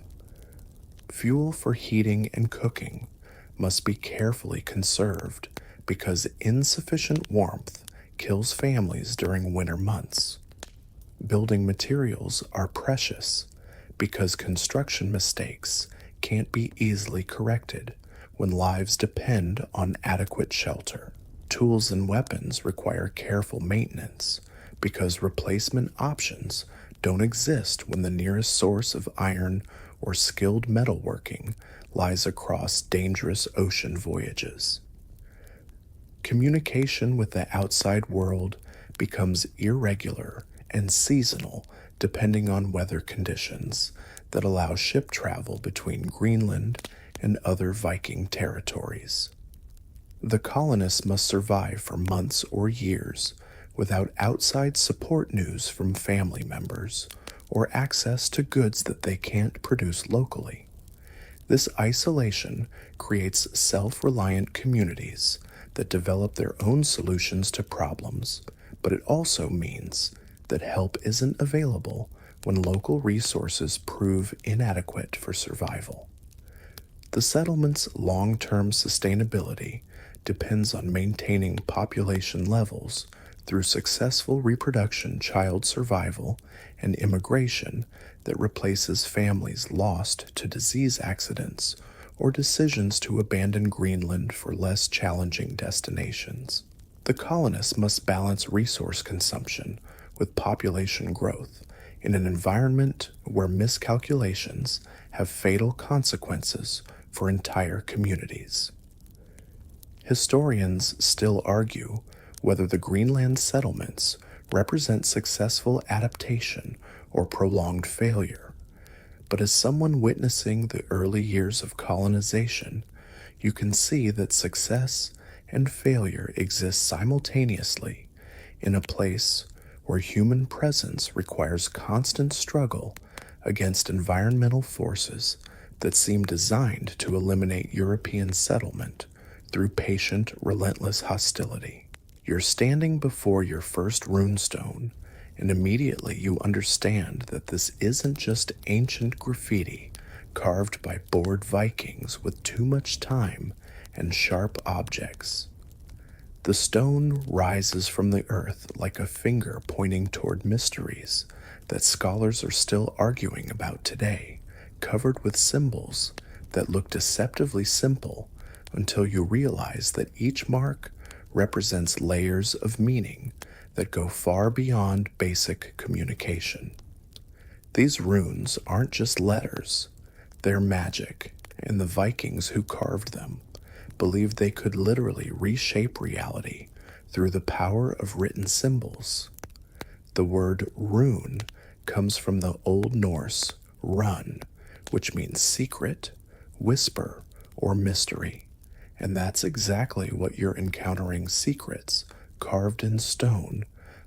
Fuel for heating and cooking must be carefully conserved because insufficient warmth kills families during winter months. Building materials are precious because construction mistakes can't be easily corrected when lives depend on adequate shelter. Tools and weapons require careful maintenance because replacement options don't exist when the nearest source of iron or skilled metalworking lies across dangerous ocean voyages. Communication with the outside world becomes irregular and seasonal depending on weather conditions that allow ship travel between Greenland and other Viking territories. The colonists must survive for months or years without outside support news from family members or access to goods that they can't produce locally. This isolation creates self-reliant communities that develop their own solutions to problems, but it also means that help isn't available when local resources prove inadequate for survival. The settlement's long-term sustainability depends on maintaining population levels through successful reproduction, child survival, and immigration that replaces families lost to disease accidents or decisions to abandon Greenland for less challenging destinations. The colonists must balance resource consumption with population growth in an environment where miscalculations have fatal consequences for entire communities. Historians still argue whether the Greenland settlements represent successful adaptation or prolonged failure, but as someone witnessing the early years of colonization, you can see that success and failure exist simultaneously in a place where human presence requires constant struggle against environmental forces that seem designed to eliminate European settlement through patient, relentless hostility. You're standing before your first runestone, and immediately you understand that this isn't just ancient graffiti carved by bored Vikings with too much time and sharp objects. The stone rises from the earth like a finger pointing toward mysteries that scholars are still arguing about today, covered with symbols that look deceptively simple until you realize that each mark represents layers of meaning that go far beyond basic communication. These runes aren't just letters, they're magic, and the Vikings who carved them believed they could literally reshape reality through the power of written symbols. The word rune comes from the Old Norse run, which means secret, whisper, or mystery. And that's exactly what you're encountering: secrets carved in stone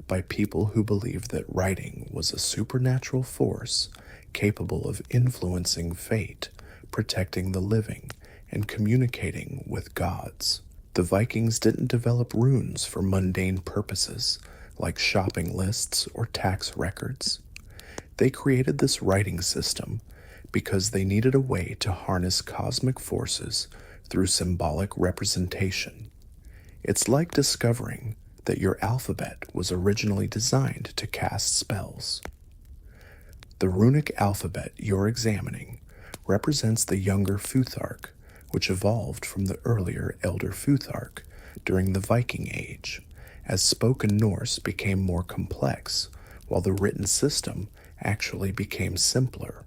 by people who believed that writing was a supernatural force capable of influencing fate, protecting the living, and communicating with gods. The Vikings didn't develop runes for mundane purposes like shopping lists or tax records. They created this writing system because they needed a way to harness cosmic forces through symbolic representation. It's like discovering that your alphabet was originally designed to cast spells. The runic alphabet you're examining represents the younger Futhark, which evolved from the earlier Elder Futhark during the Viking Age, as spoken Norse became more complex, while the written system actually became simpler.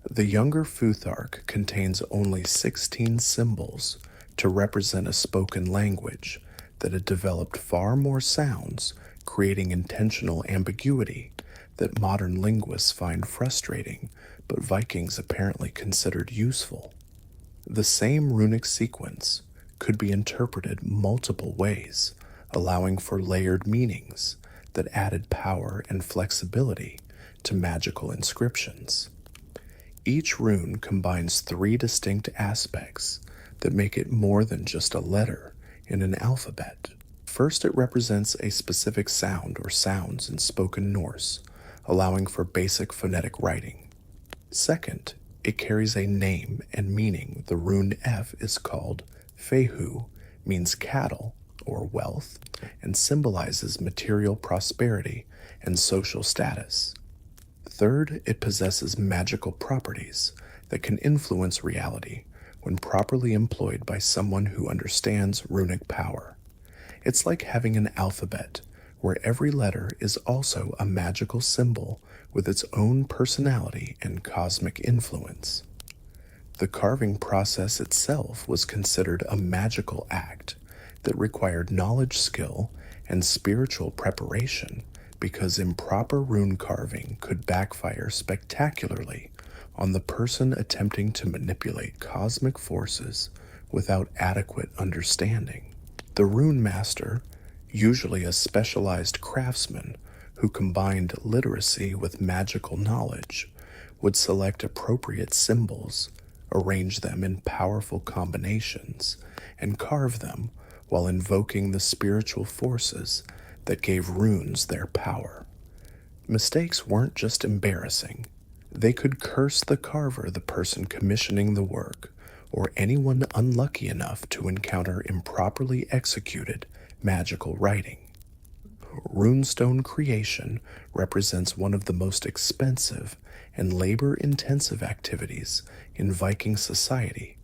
The younger Futhark contains only 16 symbols to represent a spoken language that had developed far more sounds, creating intentional ambiguity that modern linguists find frustrating, but Vikings apparently considered useful. The same runic sequence could be interpreted multiple ways, allowing for layered meanings that added power and flexibility to magical inscriptions. Each rune combines 3 distinct aspects that make it more than just a letter in an alphabet. First, it represents a specific sound or sounds in spoken Norse, allowing for basic phonetic writing. Second, it carries a name and meaning. The rune F is called Fehu, means cattle or wealth, and symbolizes material prosperity and social status. Third, it possesses magical properties that can influence reality when properly employed by someone who understands runic power. It's like having an alphabet where every letter is also a magical symbol with its own personality and cosmic influence. The carving process itself was considered a magical act that required knowledge, skill, and spiritual preparation, because improper rune carving could backfire spectacularly on the person attempting to manipulate cosmic forces without adequate understanding. The rune master, usually a specialized craftsman who combined literacy with magical knowledge, would select appropriate symbols, arrange them in powerful combinations, and carve them while invoking the spiritual forces that gave runes their power. Mistakes weren't just embarrassing. They could curse the carver, the person commissioning the work, or anyone unlucky enough to encounter improperly executed magical writing. Runestone creation represents one of the most expensive and labor-intensive activities in Viking society,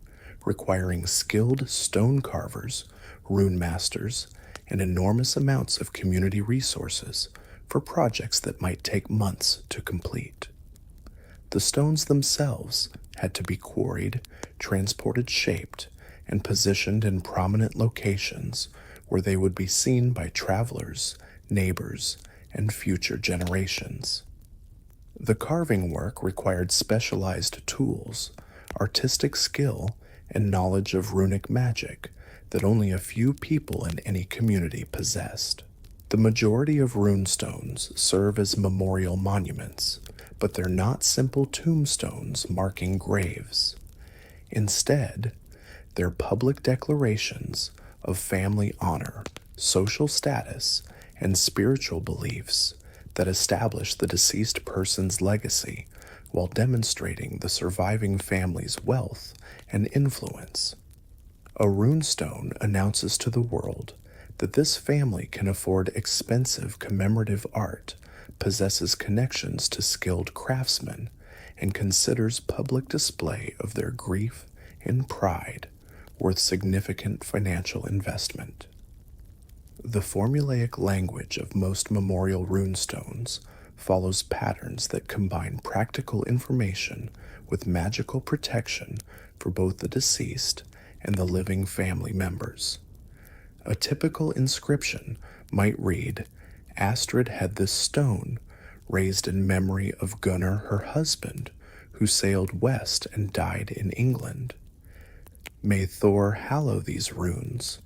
requiring skilled stone carvers, rune masters, and enormous amounts of community resources for projects that might take months to complete. The stones themselves had to be quarried, transported, shaped, and positioned in prominent locations where they would be seen by travelers, neighbors, and future generations. The carving work required specialized tools, artistic skill, and knowledge of runic magic that only a few people in any community possessed. The majority of runestones serve as memorial monuments, but they're not simple tombstones marking graves. Instead, they're public declarations of family honor, social status, and spiritual beliefs that establish the deceased person's legacy while demonstrating the surviving family's wealth and influence. A runestone announces to the world that this family can afford expensive commemorative art, possesses connections to skilled craftsmen, and considers public display of their grief and pride worth significant financial investment. The formulaic language of most memorial runestones follows patterns that combine practical information with magical protection for both the deceased and the living family members. A typical inscription might read, "Astrid had this stone, raised in memory of Gunnar, her husband, who sailed west and died in England. May Thor hallow these runes."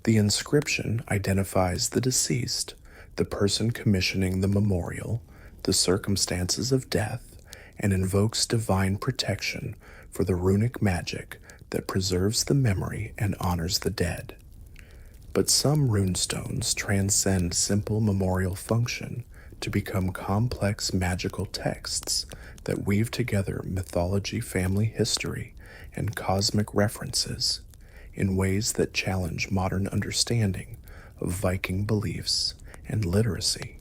The inscription identifies the deceased, the person commissioning the memorial, the circumstances of death, and invokes divine protection for the runic magic that preserves the memory and honors the dead. But some runestones transcend simple memorial function to become complex magical texts that weave together mythology, family history, and cosmic references in ways that challenge modern understanding of Viking beliefs and literacy.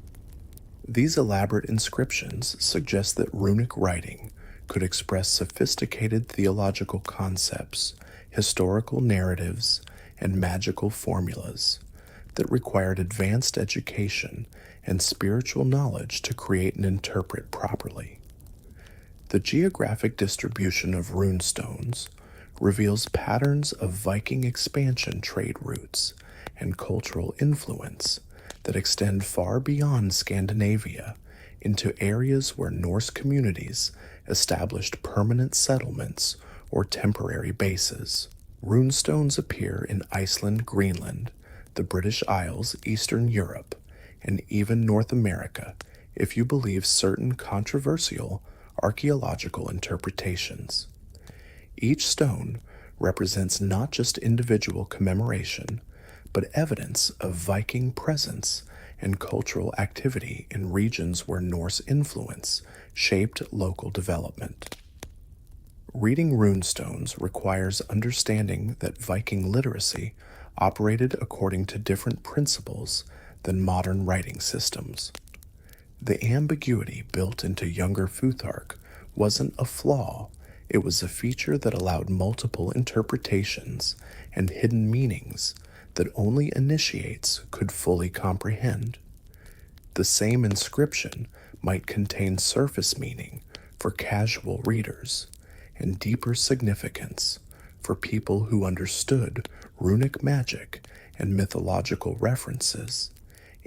These elaborate inscriptions suggest that runic writing could express sophisticated theological concepts, historical narratives, and magical formulas that required advanced education and spiritual knowledge to create and interpret properly. The geographic distribution of runestones reveals patterns of Viking expansion trade routes and cultural influence that extend far beyond Scandinavia into areas where Norse communities established permanent settlements or temporary bases. Runestones appear in Iceland, Greenland, the British Isles, Eastern Europe, and even North America if you believe certain controversial archaeological interpretations. Each stone represents not just individual commemoration, but evidence of Viking presence and cultural activity in regions where Norse influence shaped local development. Reading runestones requires understanding that Viking literacy operated according to different principles than modern writing systems. The ambiguity built into younger Futhark wasn't a flaw, it was a feature that allowed multiple interpretations and hidden meanings that only initiates could fully comprehend. The same inscription might contain surface meaning for casual readers and deeper significance for people who understood runic magic and mythological references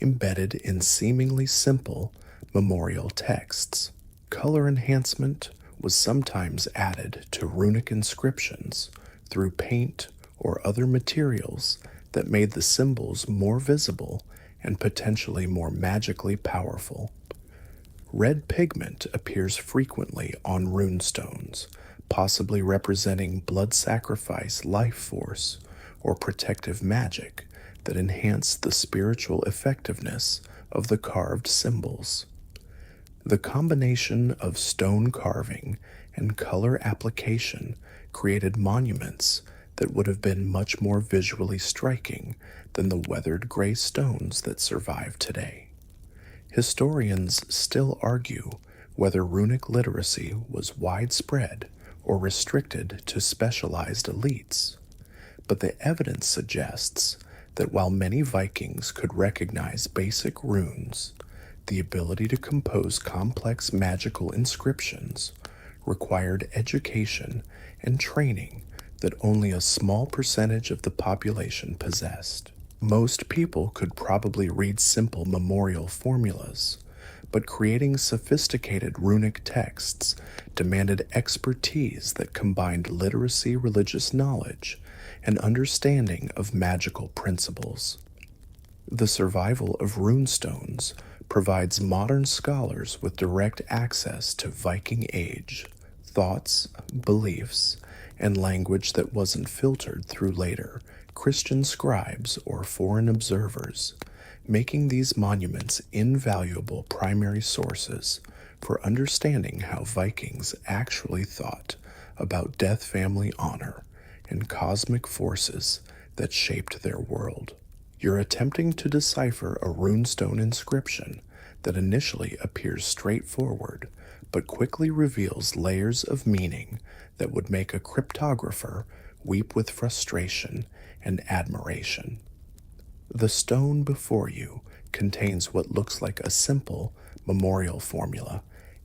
embedded in seemingly simple memorial texts. Color enhancement was sometimes added to runic inscriptions through paint or other materials that made the symbols more visible and potentially more magically powerful. Red pigment appears frequently on rune stones, possibly representing blood sacrifice, life force, or protective magic that enhance the spiritual effectiveness of the carved symbols. The combination of stone carving and color application created monuments that would have been much more visually striking than the weathered gray stones that survive today. Historians still argue whether runic literacy was widespread or restricted to specialized elites, but the evidence suggests that while many Vikings could recognize basic runes, the ability to compose complex magical inscriptions required education and training that only a small percentage of the population possessed. Most people could probably read simple memorial formulas, but creating sophisticated runic texts demanded expertise that combined literacy, religious knowledge, and understanding of magical principles. The survival of runestones provides modern scholars with direct access to Viking Age thoughts, beliefs, and language that wasn't filtered through later Christian scribes or foreign observers, making these monuments invaluable primary sources for understanding how Vikings actually thought about death, family honor, and cosmic forces that shaped their world. You're attempting to decipher a runestone inscription that initially appears straightforward, but quickly reveals layers of meaning that would make a cryptographer weep with frustration and admiration. The stone before you contains what looks like a simple memorial formula.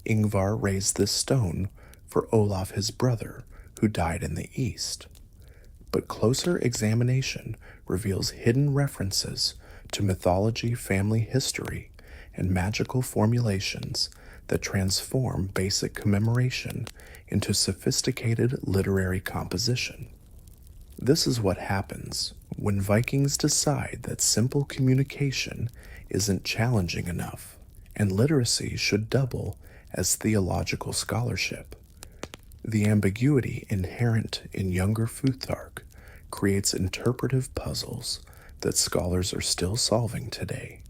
Ingvar raised this stone for Olaf, his brother, who died in the east. But closer examination reveals hidden references to mythology, family history, and magical formulations that transform basic commemoration into sophisticated literary composition. This is what happens when Vikings decide that simple communication isn't challenging enough, and literacy should double as theological scholarship. The ambiguity inherent in younger Futhark creates interpretive puzzles that scholars are still solving today,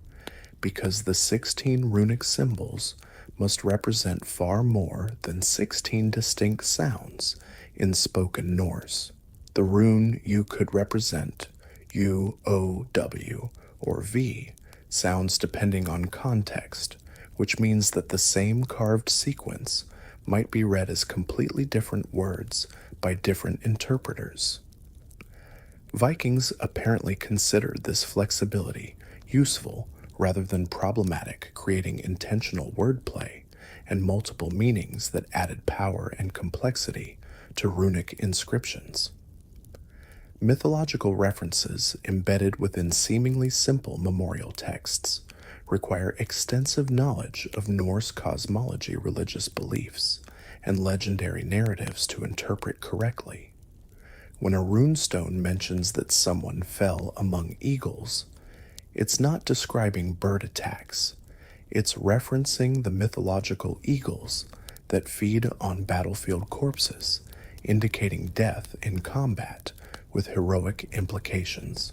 because the 16 runic symbols must represent far more than 16 distinct sounds in spoken Norse. The rune U could represent U, O, W, or V sounds depending on context, which means that the same carved sequence might be read as completely different words by different interpreters. Vikings apparently considered this flexibility useful rather than problematic, creating intentional wordplay and multiple meanings that added power and complexity to runic inscriptions. Mythological references embedded within seemingly simple memorial texts require extensive knowledge of Norse cosmology, religious beliefs, and legendary narratives to interpret correctly. When a runestone mentions that someone fell among eagles, it's not describing bird attacks. It's referencing the mythological eagles that feed on battlefield corpses, indicating death in combat with heroic implications.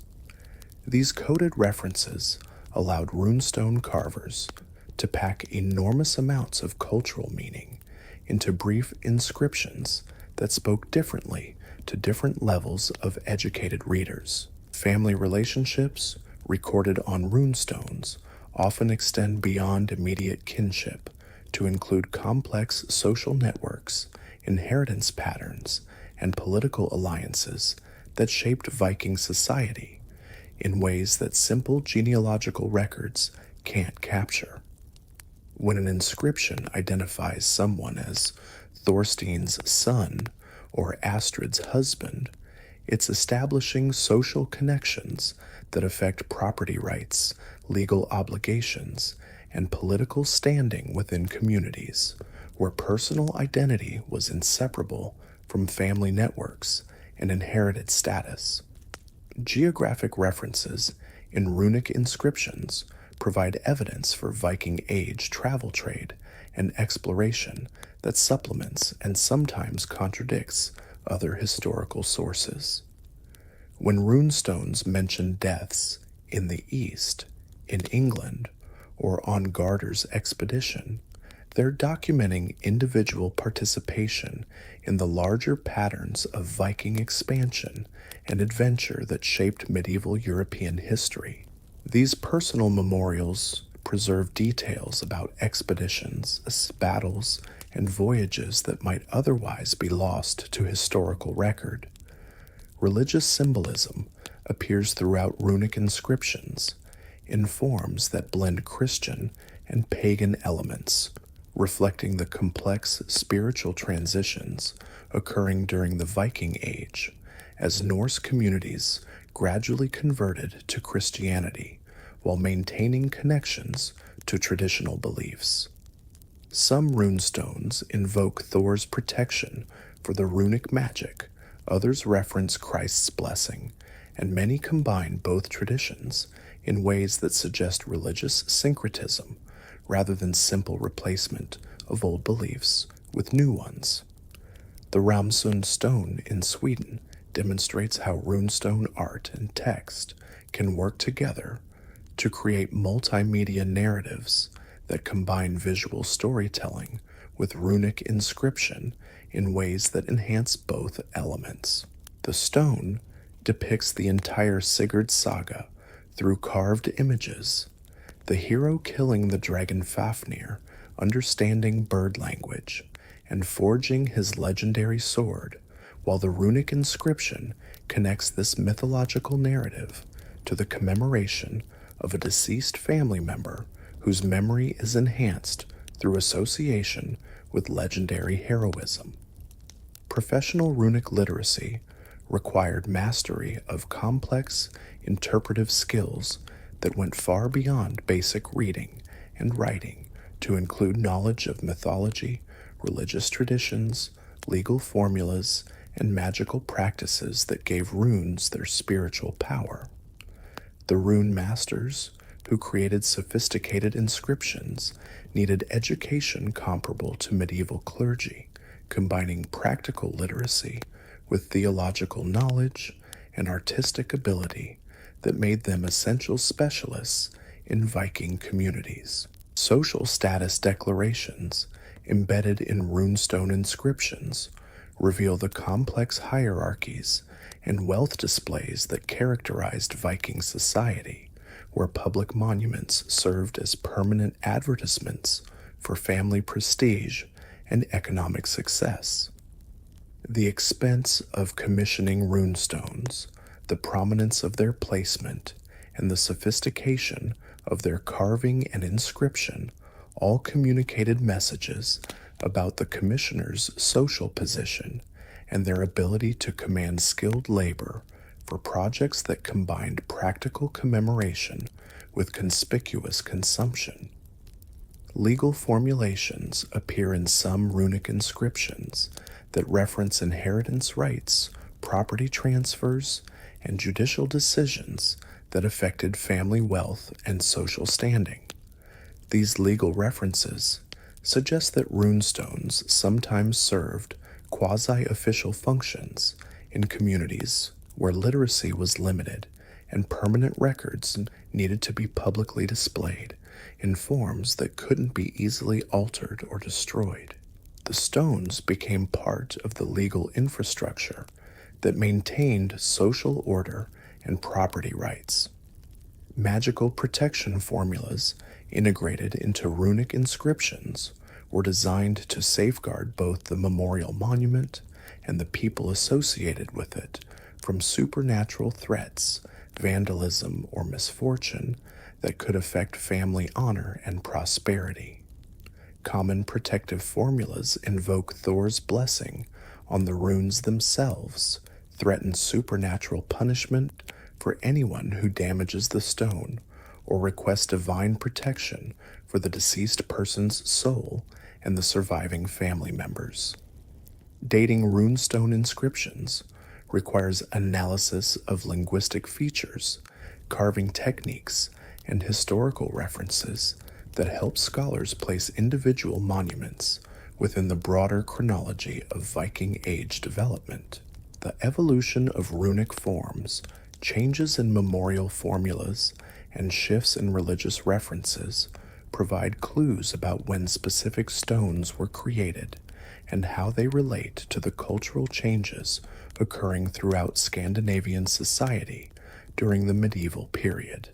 These coded references allowed runestone carvers to pack enormous amounts of cultural meaning into brief inscriptions that spoke differently to different levels of educated readers. Family relationships, recorded on runestones, often extend beyond immediate kinship to include complex social networks, inheritance patterns, and political alliances that shaped Viking society in ways that simple genealogical records can't capture. When an inscription identifies someone as Thorstein's son or Astrid's husband, It's establishing social connections that affect property rights, legal obligations, and political standing within communities, where personal identity was inseparable from family networks and inherited status. Geographic references in runic inscriptions provide evidence for Viking Age travel trade and exploration that supplements and sometimes contradicts other historical sources. When runestones mention deaths in the East, in England, or on Gardar's expedition, they're documenting individual participation in the larger patterns of Viking expansion and adventure that shaped medieval European history. These personal memorials preserve details about expeditions, battles, and voyages that might otherwise be lost to historical record. Religious symbolism appears throughout runic inscriptions in forms that blend Christian and pagan elements, reflecting the complex spiritual transitions occurring during the Viking Age as Norse communities gradually converted to Christianity while maintaining connections to traditional beliefs. Some runestones invoke Thor's protection for the runic magic, others reference Christ's blessing, and many combine both traditions in ways that suggest religious syncretism rather than simple replacement of old beliefs with new ones. The Ramsund stone in Sweden demonstrates how runestone art and text can work together to create multimedia narratives that combine visual storytelling with runic inscription in ways that enhance both elements. The stone depicts the entire Sigurd saga through carved images, the hero killing the dragon Fafnir, understanding bird language, and forging his legendary sword, while the runic inscription connects this mythological narrative to the commemoration of a deceased family member whose memory is enhanced through association with legendary heroism. Professional runic literacy required mastery of complex interpretive skills that went far beyond basic reading and writing to include knowledge of mythology, religious traditions, legal formulas, and magical practices that gave runes their spiritual power. The rune masters, who created sophisticated inscriptions, needed education comparable to medieval clergy, combining practical literacy with theological knowledge and artistic ability that made them essential specialists in Viking communities. Social status declarations embedded in runestone inscriptions reveal the complex hierarchies and wealth displays that characterized Viking society, where public monuments served as permanent advertisements for family prestige and economic success. The expense of commissioning runestones, the prominence of their placement, and the sophistication of their carving and inscription all communicated messages about the commissioners' social position and their ability to command skilled labor for projects that combined practical commemoration with conspicuous consumption. Legal formulations appear in some runic inscriptions that reference inheritance rights, property transfers, and judicial decisions that affected family wealth and social standing. These legal references suggest that runestones sometimes served quasi-official functions in communities where literacy was limited and permanent records needed to be publicly displayed in forms that couldn't be easily altered or destroyed. The stones became part of the legal infrastructure that maintained social order and property rights. Magical protection formulas integrated into runic inscriptions were designed to safeguard both the memorial monument and the people associated with it from supernatural threats, vandalism, or misfortune that could affect family honor and prosperity. Common protective formulas invoke Thor's blessing on the runes themselves threaten supernatural punishment for anyone who damages the stone, or request divine protection for the deceased person's soul and the surviving family members. Dating runestone inscriptions requires analysis of linguistic features, carving techniques, and historical references that help scholars place individual monuments within the broader chronology of Viking Age development. The evolution of runic forms, changes in memorial formulas, and shifts in religious references provide clues about when specific stones were created and how they relate to the cultural changes occurring throughout Scandinavian society during the medieval period.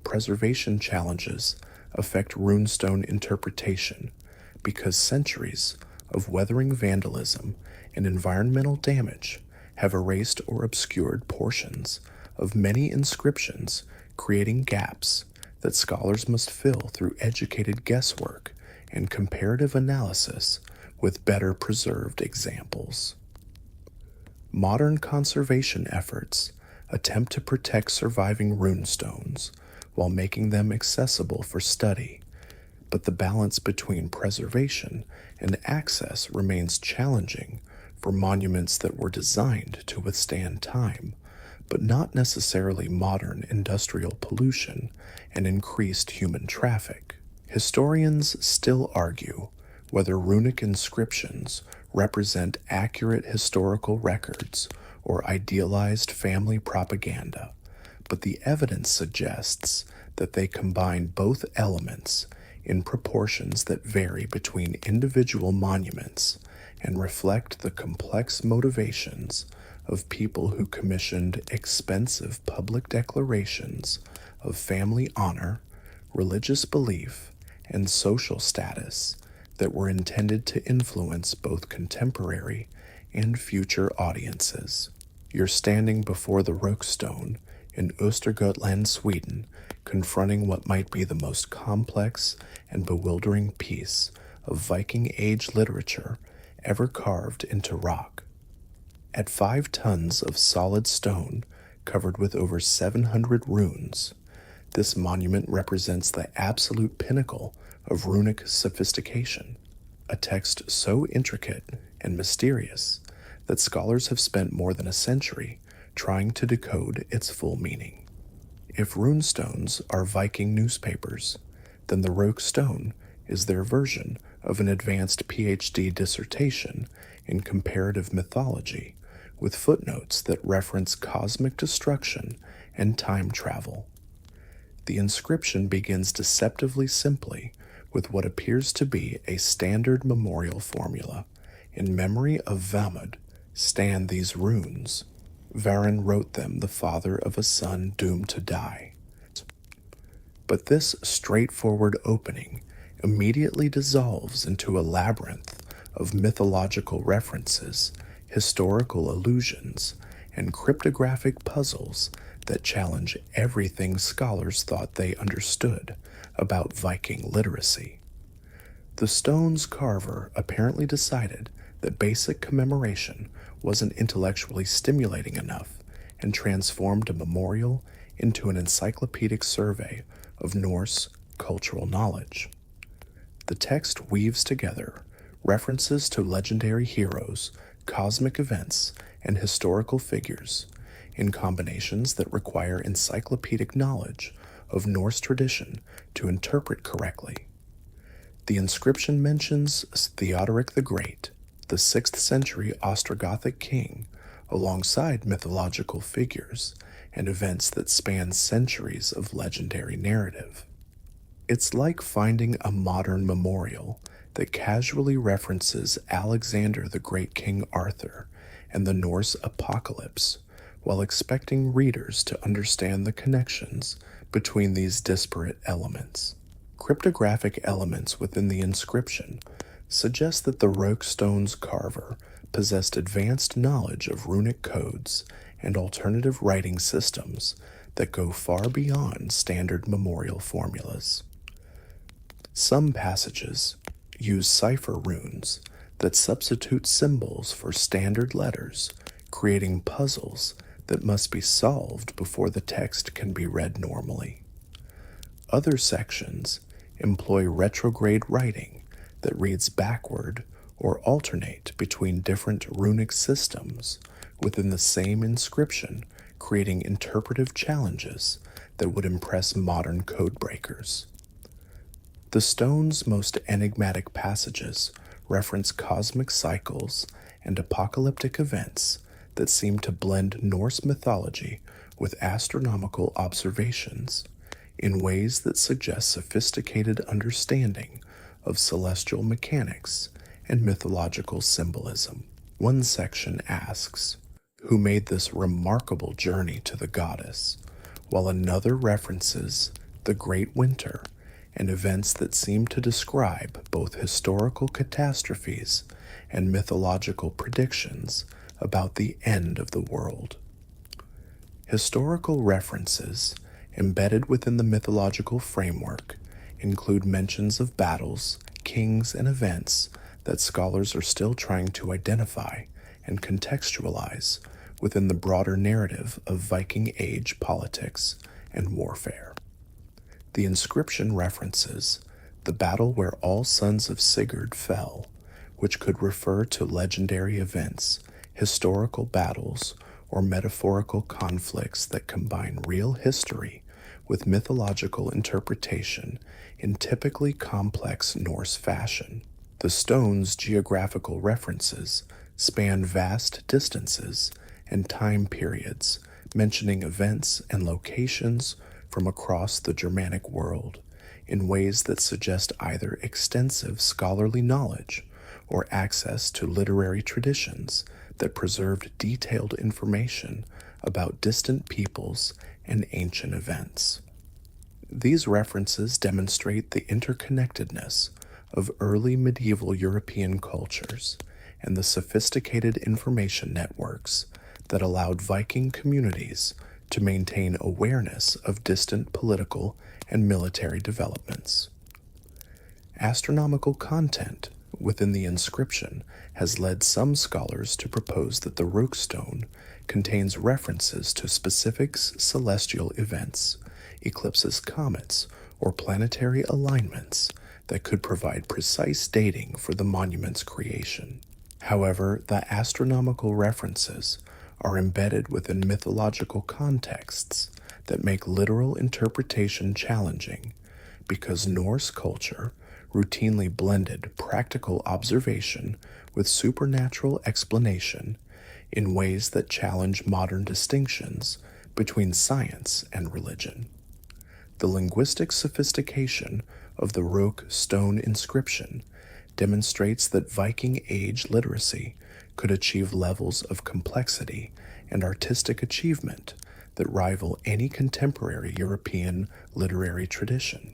Preservation challenges affect runestone interpretation because centuries of weathering, vandalism, and environmental damage have erased or obscured portions of many inscriptions, creating gaps that scholars must fill through educated guesswork and comparative analysis with better preserved examples. Modern conservation efforts attempt to protect surviving runestones while making them accessible for study, but the balance between preservation and access remains challenging for monuments that were designed to withstand time, but not necessarily modern industrial pollution and increased human traffic. Historians still argue whether runic inscriptions represent accurate historical records or idealized family propaganda, but the evidence suggests that they combine both elements in proportions that vary between individual monuments and reflect the complex motivations of people who commissioned expensive public declarations of family honor, religious belief, and social status that were intended to influence both contemporary and future audiences. You're standing before the Rokstone in Östergötland, Sweden, confronting what might be the most complex and bewildering piece of Viking Age literature ever carved into rock. At 5 tons of solid stone covered with over 700 runes, this monument represents the absolute pinnacle of runic sophistication, a text so intricate and mysterious that scholars have spent more than a century trying to decode its full meaning. If runestones are Viking newspapers, then the Rokstone is their version of an advanced PhD dissertation in comparative mythology, with footnotes that reference cosmic destruction and time travel. The inscription begins deceptively simply with what appears to be a standard memorial formula. In memory of Vamud, stand these runes. Varin wrote them, the father of a son doomed to die. But this straightforward opening immediately dissolves into a labyrinth of mythological references, historical allusions, and cryptographic puzzles that challenge everything scholars thought they understood about Viking literacy. The stone's carver apparently decided that basic commemoration wasn't intellectually stimulating enough and transformed a memorial into an encyclopedic survey of Norse cultural knowledge. The text weaves together references to legendary heroes, cosmic events, and historical figures in combinations that require encyclopedic knowledge of Norse tradition to interpret correctly. The inscription mentions Theodoric the Great, the 6th century Ostrogothic king, alongside mythological figures and events that span centuries of legendary narrative. It's like finding a modern memorial that casually references Alexander the Great King Arthur and the Norse apocalypse, while expecting readers to understand the connections between these disparate elements. Cryptographic elements within the inscription suggest that the Rokstone's carver possessed advanced knowledge of runic codes and alternative writing systems that go far beyond standard memorial formulas. Some passages use cipher runes that substitute symbols for standard letters, creating puzzles that must be solved before the text can be read normally. Other sections employ retrograde writing that reads backward or alternate between different runic systems within the same inscription, creating interpretive challenges that would impress modern code breakers. The stone's most enigmatic passages reference cosmic cycles and apocalyptic events that seem to blend Norse mythology with astronomical observations in ways that suggest sophisticated understanding of celestial mechanics and mythological symbolism. One section asks, "Who made this remarkable journey to the goddess?" while another references the Great Winter and events that seem to describe both historical catastrophes and mythological predictions about the end of the world. Historical references embedded within the mythological framework include mentions of battles, kings, and events that scholars are still trying to identify and contextualize within the broader narrative of Viking Age politics and warfare. The inscription references the battle where all sons of Sigurd fell, which could refer to legendary events, historical battles, or metaphorical conflicts that combine real history with mythological interpretation in typically complex Norse fashion. The stone's geographical references span vast distances and time periods, mentioning events and locations from across the Germanic world in ways that suggest either extensive scholarly knowledge or access to literary traditions that preserved detailed information about distant peoples and ancient events. These references demonstrate the interconnectedness of early medieval European cultures and the sophisticated information networks that allowed Viking communities to maintain awareness of distant political and military developments. Astronomical content within the inscription has led some scholars to propose that the Rookstone contains references to specific celestial events, eclipses, comets, or planetary alignments that could provide precise dating for the monument's creation. However, the astronomical references are embedded within mythological contexts that make literal interpretation challenging because Norse culture routinely blended practical observation with supernatural explanation in ways that challenge modern distinctions between science and religion. The linguistic sophistication of the Rook stone inscription demonstrates that Viking Age literacy could achieve levels of complexity and artistic achievement that rival any contemporary European literary tradition.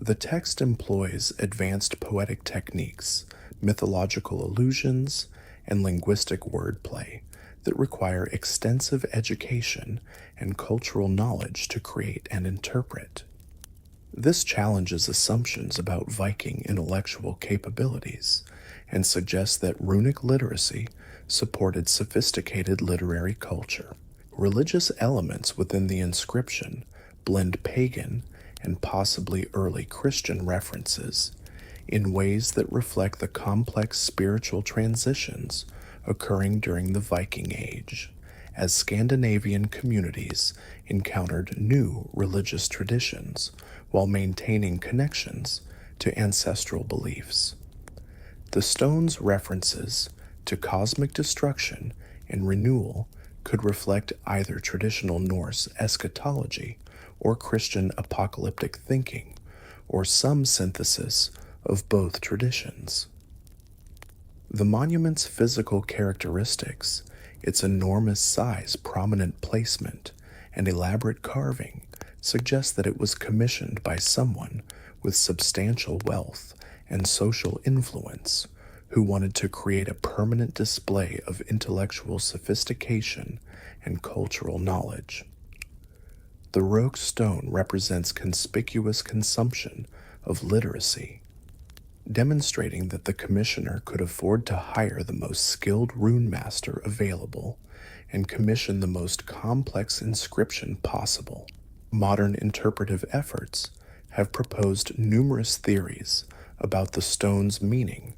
The text employs advanced poetic techniques, mythological allusions, and linguistic wordplay that require extensive education and cultural knowledge to create and interpret. This challenges assumptions about Viking intellectual capabilities and suggests that runic literacy supported sophisticated literary culture. Religious elements within the inscription blend pagan and possibly early Christian references in ways that reflect the complex spiritual transitions occurring during the Viking Age, as Scandinavian communities encountered new religious traditions while maintaining connections to ancestral beliefs. The stone's references to cosmic destruction and renewal could reflect either traditional Norse eschatology or Christian apocalyptic thinking, or some synthesis of both traditions. The monument's physical characteristics, its enormous size, prominent placement, and elaborate carving suggest that it was commissioned by someone with substantial wealth and social influence who wanted to create a permanent display of intellectual sophistication and cultural knowledge. The Rook stone represents conspicuous consumption of literacy. demonstrating that the commissioner could afford to hire the most skilled rune master available and commission the most complex inscription possible. Modern interpretive efforts have proposed numerous theories about the stone's meaning,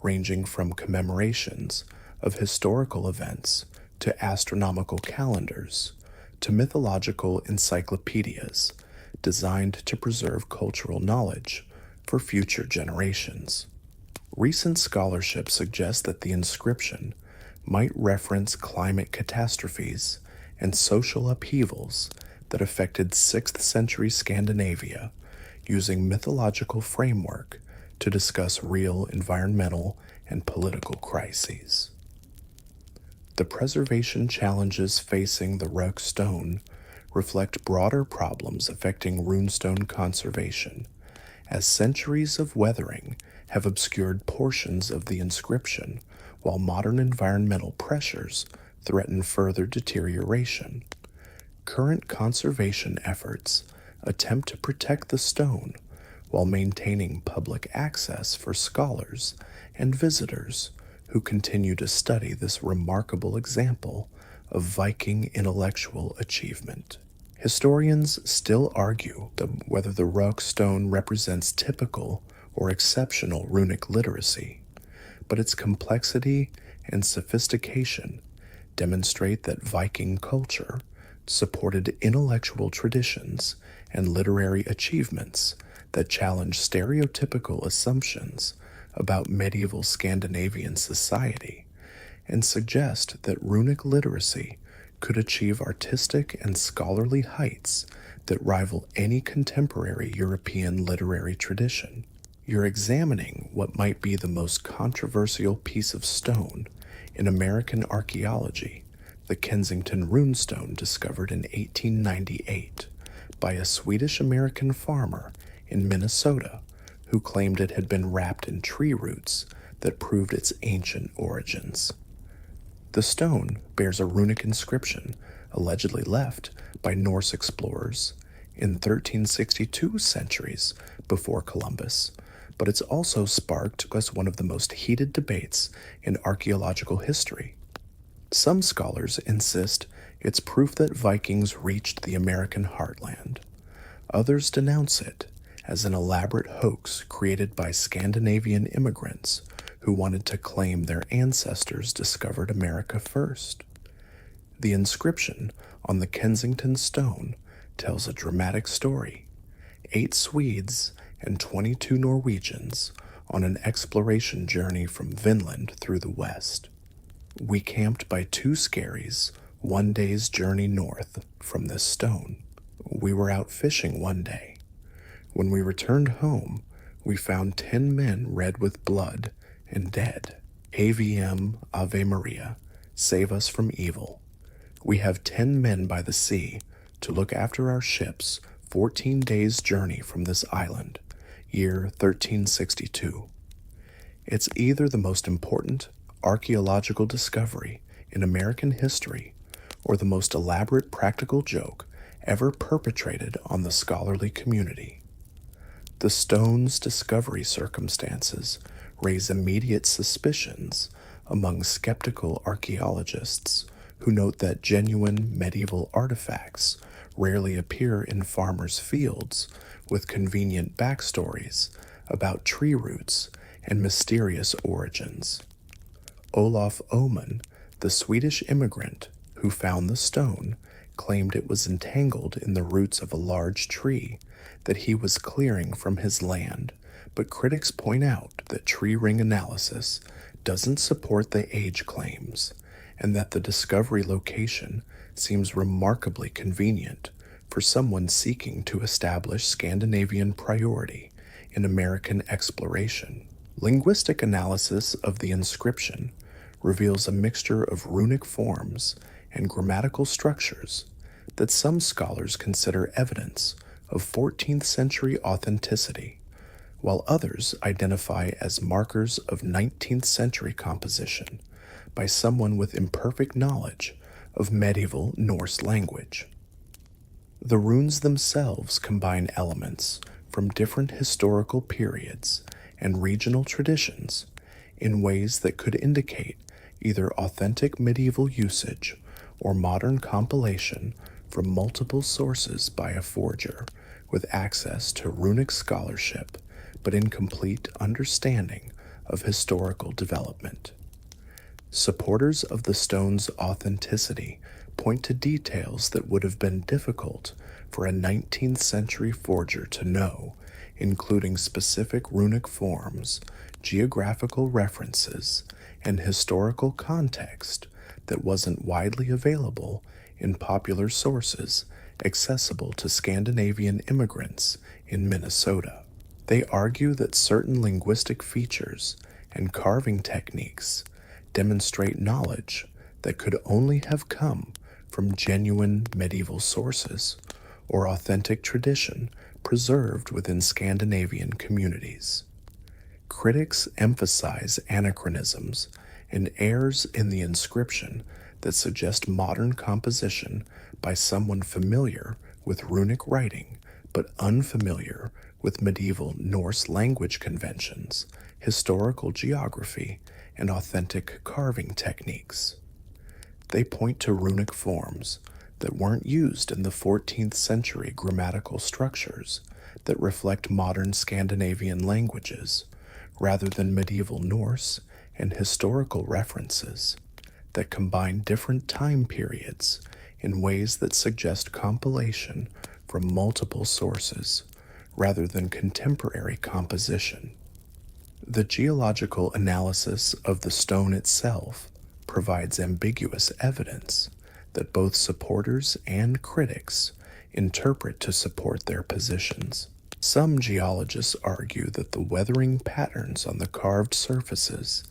ranging from commemorations of historical events to astronomical calendars to mythological encyclopedias designed to preserve cultural knowledge for future generations. Recent scholarship suggests that the inscription might reference climate catastrophes and social upheavals that affected 6th century Scandinavia, using mythological framework to discuss real environmental and political crises. The preservation challenges facing the Røk stone reflect broader problems affecting runestone conservation, as centuries of weathering have obscured portions of the inscription, while modern environmental pressures threaten further deterioration. Current conservation efforts attempt to protect the stone while maintaining public access for scholars and visitors who continue to study this remarkable example of Viking intellectual achievement. Historians still argue whether the Røk stone represents typical or exceptional runic literacy, but its complexity and sophistication demonstrate that Viking culture supported intellectual traditions and literary achievements that challenge stereotypical assumptions about medieval Scandinavian society and suggest that runic literacy could achieve artistic and scholarly heights that rival any contemporary European literary tradition. You're examining what might be the most controversial piece of stone in American archaeology, the Kensington runestone discovered in 1898 by a Swedish-American farmer in Minnesota who claimed it had been wrapped in tree roots that proved its ancient origins. The stone bears a runic inscription allegedly left by Norse explorers in 1362 centuries before Columbus, but it's also sparked as one of the most heated debates in archaeological history. Some scholars insist it's proof that Vikings reached the American heartland. Others denounce it as an elaborate hoax created by Scandinavian immigrants who wanted to claim their ancestors discovered America first. The inscription on the Kensington stone tells a dramatic story. 8 Swedes and 22 Norwegians on an exploration journey from Vinland through the west. We camped by 2 skerries, 1 day's journey north from this stone. We were out fishing one day. When we returned home, we found 10 men red with blood and dead. AVM Ave Maria, save us from evil. We have 10 men by the sea to look after our ships 14 days' journey from this island, year 1362. It's either the most important archaeological discovery in American history or the most elaborate practical joke ever perpetrated on the scholarly community. The stone's discovery circumstances raise immediate suspicions among skeptical archaeologists who note that genuine medieval artifacts rarely appear in farmers' fields with convenient backstories about tree roots and mysterious origins. Olof Oman, the Swedish immigrant who found the stone, claimed it was entangled in the roots of a large tree that he was clearing from his land, but critics point out that tree ring analysis doesn't support the age claims, and that the discovery location seems remarkably convenient for someone seeking to establish Scandinavian priority in American exploration. Linguistic analysis of the inscription reveals a mixture of runic forms and grammatical structures that some scholars consider evidence of 14th century authenticity, while others identify as markers of 19th century composition by someone with imperfect knowledge of medieval Norse language. The runes themselves combine elements from different historical periods and regional traditions in ways that could indicate either authentic medieval usage or modern compilation from multiple sources by a forger with access to runic scholarship but incomplete understanding of historical development. Supporters of the stone's authenticity point to details that would have been difficult for a 19th century forger to know, including specific runic forms, geographical references, and historical context that wasn't widely available in popular sources accessible to Scandinavian immigrants in Minnesota. They argue that certain linguistic features and carving techniques demonstrate knowledge that could only have come from genuine medieval sources or authentic tradition preserved within Scandinavian communities. Critics emphasize anachronisms and errors in the inscription that suggest modern composition by someone familiar with runic writing but unfamiliar with medieval Norse language conventions, historical geography, and authentic carving techniques. They point to runic forms that weren't used in the 14th century grammatical structures that reflect modern Scandinavian languages, rather than medieval Norse and historical references that combine different time periods in ways that suggest compilation from multiple sources rather than contemporary composition. The geological analysis of the stone itself provides ambiguous evidence that both supporters and critics interpret to support their positions. Some geologists argue that the weathering patterns on the carved surfaces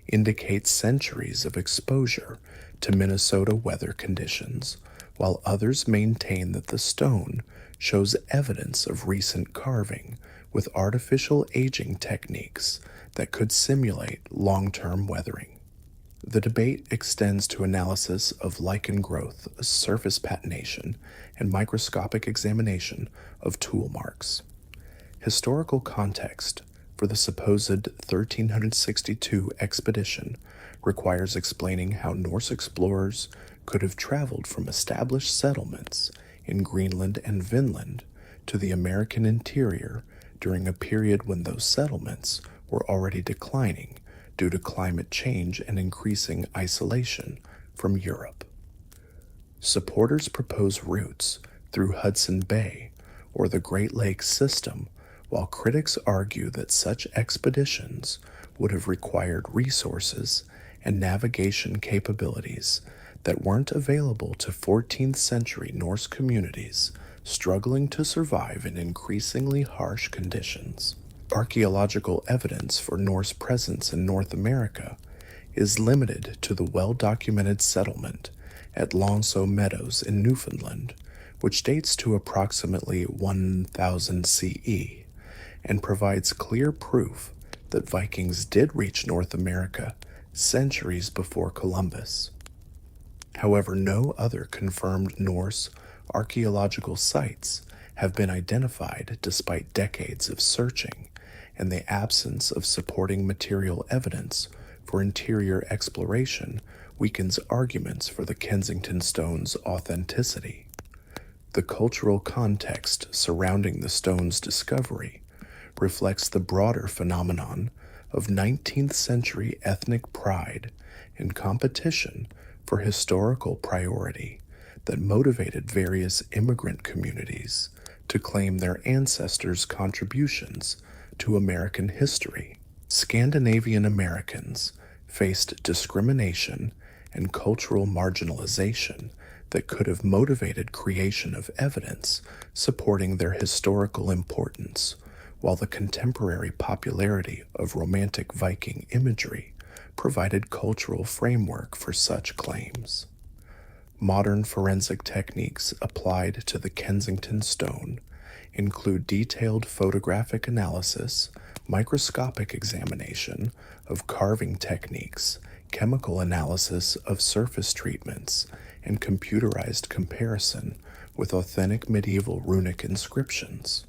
indicate centuries of exposure to Minnesota weather conditions, while others maintain that the stone shows evidence of recent carving with artificial aging techniques that could simulate long-term weathering. The debate extends to analysis of lichen growth, surface patination, and microscopic examination of tool marks. Historical context for the supposed 1362 expedition requires explaining how Norse explorers could have traveled from established settlements in Greenland and Vinland to the American interior during a period when those settlements were already declining due to climate change and increasing isolation from Europe. Supporters propose routes through Hudson Bay or the Great Lakes system, while critics argue that such expeditions would have required resources and navigation capabilities that weren't available to 14th century Norse communities struggling to survive in increasingly harsh conditions. Archaeological evidence for Norse presence in North America is limited to the well-documented settlement at Longhouse Meadows in Newfoundland, which dates to approximately 1000 CE and provides clear proof that Vikings did reach North America centuries before Columbus. However, no other confirmed Norse archaeological sites have been identified despite decades of searching and the absence of supporting material evidence for interior exploration weakens arguments for the Kensington stone's authenticity. The cultural context surrounding the stone's discovery reflects the broader phenomenon of 19th century ethnic pride and competition for historical priority that motivated various immigrant communities to claim their ancestors' contributions to American history. Scandinavian Americans faced discrimination and cultural marginalization that could have motivated creation of evidence supporting their historical importance, while the contemporary popularity of romantic Viking imagery provided cultural framework for such claims. Modern forensic techniques applied to the Kensington stone include detailed photographic analysis, microscopic examination of carving techniques, chemical analysis of surface treatments, and computerized comparison with authentic medieval runic inscriptions.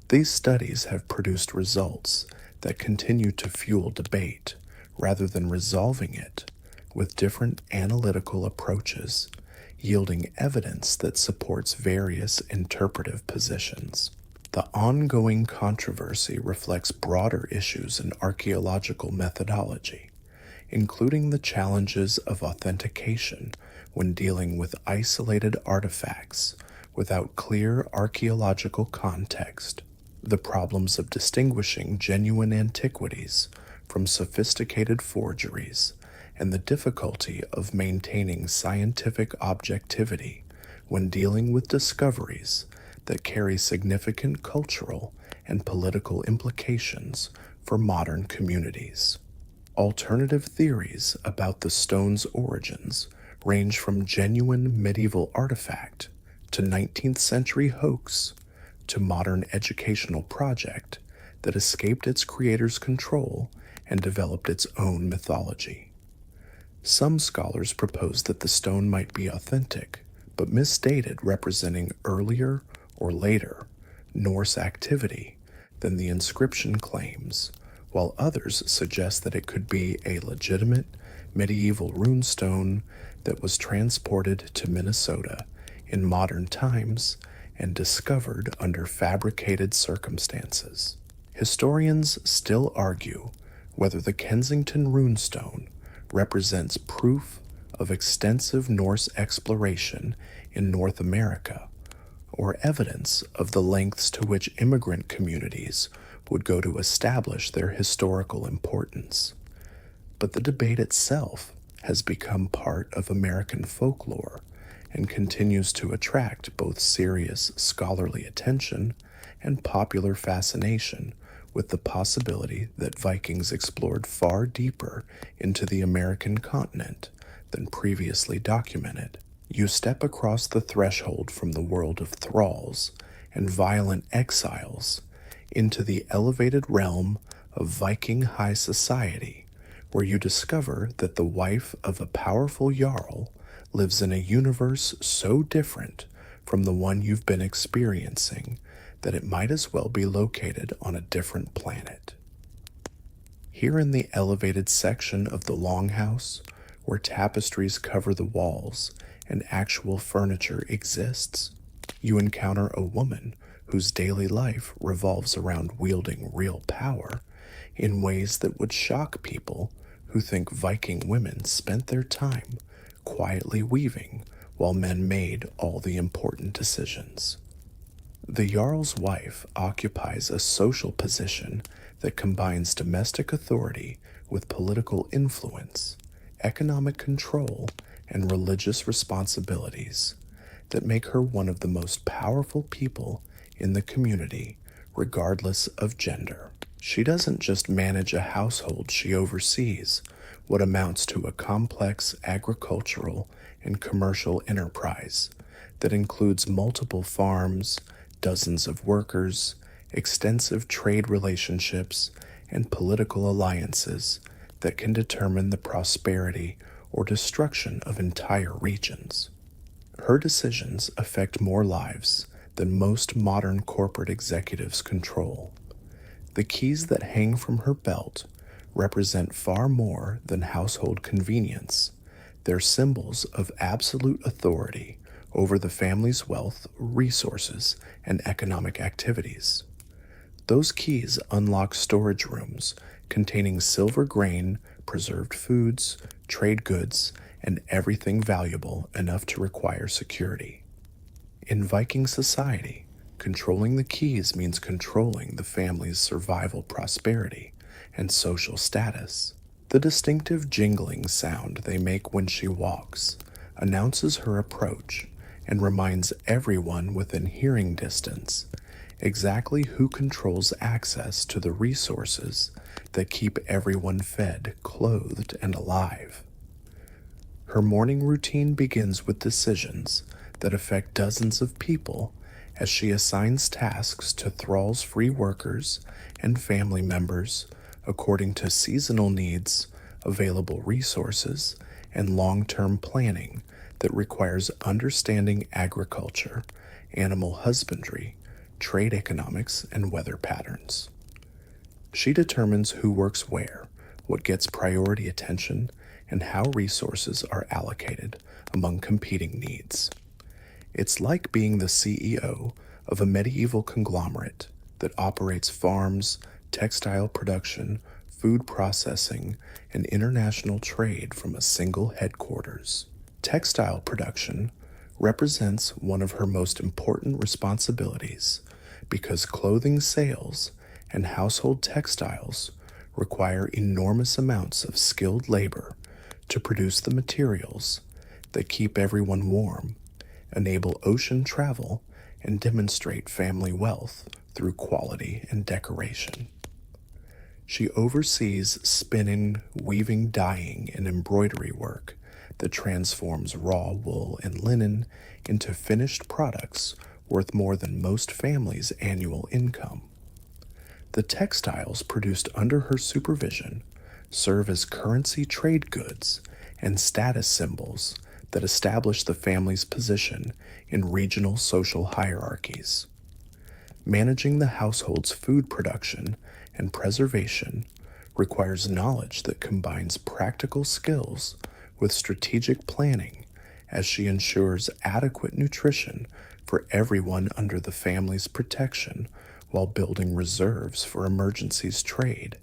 These studies have produced results that continue to fuel debate rather than resolving it with different analytical approaches, yielding evidence that supports various interpretive positions. The ongoing controversy reflects broader issues in archaeological methodology, including the challenges of authentication when dealing with isolated artifacts without clear archaeological context, the problems of distinguishing genuine antiquities from sophisticated forgeries, and the difficulty of maintaining scientific objectivity when dealing with discoveries that carry significant cultural and political implications for modern communities. Alternative theories about the stone's origins range from genuine medieval artifact to 19th century hoax to modern educational project that escaped its creator's control and developed its own mythology. Some scholars propose that the stone might be authentic, but misdated, representing earlier or later Norse activity than the inscription claims, while others suggest that it could be a legitimate medieval runestone that was transported to Minnesota in modern times and discovered under fabricated circumstances. Historians still argue whether the Kensington runestone represents proof of extensive Norse exploration in North America, or evidence of the lengths to which immigrant communities would go to establish their historical importance. But the debate itself has become part of American folklore and continues to attract both serious scholarly attention and popular fascination with the possibility that Vikings explored far deeper into the American continent than previously documented. You step across the threshold from the world of thralls and violent exiles into the elevated realm of Viking high society, where you discover that the wife of a powerful jarl lives in a universe so different from the one you've been experiencing that it might as well be located on a different planet. Here in the elevated section of the longhouse, where tapestries cover the walls and actual furniture exists, you encounter a woman whose daily life revolves around wielding real power in ways that would shock people who think Viking women spent their time quietly weaving while men made all the important decisions. The Jarl's wife occupies a social position that combines domestic authority with political influence, economic control, and religious responsibilities that make her one of the most powerful people in the community, regardless of gender. She doesn't just manage a household, she oversees what amounts to a complex agricultural and commercial enterprise that includes multiple farms, dozens of workers, extensive trade relationships, and political alliances that can determine the prosperity or destruction of entire regions. Her decisions affect more lives than most modern corporate executives control. The keys that hang from her belt represent far more than household convenience. They're symbols of absolute authority over the family's wealth, resources, and economic activities. Those keys unlock storage rooms containing silver grain, preserved foods, trade goods, and everything valuable enough to require security. In Viking society, controlling the keys means controlling the family's survival, prosperity, and social status. The distinctive jingling sound they make when she walks announces her approach and reminds everyone within hearing distance exactly who controls access to the resources that keep everyone fed, clothed, and alive. Her morning routine begins with decisions that affect dozens of people as she assigns tasks to thralls, free workers, and family members according to seasonal needs, available resources, and long-term planning that requires understanding agriculture, animal husbandry, trade economics, and weather patterns. She determines who works where, what gets priority attention, and how resources are allocated among competing needs. It's like being the CEO of a medieval conglomerate that operates farms, textile production, food processing, and international trade from a single headquarters. Textile production represents one of her most important responsibilities because clothing sales and household textiles require enormous amounts of skilled labor to produce the materials that keep everyone warm, enable ocean travel, and demonstrate family wealth through quality and decoration. She oversees spinning, weaving, dyeing, and embroidery work that transforms raw wool and linen into finished products worth more than most families' annual income. The textiles produced under her supervision serve as currency trade goods and status symbols that establish the family's position in regional social hierarchies. Managing the household's food production and preservation requires knowledge that combines practical skills with strategic planning as she ensures adequate nutrition for everyone under the family's protection while building reserves for emergencies trade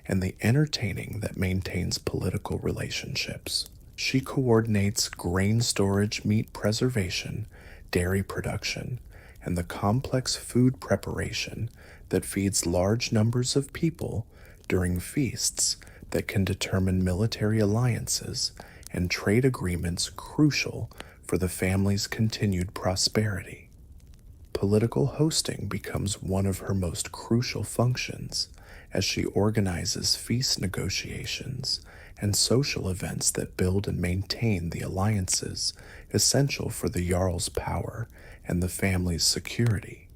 and the entertaining that maintains political relationships. She coordinates grain storage, meat preservation, dairy production, and the complex food preparation that feeds large numbers of people during feasts that can determine military alliances and trade agreements crucial for the family's continued prosperity. Political hosting becomes one of her most crucial functions as she organizes feast negotiations and social events that build and maintain the alliances essential for the Jarl's power and the family's security.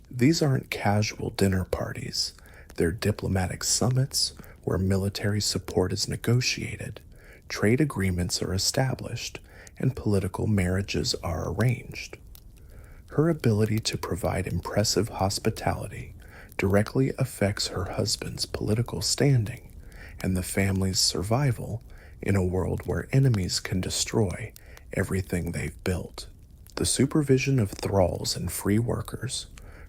These aren't casual dinner parties, they're diplomatic summits where military support is negotiated, trade agreements are established, and political marriages are arranged. Her ability to provide impressive hospitality directly affects her husband's political standing and the family's survival in a world where enemies can destroy everything they've built. The supervision of thralls and free workers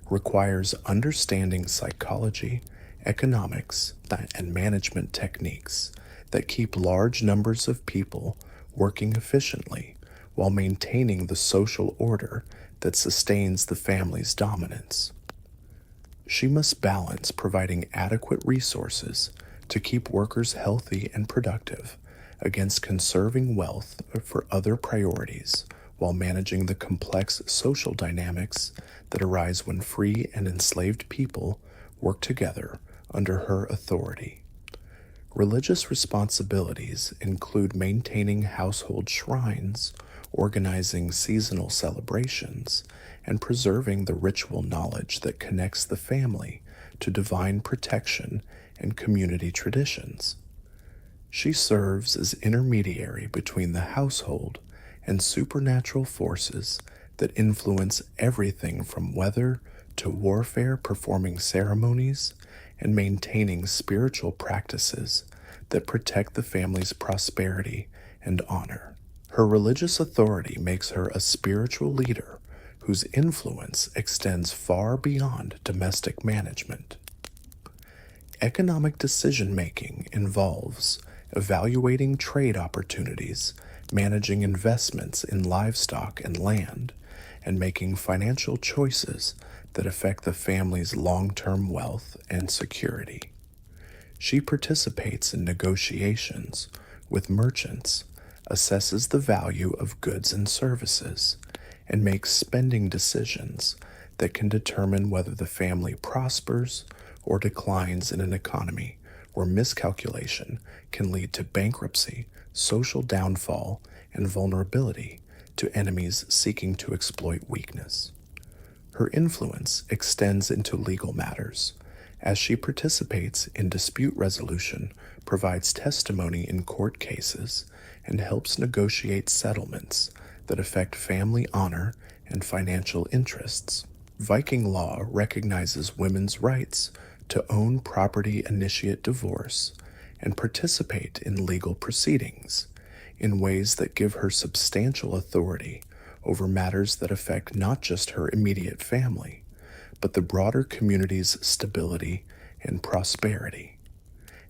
requires understanding psychology, economics, and management techniques that keep large numbers of people working efficiently while maintaining the social order that sustains the family's dominance. She must balance providing adequate resources to keep workers healthy and productive against conserving wealth for other priorities while managing the complex social dynamics that arise when free and enslaved people work together under her authority. Religious responsibilities include maintaining household shrines, organizing seasonal celebrations, and preserving the ritual knowledge that connects the family to divine protection and community traditions. She serves as intermediary between the household and supernatural forces that influence everything from weather to warfare, performing ceremonies and maintaining spiritual practices that protect the family's prosperity and honor. Her religious authority makes her a spiritual leader whose influence extends far beyond domestic management. Economic decision-making involves evaluating trade opportunities, managing investments in livestock and land, and making financial choices that affect the family's long-term wealth and security. She participates in negotiations with merchants, assesses the value of goods and services, and makes spending decisions that can determine whether the family prospers or declines in an economy where miscalculation can lead to bankruptcy, social downfall, and vulnerability to enemies seeking to exploit weakness. Her influence extends into legal matters, as she participates in dispute resolution, provides testimony in court cases, and helps negotiate settlements that affect family honor and financial interests. Viking law recognizes women's rights to own property, initiate divorce, and participate in legal proceedings in ways that give her substantial authority over matters that affect not just her immediate family, but the broader community's stability and prosperity.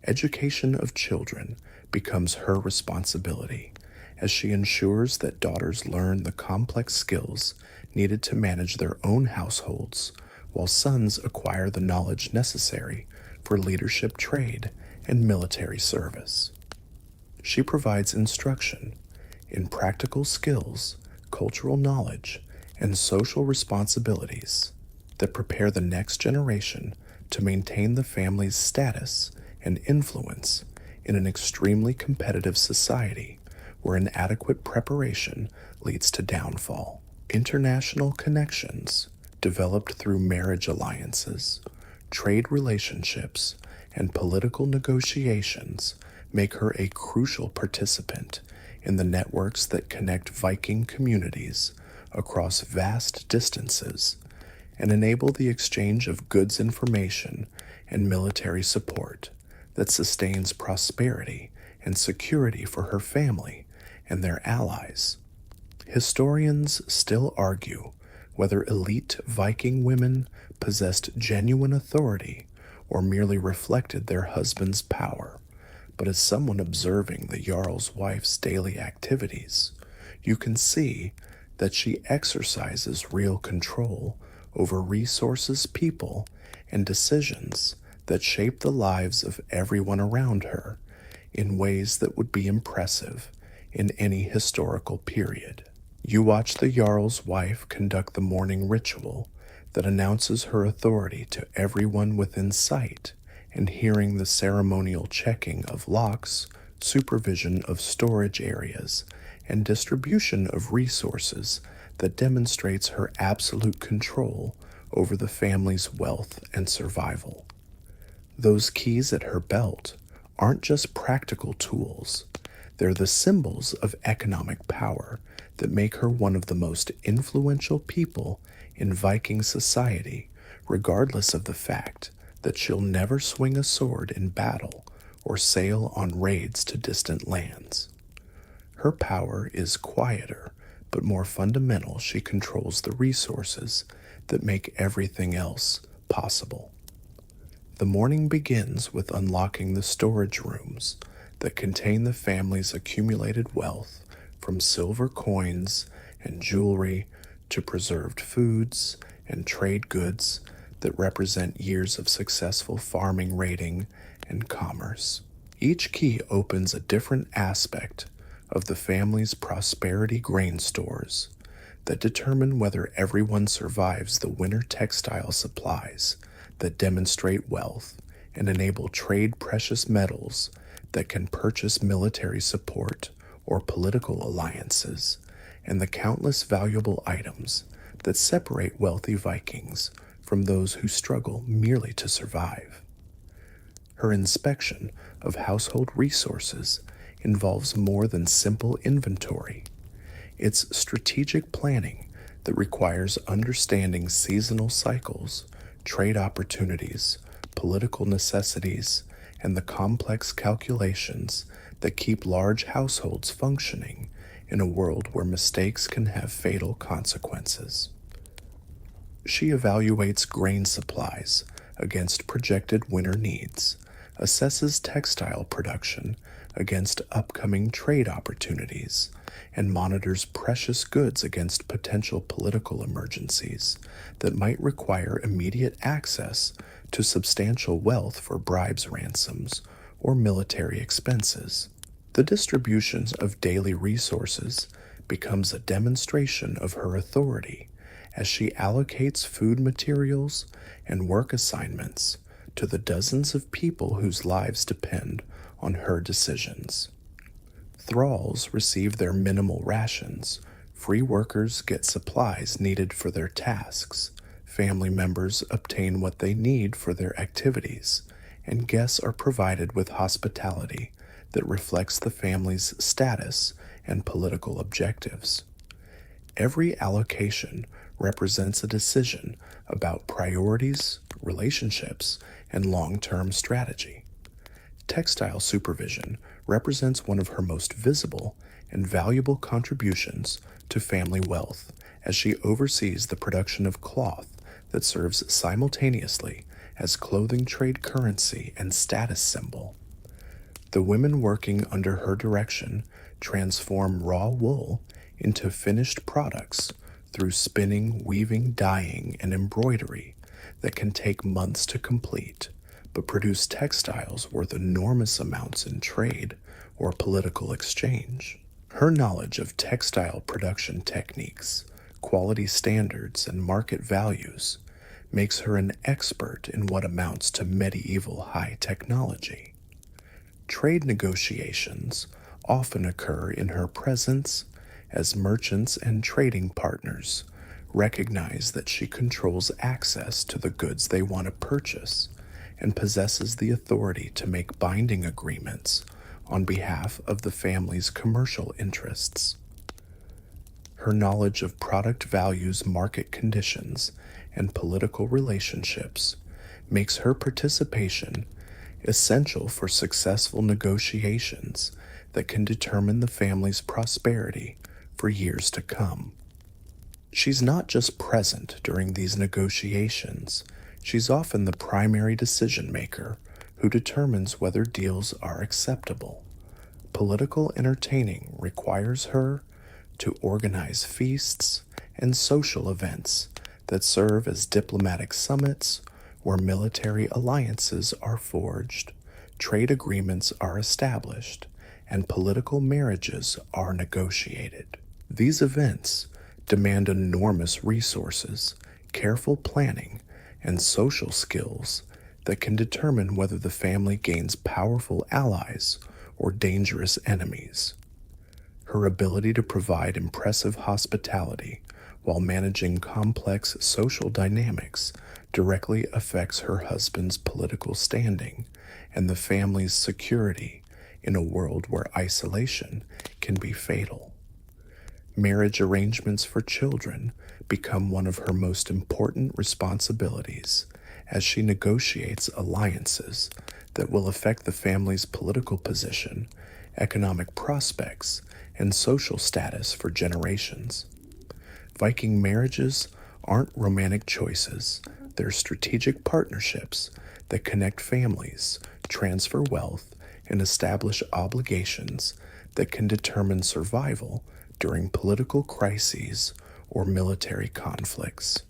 Education of children becomes her responsibility as she ensures that daughters learn the complex skills needed to manage their own households, while sons acquire the knowledge necessary for leadership, trade, and military service. She provides instruction in practical skills, cultural knowledge, and social responsibilities that prepare the next generation to maintain the family's status and influence in an extremely competitive society where inadequate preparation leads to downfall. International connections developed through marriage alliances, trade relationships, and political negotiations make her a crucial participant in the networks that connect Viking communities across vast distances and enable the exchange of goods, information, and military support that sustains prosperity and security for her family and their allies. Historians still argue whether elite Viking women possessed genuine authority or merely reflected their husband's power. But as someone observing the Jarl's wife's daily activities, you can see that she exercises real control over resources, people, and decisions that shape the lives of everyone around her in ways that would be impressive in any historical period. You watch the Jarl's wife conduct the morning ritual that announces her authority to everyone within sight, and hearing the ceremonial checking of locks, supervision of storage areas, and distribution of resources that demonstrates her absolute control over the family's wealth and survival. Those keys at her belt aren't just practical tools, they're the symbols of economic power that make her one of the most influential people in Viking society, regardless of the fact that she'll never swing a sword in battle or sail on raids to distant lands. Her power is quieter, but more fundamental. She controls the resources that make everything else possible. The morning begins with unlocking the storage rooms that contain the family's accumulated wealth, from silver coins and jewelry to preserved foods and trade goods that represent years of successful farming, raiding, and commerce. Each key opens a different aspect of the family's prosperity grain stores that determine whether everyone survives the winter textile supplies that demonstrate wealth and enable trade precious metals that can purchase military support or political alliances, and the countless valuable items that separate wealthy Vikings from those who struggle merely to survive. Her inspection of household resources involves more than simple inventory. It's strategic planning that requires understanding seasonal cycles, trade opportunities, political necessities, and the complex calculations that keep large households functioning in a world where mistakes can have fatal consequences. She evaluates grain supplies against projected winter needs, assesses textile production against upcoming trade opportunities, and monitors precious goods against potential political emergencies that might require immediate access to substantial wealth for bribes, ransoms, or military expenses. The distribution of daily resources becomes a demonstration of her authority as she allocates food materials and work assignments to the dozens of people whose lives depend on her decisions. Thralls receive their minimal rations, free workers get supplies needed for their tasks, family members obtain what they need for their activities, and guests are provided with hospitality that reflects the family's status and political objectives. Every allocation represents a decision about priorities, relationships, and long-term strategy. Textile supervision represents one of her most visible and valuable contributions to family wealth, as she oversees the production of cloth that serves simultaneously as clothing trade currency and status symbol. The women working under her direction transform raw wool into finished products through spinning, weaving, dyeing, and embroidery that can take months to complete, but produce textiles worth enormous amounts in trade or political exchange. Her knowledge of textile production techniques, quality standards, and market values makes her an expert in what amounts to medieval high technology. Trade negotiations often occur in her presence, as merchants and trading partners recognize that she controls access to the goods they want to purchase and possesses the authority to make binding agreements on behalf of the family's commercial interests. Her knowledge of product values, market conditions, and political relationships makes her participation essential for successful negotiations that can determine the family's prosperity for years to come. She's not just present during these negotiations, she's often the primary decision maker who determines whether deals are acceptable. Political entertaining requires her to organize feasts and social events that serve as diplomatic summits where military alliances are forged, trade agreements are established, and political marriages are negotiated. These events demand enormous resources, careful planning, and social skills that can determine whether the family gains powerful allies or dangerous enemies. Her ability to provide impressive hospitality while managing complex social dynamics directly affects her husband's political standing and the family's security in a world where isolation can be fatal. Marriage arrangements for children become one of her most important responsibilities as she negotiates alliances that will affect the family's political position, economic prospects, and social status for generations. Viking marriages aren't romantic choices, they're strategic partnerships that connect families, transfer wealth, and establish obligations that can determine survival during political crises or military conflicts.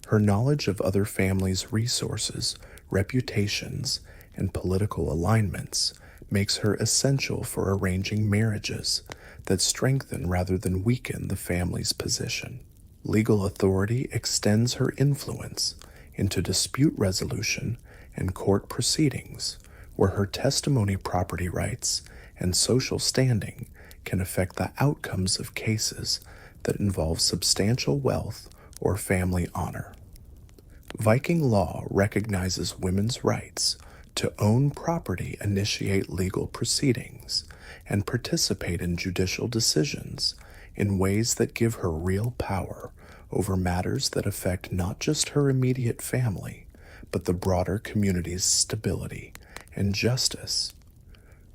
Her knowledge of other families' resources, reputations, and political alignments makes her essential for arranging marriages that strengthen rather than weaken the family's position. Legal authority extends her influence into dispute resolution and court proceedings, where her testimony, property rights, and social standing can affect the outcomes of cases that involve substantial wealth or family honor. Viking law recognizes women's rights to own property, initiate legal proceedings, and participate in judicial decisions in ways that give her real power over matters that affect not just her immediate family, but the broader community's stability and justice.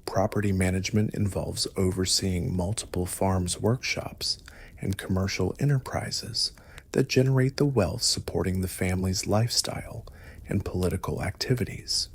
Property management involves overseeing multiple farms, workshops, and commercial enterprises that generate the wealth supporting the family's lifestyle and political activities.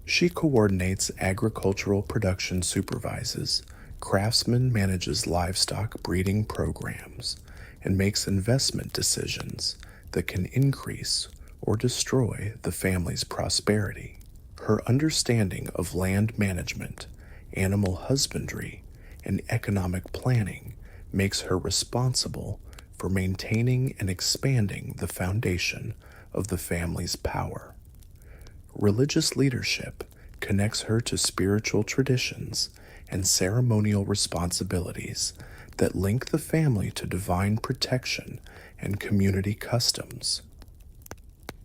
She coordinates agricultural production, supervises craftsmen, manages livestock breeding programs, and makes investment decisions that can increase or destroy the family's prosperity. Her understanding of land management, animal husbandry, and economic planning makes her responsible for maintaining and expanding the foundation of the family's power. Religious leadership connects her to spiritual traditions and ceremonial responsibilities that link the family to divine protection and community customs.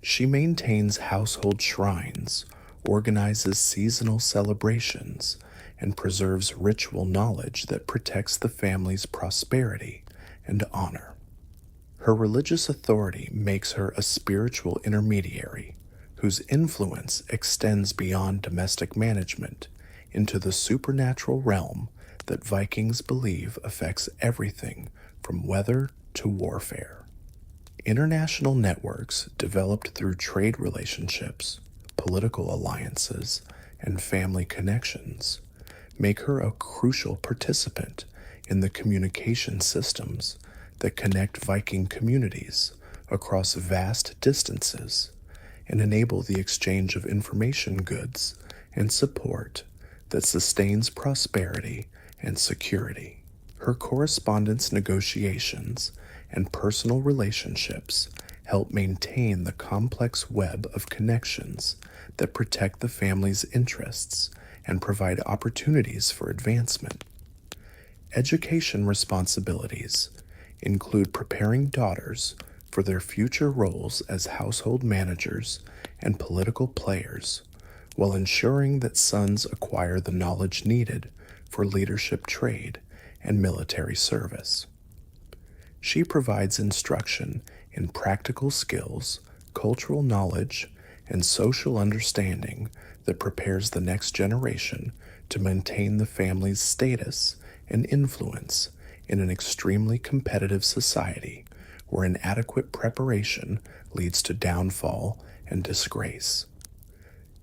She maintains household shrines, organizes seasonal celebrations, and preserves ritual knowledge that protects the family's prosperity and honor. Her religious authority makes her a spiritual intermediary, whose influence extends beyond domestic management into the supernatural realm that Vikings believe affects everything from weather to warfare. International networks developed through trade relationships, political alliances, and family connections make her a crucial participant in the communication systems that connect Viking communities across vast distances and enable the exchange of information goods and support that sustains prosperity and security. Her correspondence negotiations and personal relationships help maintain the complex web of connections that protect the family's interests and provide opportunities for advancement. Education responsibilities include preparing daughters for their future roles as household managers and political players, while ensuring that sons acquire the knowledge needed for leadership, trade, and military service. She provides instruction in practical skills, cultural knowledge, and social understanding that prepares the next generation to maintain the family's status and influence in an extremely competitive society where inadequate preparation leads to downfall and disgrace.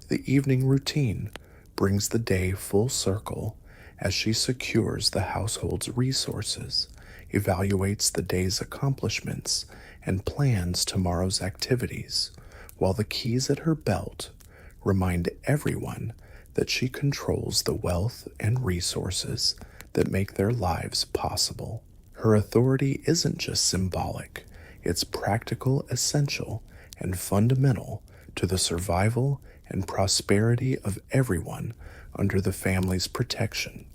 The evening routine brings the day full circle as she secures the household's resources, evaluates the day's accomplishments, and plans tomorrow's activities, while the keys at her belt remind everyone that she controls the wealth and resources that make their lives possible. Her authority isn't just symbolic, it's practical, essential, and fundamental to the survival and prosperity of everyone under the family's protection.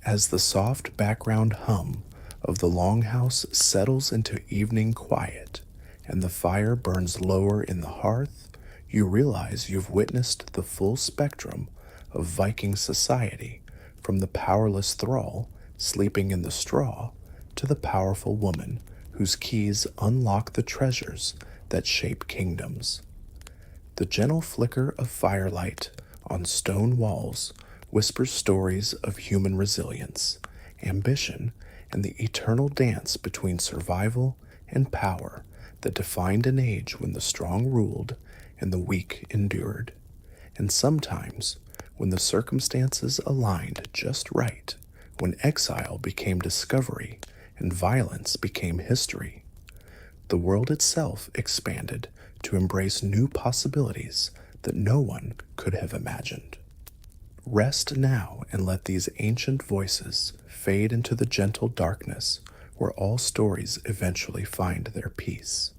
As the soft background hum of the longhouse settles into evening quiet and the fire burns lower in the hearth, you realize you've witnessed the full spectrum of Viking society, from the powerless thrall sleeping in the straw to the powerful woman whose keys unlock the treasures that shape kingdoms. The gentle flicker of firelight on stone walls whispers stories of human resilience, ambition, and the eternal dance between survival and power that defined an age when the strong ruled and the weak endured. And sometimes, when the circumstances aligned just right, when exile became discovery and violence became history, the world itself expanded to embrace new possibilities that no one could have imagined. Rest now and let these ancient voices fade into the gentle darkness where all stories eventually find their peace.